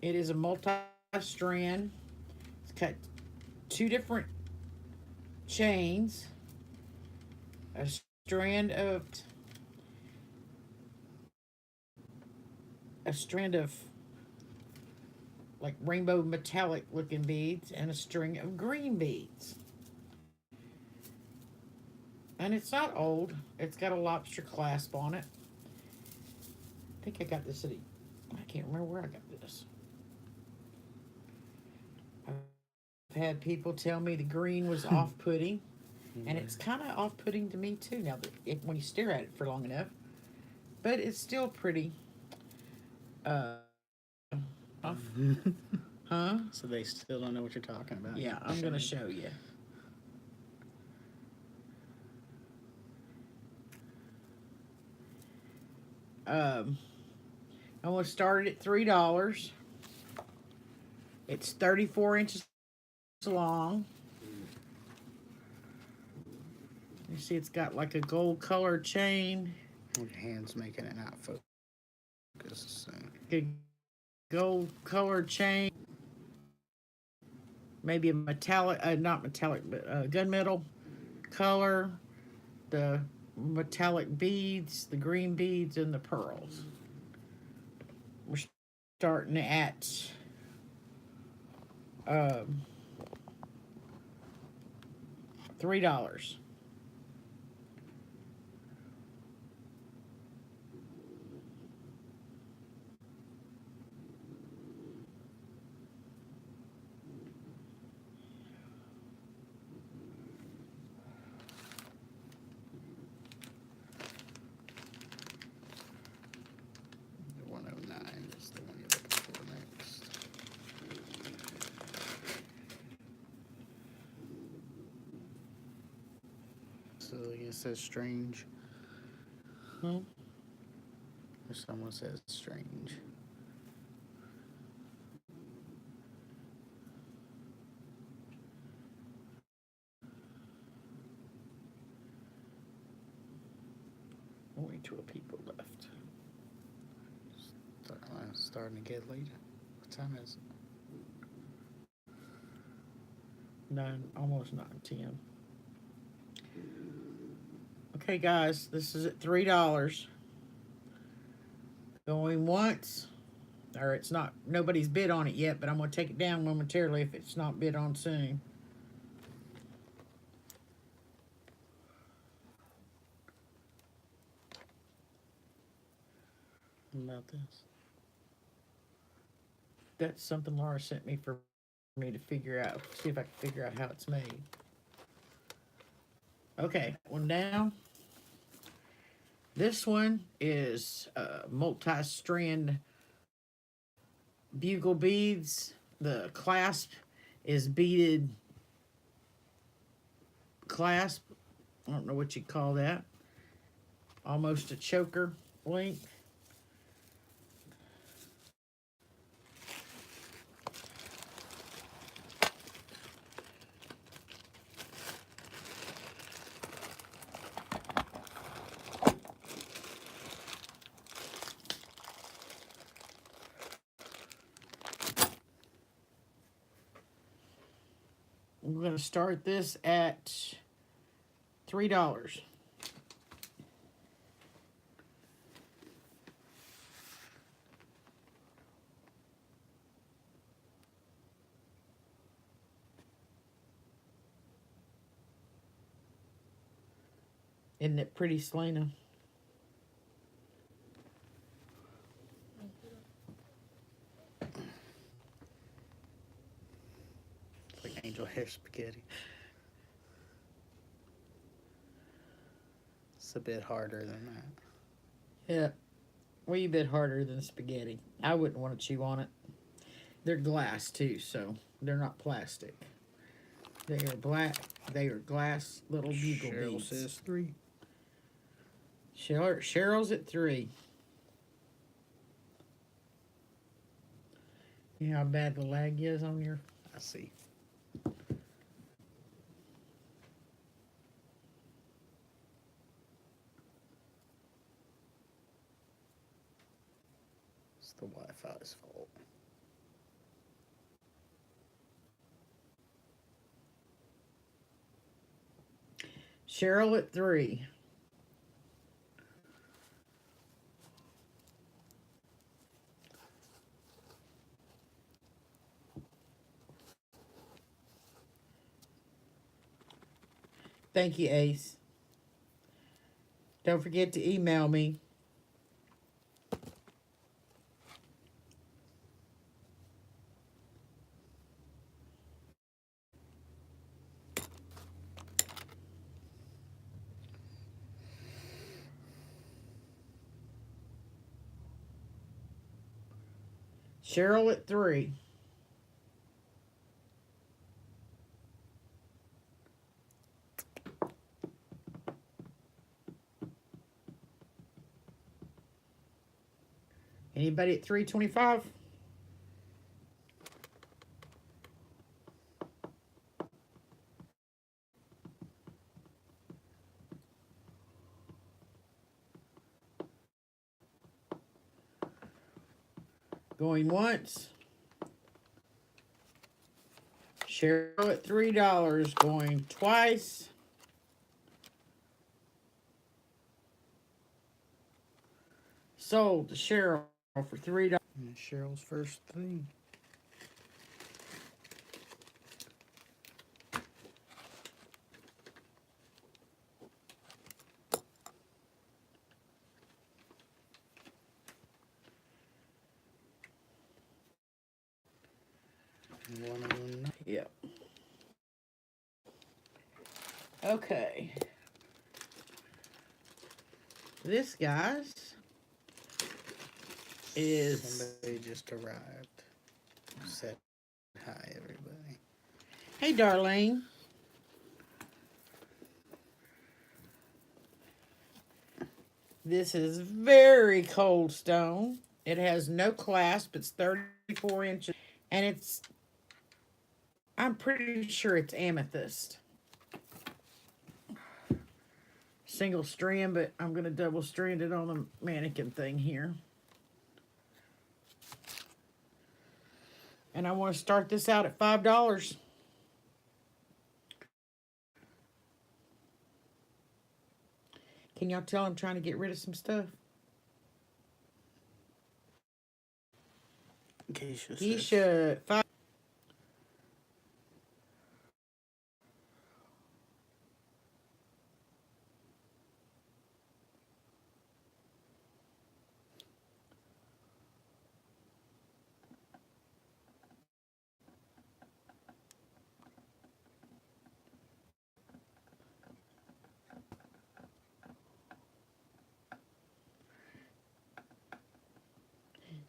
It is a multi-strand. It's cut 2 different chains. A strand of like rainbow metallic looking beads and a string of green beads. And it's not old. It's got a lobster clasp on it. I think I got this at I can't remember where I got this. I've had people tell me the green was off-putting, and it's kind of off-putting to me too. Now that when you stare at it for long enough, but it's still pretty. Off. Huh? So they still don't know what you're talking about. Yeah, I'm gonna show you. I'm gonna start it at $3. It's 34 inches long. You see, it's got like a gold colored chain. Your hand's making it not focus. So. A gold colored chain. Maybe a metallic, not metallic, but gunmetal color. The metallic beads, the green beads, and the pearls. We're starting at $3. The 109 is the one you're looking for next. So it says strange. Hmm? Or someone says strange. Only 2 people left. Starting to get late. What time is it? 9, almost 9:10. Okay, guys, this is at $3. Going once, or it's not. Nobody's bid on it yet, but I'm gonna take it down momentarily if it's not bid on soon. What about this? That's something Laura sent me for me to figure out. See if I can figure out how it's made. Okay, one down. This one is multi-strand bugle beads. The clasp is beaded clasp. I don't know what you call that. Almost a choker length. We're going to start this at $3. Isn't it pretty, Selena? It's like angel hair spaghetti. It's a bit harder than that. Yeah, wee bit harder than spaghetti. I wouldn't want to chew on it. They're glass too, so they're not plastic. They are black. They are glass little bugle Cheryl beads. says 3. Cheryl's at 3. You know how bad the lag is on your... I see. It's the Wi-Fi's fault. Cheryl at 3. Thank you, Ace. Don't forget to email me. Cheryl at 3. Anybody at 325? Going once. Cheryl at $3 going twice. Sold to Cheryl for $3. And Cheryl's first thing. One of them. Yep. Okay. This, guys, is Somebody just arrived. Said hi, everybody. Hey, Darlene. This is very cold stone. It has no clasp. It's 34 inches. And it's, I'm pretty sure it's amethyst. Single strand, but I'm going to double strand it on the mannequin thing here. And I want to start this out at $5. Can y'all tell I'm trying to get rid of some stuff? Geisha, 5.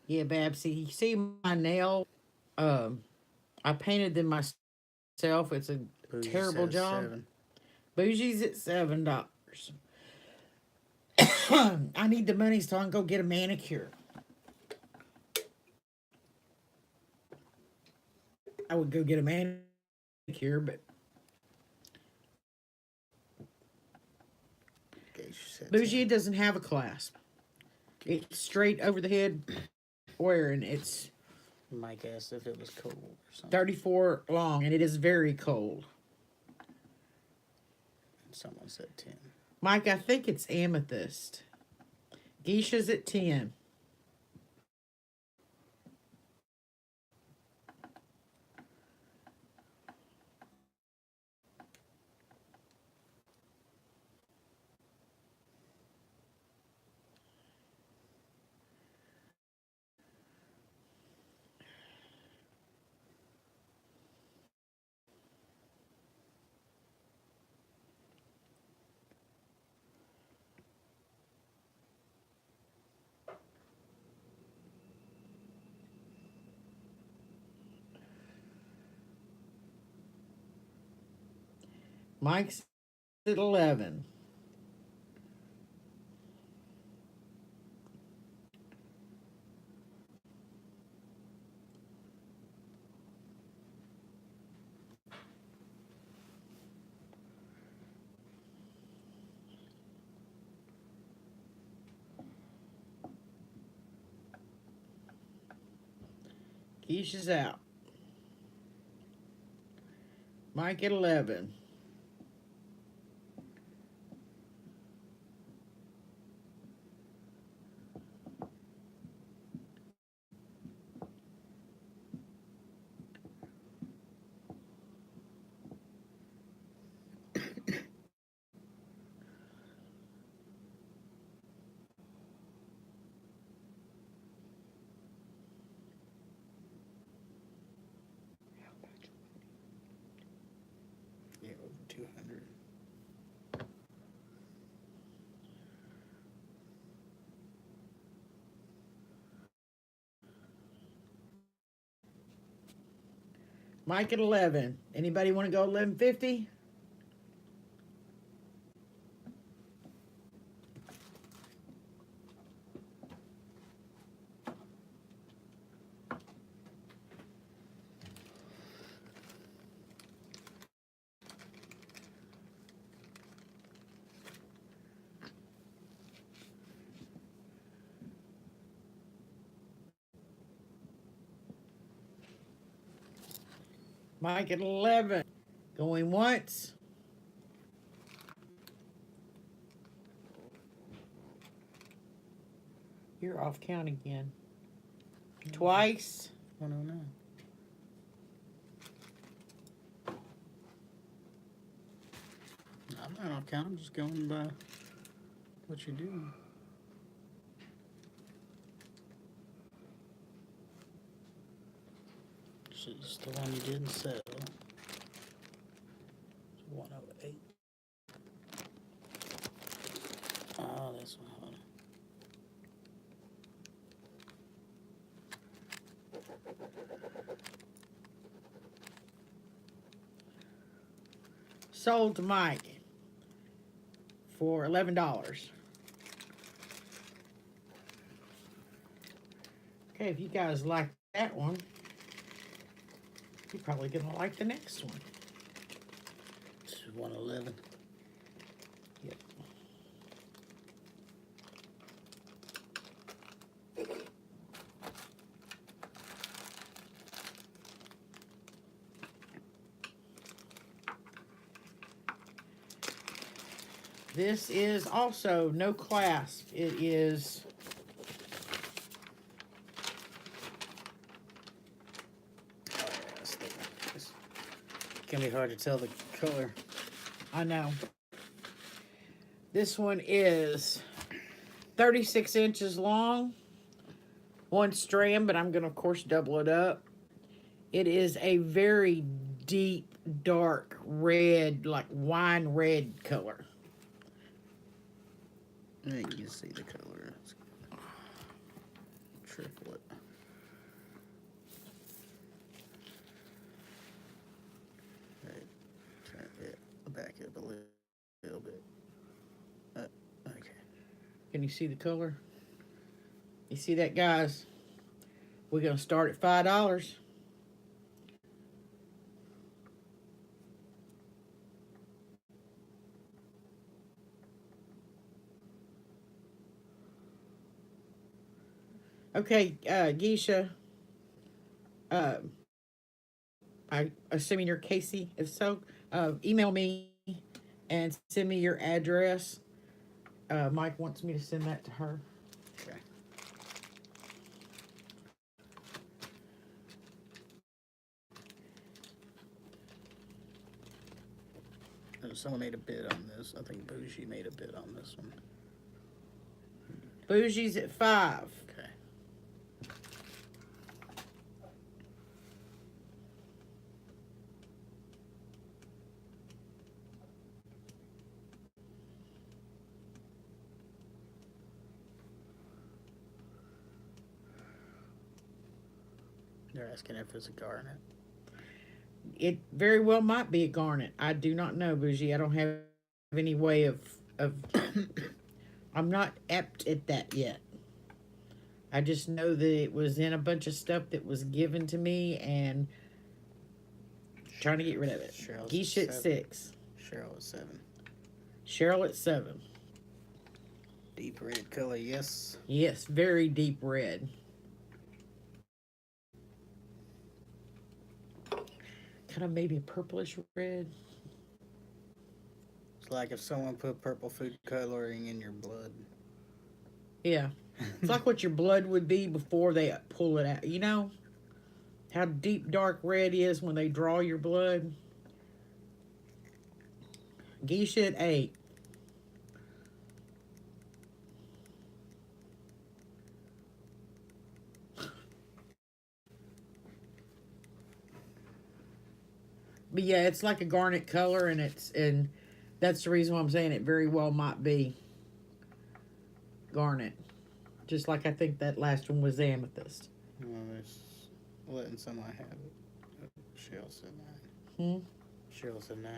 Yeah, Babsy, you see my nail? I painted them myself. It's a Bougie terrible says job. 7. Bougie's at $7. I need the money so I can go get a manicure. I would go get a manicure, but Geisha said Bougie doesn't have a clasp. It's straight over the head wearing. It's Mike asked if it was cold or something. 34 long, and it is very cold. Someone said 10. Mike, I think it's amethyst. Geisha's at 10. Mike's at 11. Geisha's out. Mike at 11. Yeah, over 200. Mike at 11. Anybody want to go 11.50? Mike at 11. Going once. You're off count again. Twice. 109. I'm not off count. I'm just going by what you're doing. This is the one you didn't sell. It's 108. Oh, this one. Hold on. Sold to Mike for $11. Okay, if you guys like that one, you're probably gonna like the next one. This is 111. Yep. This is also no clasp. It is Oh, yeah, that's the one. It's can be hard to tell the color. I know. This one is 36 inches long, one strand, but I'm going to, of course, double it up. It is a very deep, dark red, like wine red color. I think you can see the color. It's triplet. Right. Turn it back up a little bit. Okay. Can you see the color? You see that, guys? We're going to start at $5. Okay, Geisha. I assuming you're Casey. If so, email me and send me your address. Mike wants me to send that to her. Okay. Someone made a bid on this. I think Bougie made a bid on this one. Bougie's at 5. Okay. They're asking if it's a garnet. It very well might be a garnet. I do not know, Bougie. I don't have any way of I'm not apt at that yet. I just know that it was in a bunch of stuff that was given to me and trying to get rid of it. Cheryl's Geisha at 7. 6. Cheryl at 7. Cheryl at 7. Deep red color, yes. Yes, very deep red. Kind of maybe a purplish red. It's like if someone put purple food coloring in your blood. Yeah. It's like what your blood would be before they pull it out. You know how deep dark red is when they draw your blood? Geisha at 8. But yeah, it's like a garnet color, and that's the reason why I'm saying it very well might be garnet. Just like I think that last one was amethyst. Well, there's letting someone have it. Cheryl said 9. Hmm? Cheryl said 9.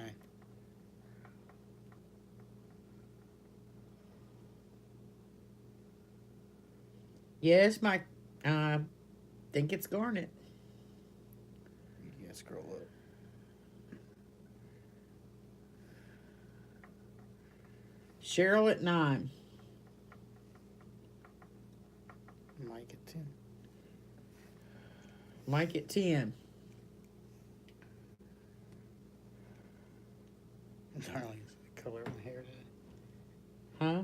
Yes, Mike. I think it's garnet. You gotta scroll up. Cheryl at 9. Mike at 10. Mike at 10. Darlene said color of hair dye. Huh?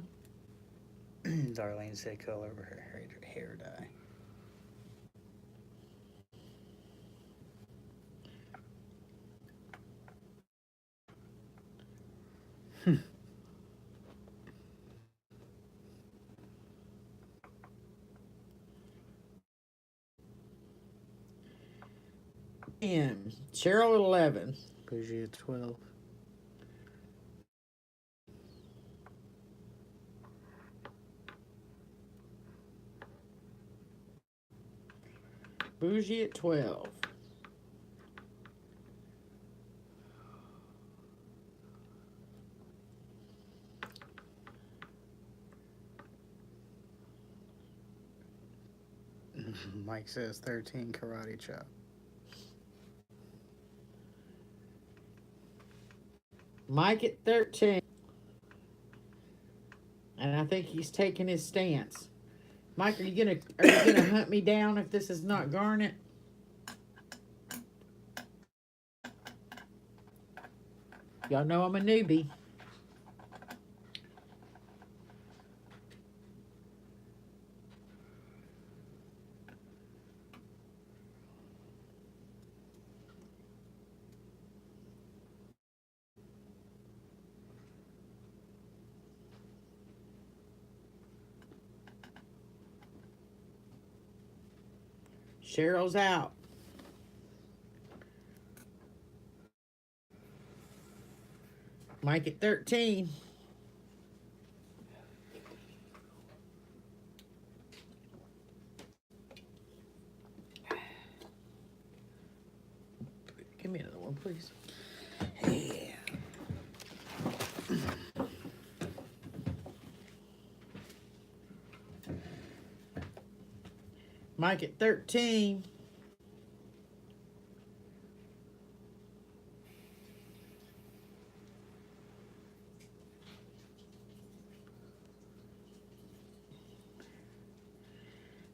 Darlene said color of her hair dye. Cheryl at 11. Bougie at 12. Bougie at 12. Mike says 13 karate chop. Mike at 13. And I think he's taking his stance. Mike, are you gonna hunt me down if this is not garnet? Y'all know I'm a newbie. Cheryl's out. Mike at 13. Give me another one, please. Yeah. Mike at 13.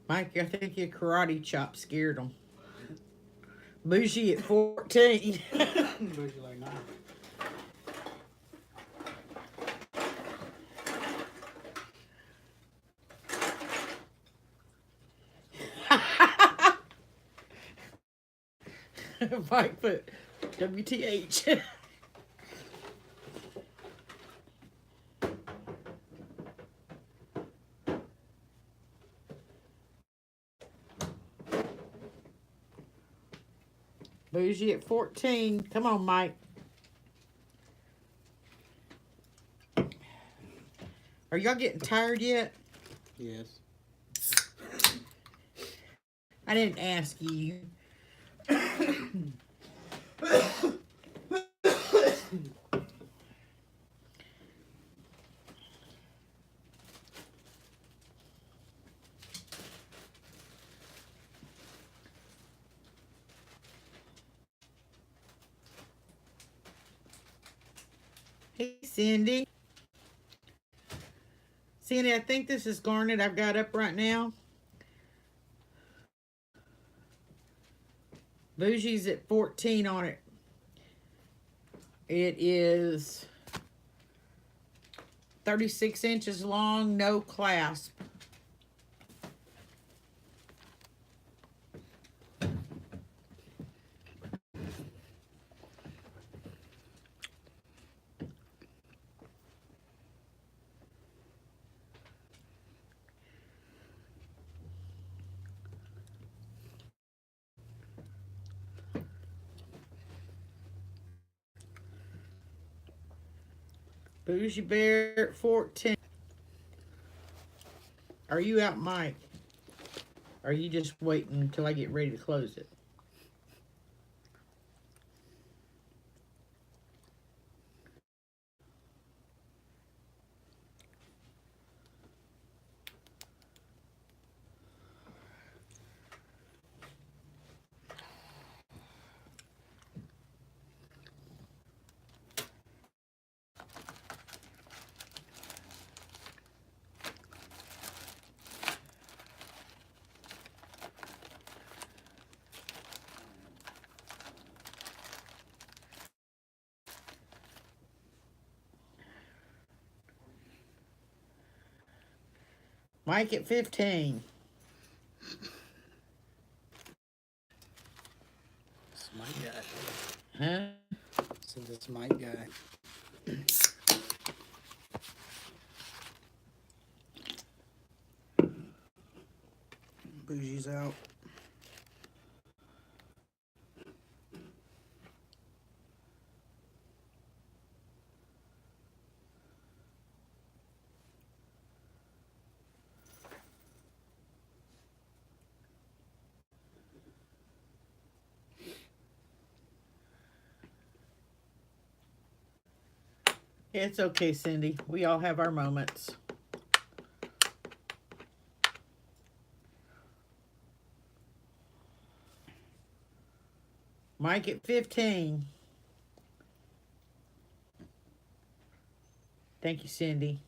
Mike, I think your karate chop scared him. Bougie at 14. Bougie like 9. Mike put WTH. Bougie at 14. Come on, Mike. Are y'all getting tired yet? Yes. I didn't ask you. Hey, Cindy. Cindy, I think this is garnet I've got up right now. Bougie's at 14 on it. It is 36 inches long, no clasp. Bougie Bear at 14. Are you out, Mike? Or are you just waiting until I get ready to close it? Mike at 15. It's my guy. Huh? So that's my guy. Bougie's out. It's okay, Cindy. We all have our moments. Mike at 15. Thank you, Cindy.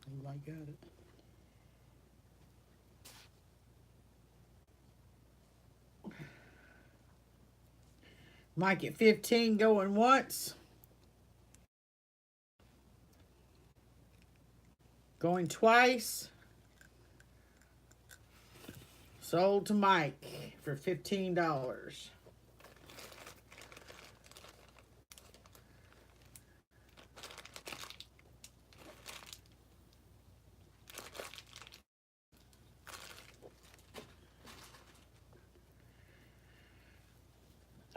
Everybody got it. Mike at 15 going once. Going twice. Sold to Mike for $15.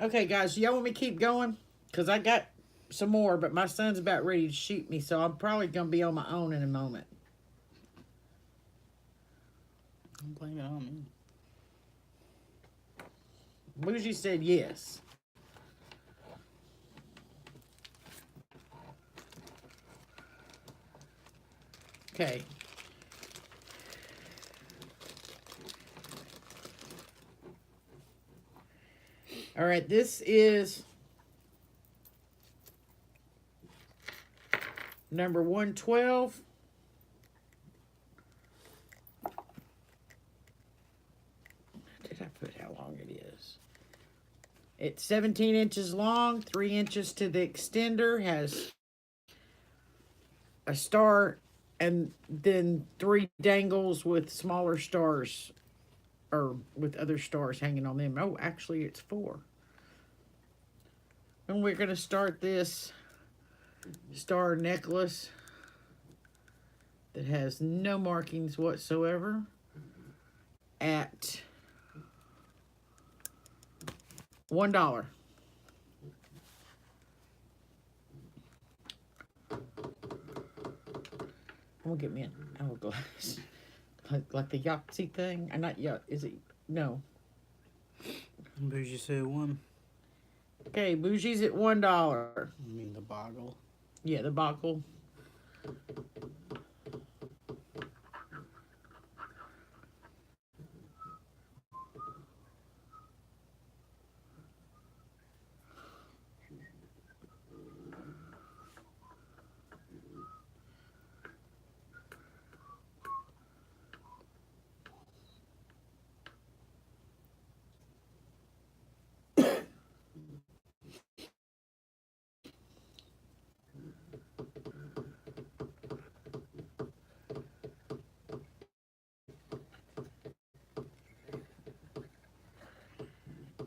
Okay, guys, y'all want me to keep going? Because I got some more, but my son's about ready to shoot me, so I'm probably going to be on my own in a moment. Don't blame it on me. Bougie said yes. Okay. All right, this is number 112. Did I put how long it is? It's 17 inches long, 3 inches to the extender, has a star, and then 3 dangles with smaller stars, or with other stars hanging on them. Oh, actually, it's 4. And we're going to start this star necklace that has no markings whatsoever at $1. I'm gonna get me an hourglass. like the Yahtzee thing. Not Yacht, is it? No. Bougie said one. Okay, Bougie's at $1. I mean the boggle. Yeah, the buckle.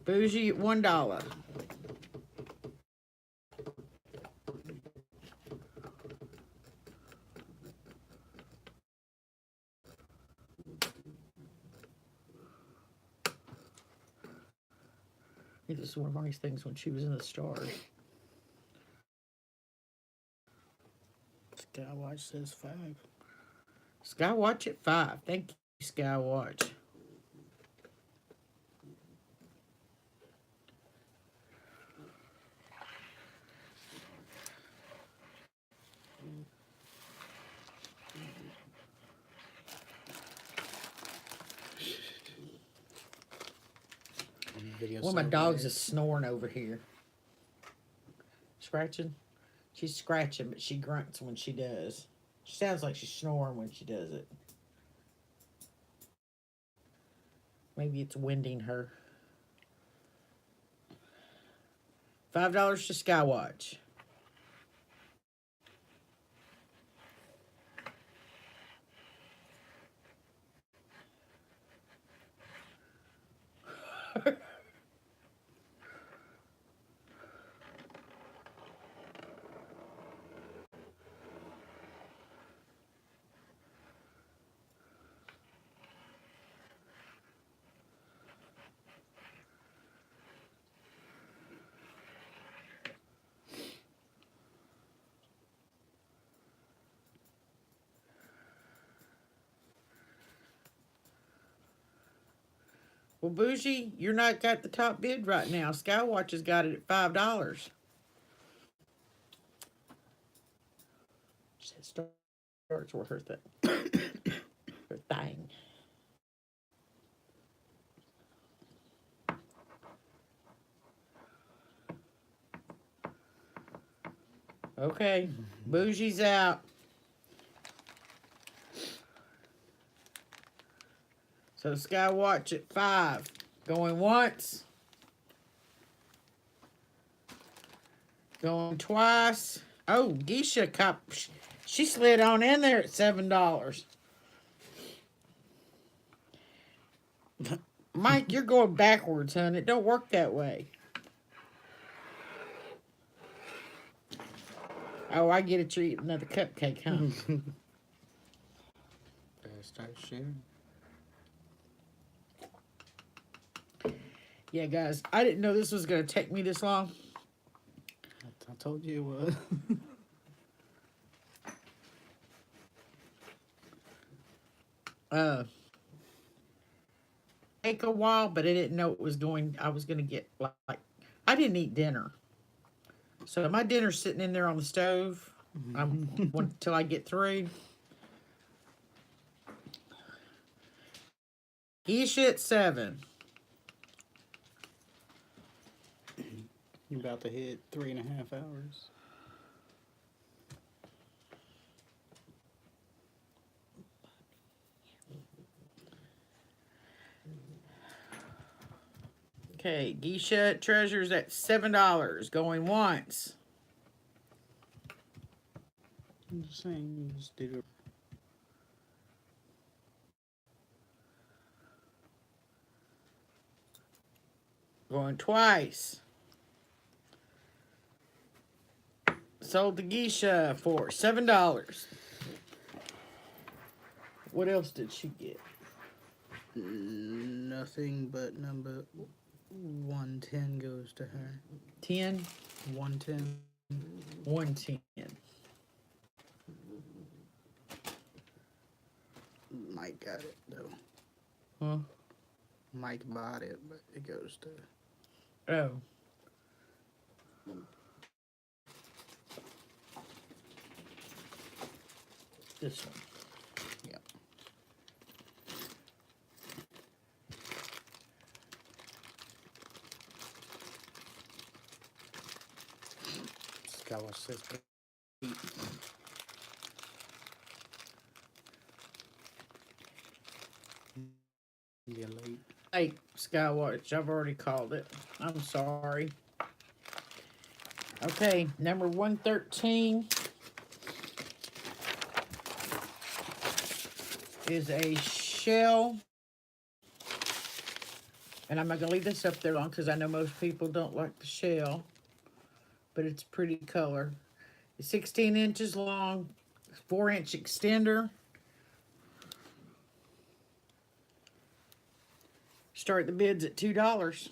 Bougie at $1. I think this is one of Marnie's things when she was in the stars. Skywatch says 5. Skywatch at 5. Thank you, Skywatch. video. One of my so dogs bad. is snoring over here. Scratching? She's scratching, but she grunts when she does. She sounds like she's snoring when she does it. Maybe it's winding her. $5 to Skywatch. Well, Bougie, you're not got the top bid right now. Skywatch has got it at $5. She said starts with her thing. Her thing. Okay, Bougie's out. So Skywatch at 5. Going once. Going twice. Oh, Geisha Cup. She slid on in there at $7. Mike, you're going backwards, hon. It don't work that way. Oh, I get it. You're eating another cupcake, huh? Better start sharing. Yeah, guys, I didn't know this was going to take me this long. I told you it was. Take a while, but I didn't know it was going. I was going to get like I didn't eat dinner, so my dinner's sitting in there on the stove. Until I get through. Geisha at 7. You're about to hit 3.5 hours. Okay, Geisha Treasures at $7. Going once. I'm just saying, you just do it. Going twice. Sold the Geisha for $7. What else did she get? Nothing but number 110 goes to her. 10, 110. 110. Mike got it though. Huh? Mike bought it, but it goes to. Oh. This one. Yeah. Skywatch says 8. Yeah, late. Hey, Skywatch, I've already called it. I'm sorry. Okay, number 113 is a shell. And I'm not going to leave this up there long because I know most people don't like the shell. But it's a pretty color. It's 16 inches long, 4-inch extender. Start the bids at $2.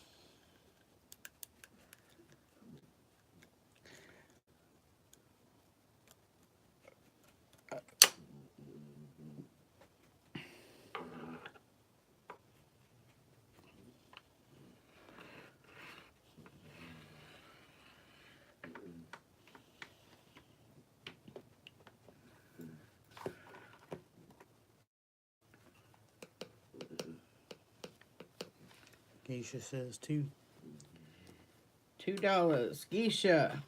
Geisha says 2. $2. Geisha.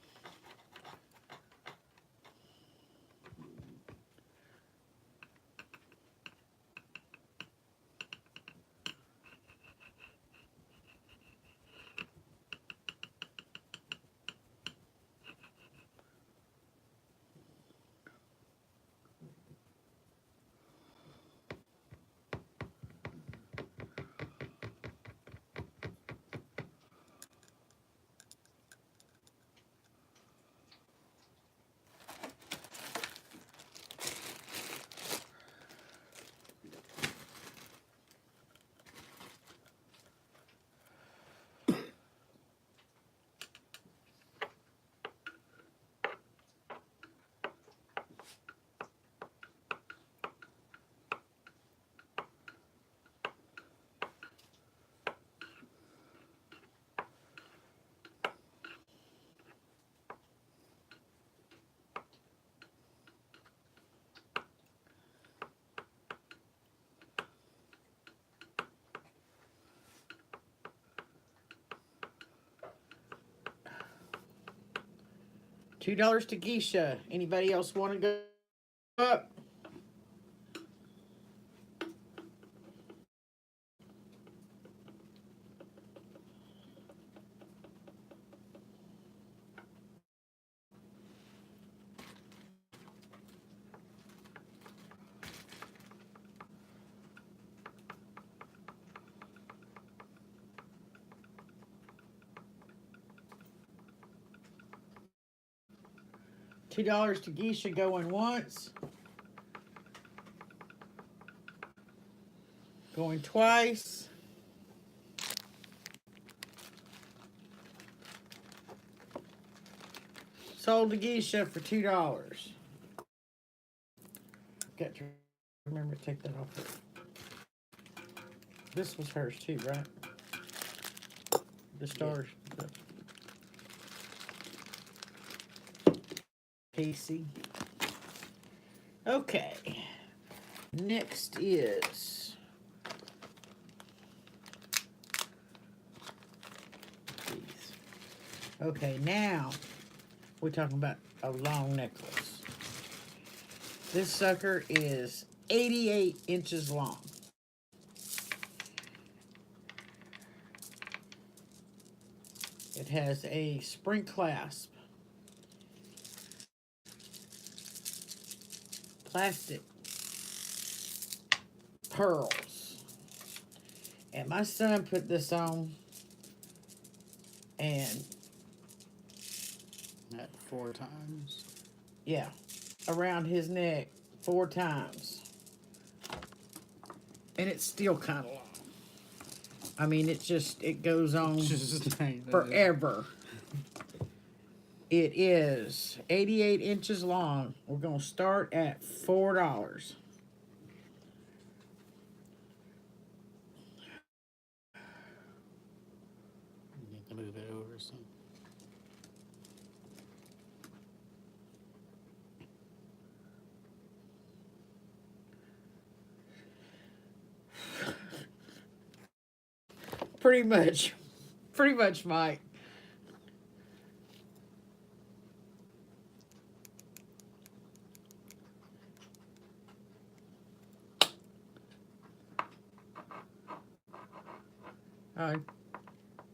$2 to Geisha. Anybody else want to go up? $2 to Geisha going once. Going twice. Sold to Geisha for $2. Got to remember to take that off. This was hers too, right? The stars. Casey. Okay. Next is these. Okay, now we're talking about a long necklace. This sucker is 88 inches long. It has a spring clasp. Plastic pearls. And my son put this on and At 4 times. yeah, around his neck 4 times. And it's still kind of long. I mean, it goes on forever. It is 88 inches long. We're going to start at $4. You need to move it over some. Pretty much, Mike.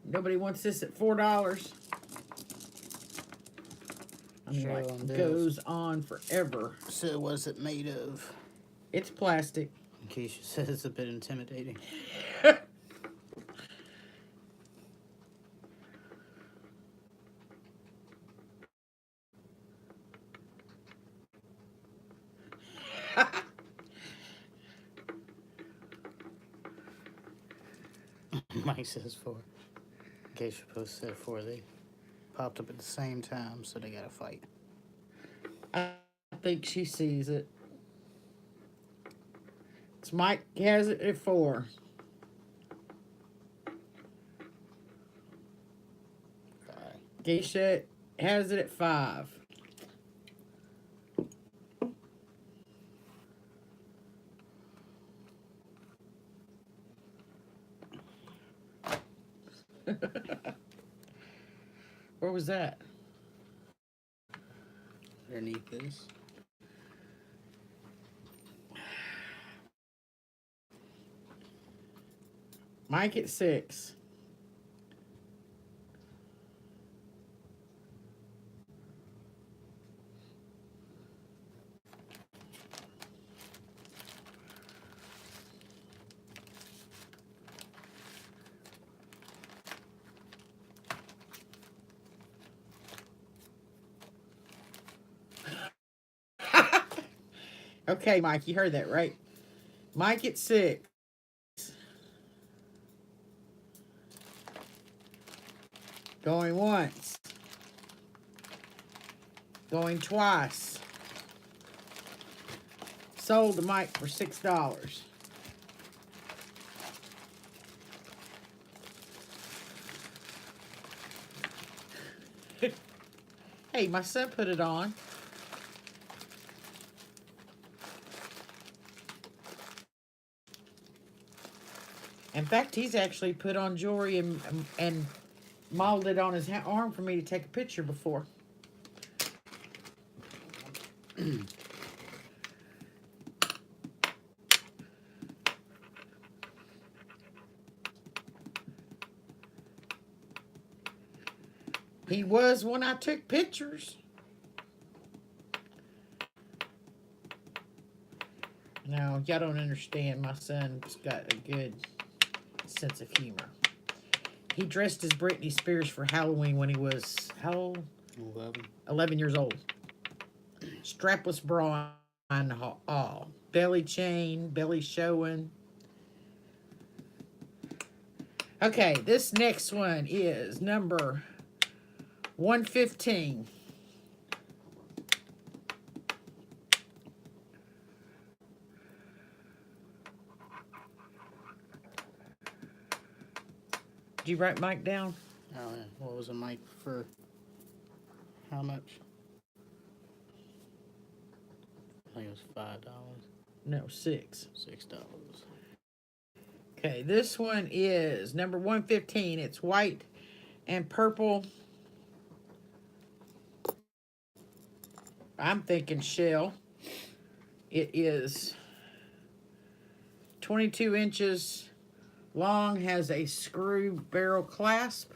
Nobody wants this at $4. I mean, Show like, on bills. goes on forever. So what's it made of? It's plastic. In case you said it's a bit intimidating. Mike says 4. In case you're supposed to say 4, they popped up at the same time, so they gotta fight. I think she sees it. It's Mike has it at 4. Geisha has it at 5. Where was that? Underneath this. Mike at 6. Okay, Mike, you heard that, right? Mike at 6. Going once. Going twice. Sold to Mike for $6. Hey, my son put it on. In fact, he's actually put on jewelry and modeled it on his arm for me to take a picture before. He was when I took pictures. No, y'all don't understand. My son's got a good sense of humor. He dressed as Britney Spears for Halloween when he was, how old? 11. 11 years old. Strapless bra and all. Belly chain, belly showing. Okay, this next one is number 115. Did you write Mike down? Oh, yeah. What was a mic for? How much? I think it was $5. No, 6. $6. Okay, this one is number 115. It's white and purple. I'm thinking shell. It is 22 inches long, has a screw barrel clasp.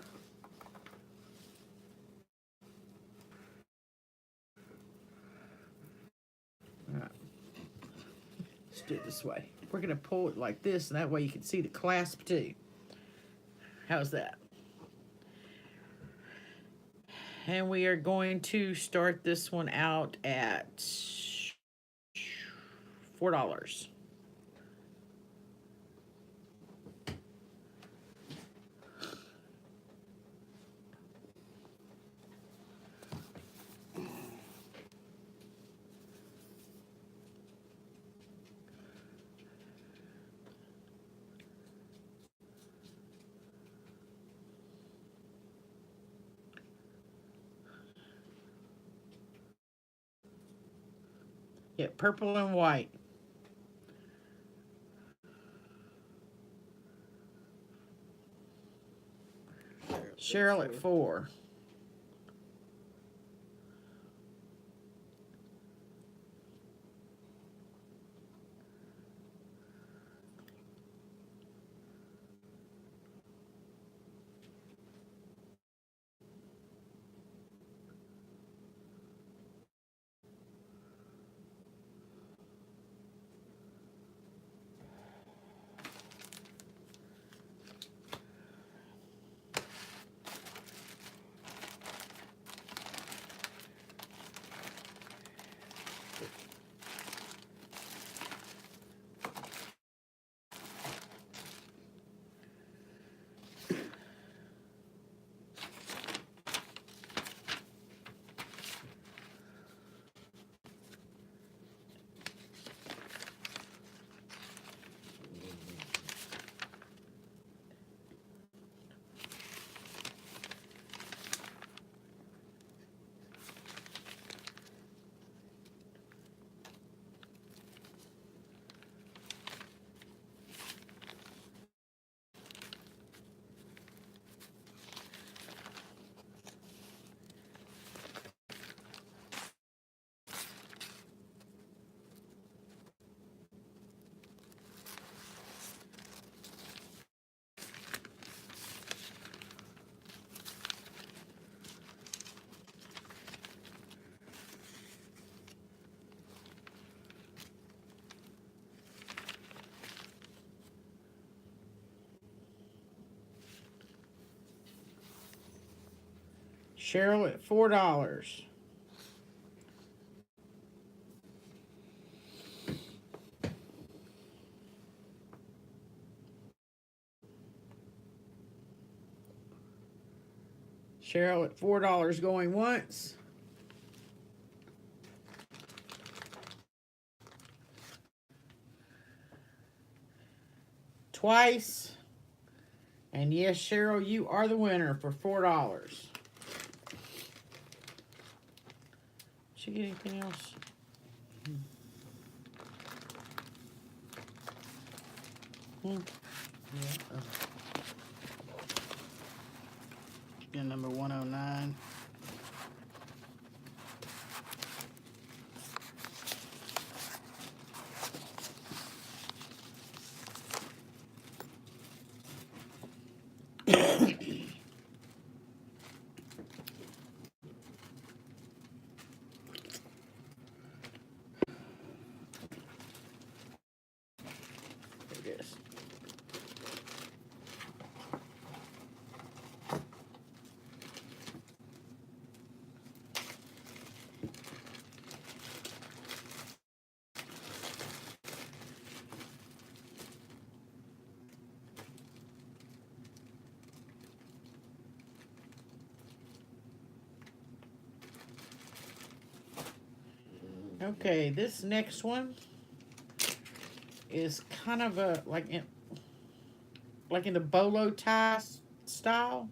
All right. Let's do it this way. We're going to pull it like this, and that way you can see the clasp too. How's that? And we are going to start this one out at $4. Yeah, purple and white. Cheryl at 4. Cheryl at $4. Cheryl at $4 going once. Twice. And yes, Cheryl, you are the winner for $4. Did she get anything else? Yeah. Yeah, number 109. There it is. Okay, this next one is kind of a like in the bolo tie style.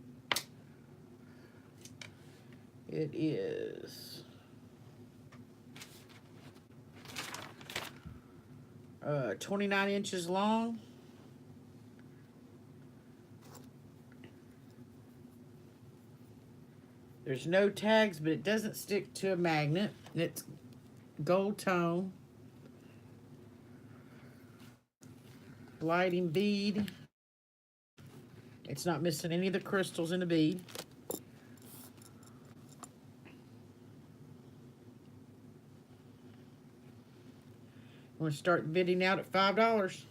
It is 29 inches long. There's no tags, but it doesn't stick to a magnet. It's gold tone. Lighting bead. It's not missing any of the crystals in the bead. I'm going to start bidding out at $5.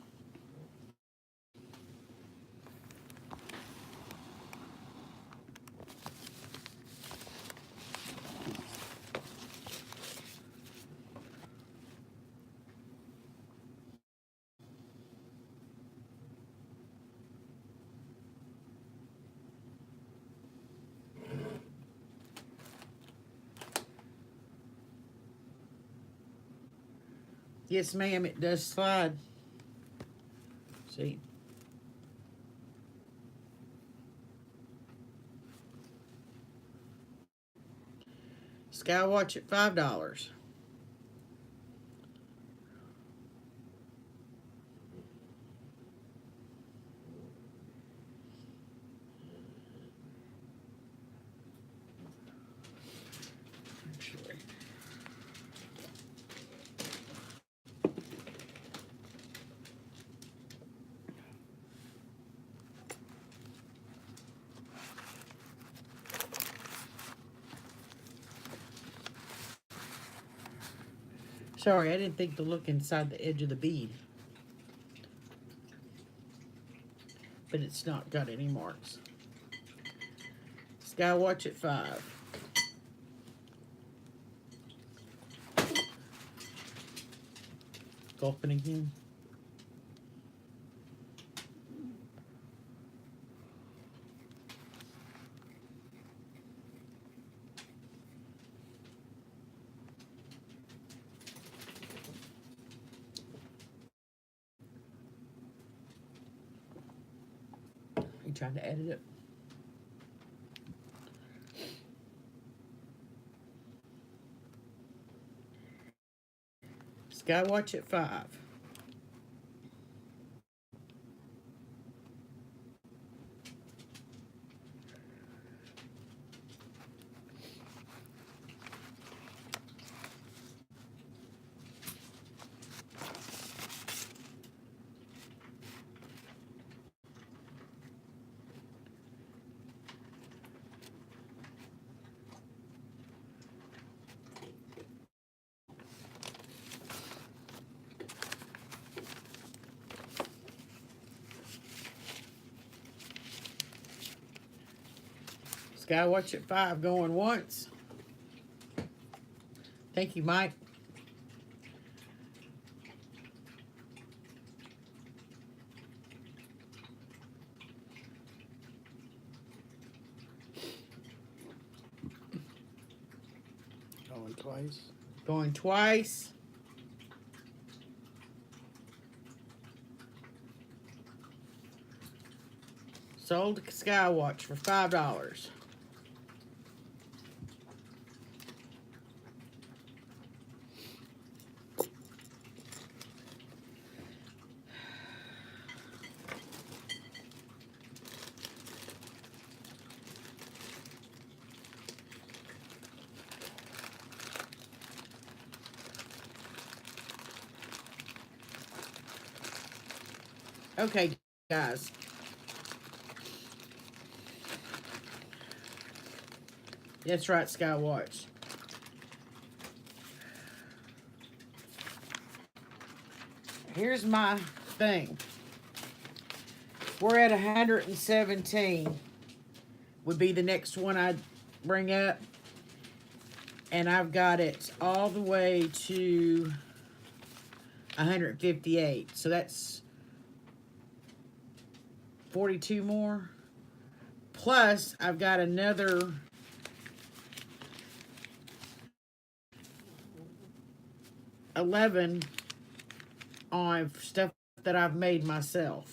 Yes, ma'am, it does slide. See? Skywatch at $5. Sorry, I didn't think to look inside the edge of the bead. But it's not got any marks. Skywatch at $5. Gulping again. You trying to edit it? Skywatch at $5. Skywatch at 5 going once. Thank you, Mike. Going twice. Going twice. Sold a Skywatch for $5. Okay, guys. That's right, Skywatch. Here's my thing. We're at 117. Would be the next one I'd bring up. And I've got it all the way to 158. So that's 42 more. Plus, I've got another 11 on stuff that I've made myself.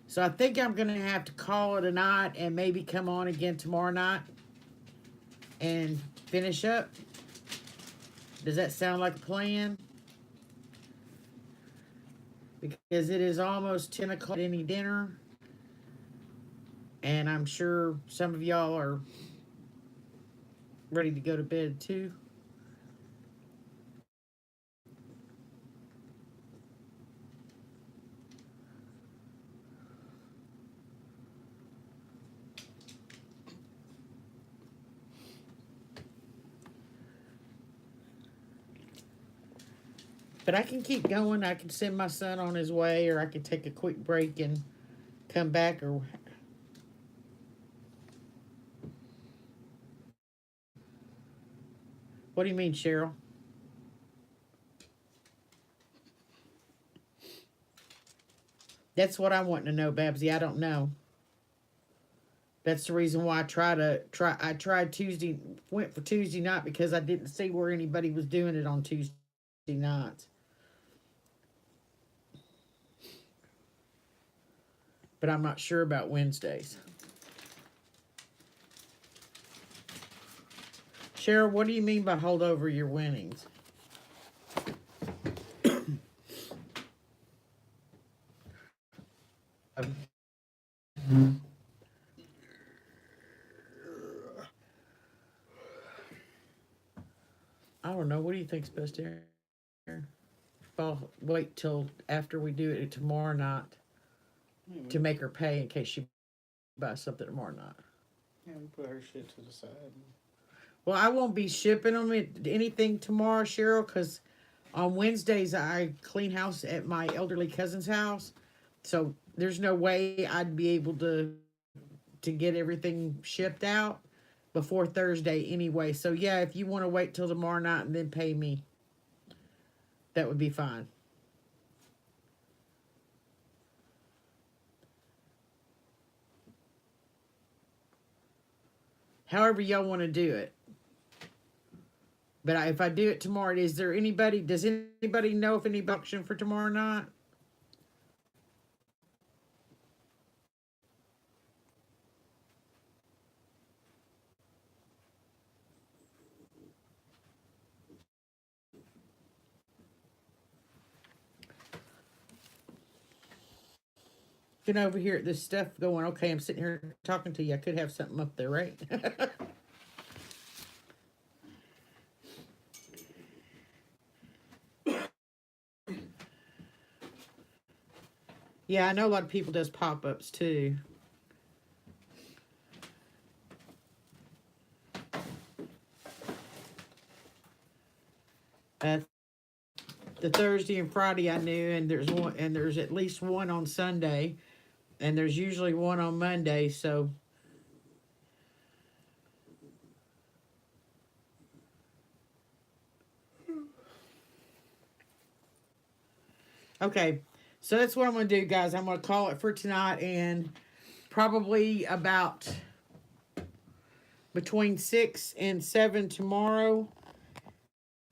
So I think I'm going to have to call it a night and maybe come on again tomorrow night and finish up. Does that sound like a plan? Because it is almost 10 o'clock. Any dinner? And I'm sure some of y'all are ready to go to bed too. But I can keep going. I can send my son on his way, or I can take a quick break and come back. Or what do you mean, Cheryl? That's what I'm wanting to know, Babsy. I don't know. That's the reason why I tried Tuesday, went for Tuesday night, because I didn't see where anybody was doing it on Tuesday nights. But I'm not sure about Wednesdays. Cheryl, what do you mean by hold over your winnings? I don't know. What do you think's best, Aaron? I'll wait till after we do it tomorrow night to make her pay in case she buys something tomorrow night. Yeah, we put her shit to the side. Well, I won't be shipping them anything tomorrow, Cheryl, because on Wednesdays I clean house at my elderly cousin's house. So there's no way I'd be able to get everything shipped out before Thursday anyway. So yeah, if you want to wait till tomorrow night and then pay me, that would be fine. However y'all want to do it. But if I do it tomorrow, does anybody know if any auction for tomorrow night? Looking over here at this stuff going, okay, I'm sitting here talking to you. I could have something up there, right? Yeah, I know a lot of people does pop-ups too. The Thursday and Friday I knew, and there's at least one on Sunday, and there's usually one on Monday. So Okay, so that's what I'm gonna do, guys. I'm gonna call it for tonight, and probably about between 6 and 7 tomorrow.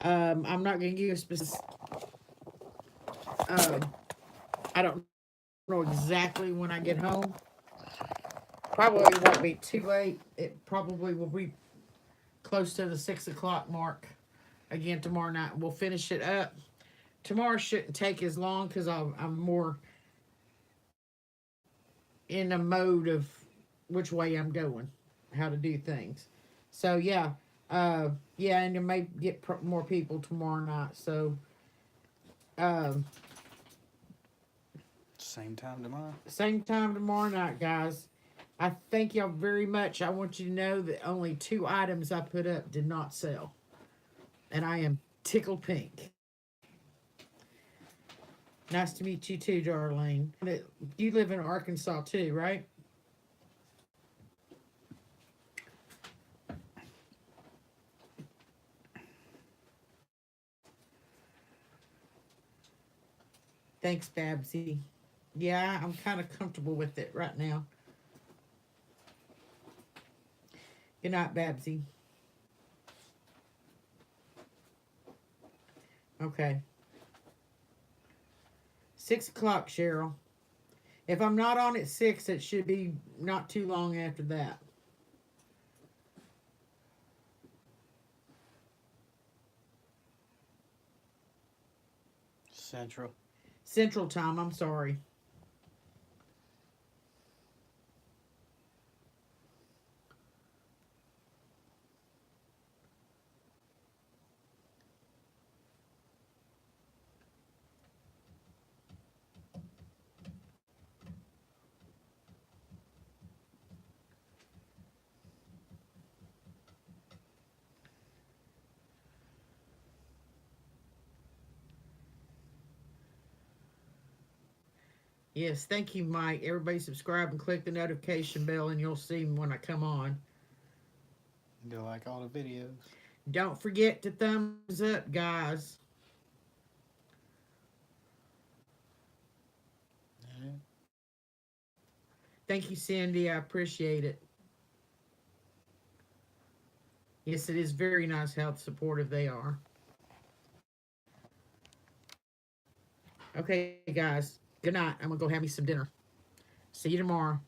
I'm not gonna give you a specific. I don't know exactly when I get home. Probably won't be too late. It probably will be close to the 6 o'clock mark again tomorrow night. We'll finish it up. Tomorrow shouldn't take as long because I'm more in a mode of which way I'm going, how to do things. So yeah, yeah, and you may get more people tomorrow night. So, um, Same time tomorrow. same time tomorrow night, guys. I thank y'all very much. I want you to know that only 2 items I put up did not sell, and I am tickled pink. Nice to meet you too, Darlene. You live in Arkansas too, right? Thanks, Babsy. Yeah, I'm kind of comfortable with it right now. Good night, Babsy. Okay. 6 o'clock, Cheryl. If I'm not on at 6, it should be not too long after that. Central. Central time, I'm sorry. Yes, thank you, Mike. Everybody subscribe and click the notification bell, and you'll see me when I come on. Do like all the videos. Don't forget to thumbs up, guys. Yeah. Thank you, Cindy. I appreciate it. Yes, it is very nice how supportive they are. Okay, guys. Good night. I'm going to go have me some dinner. See you tomorrow.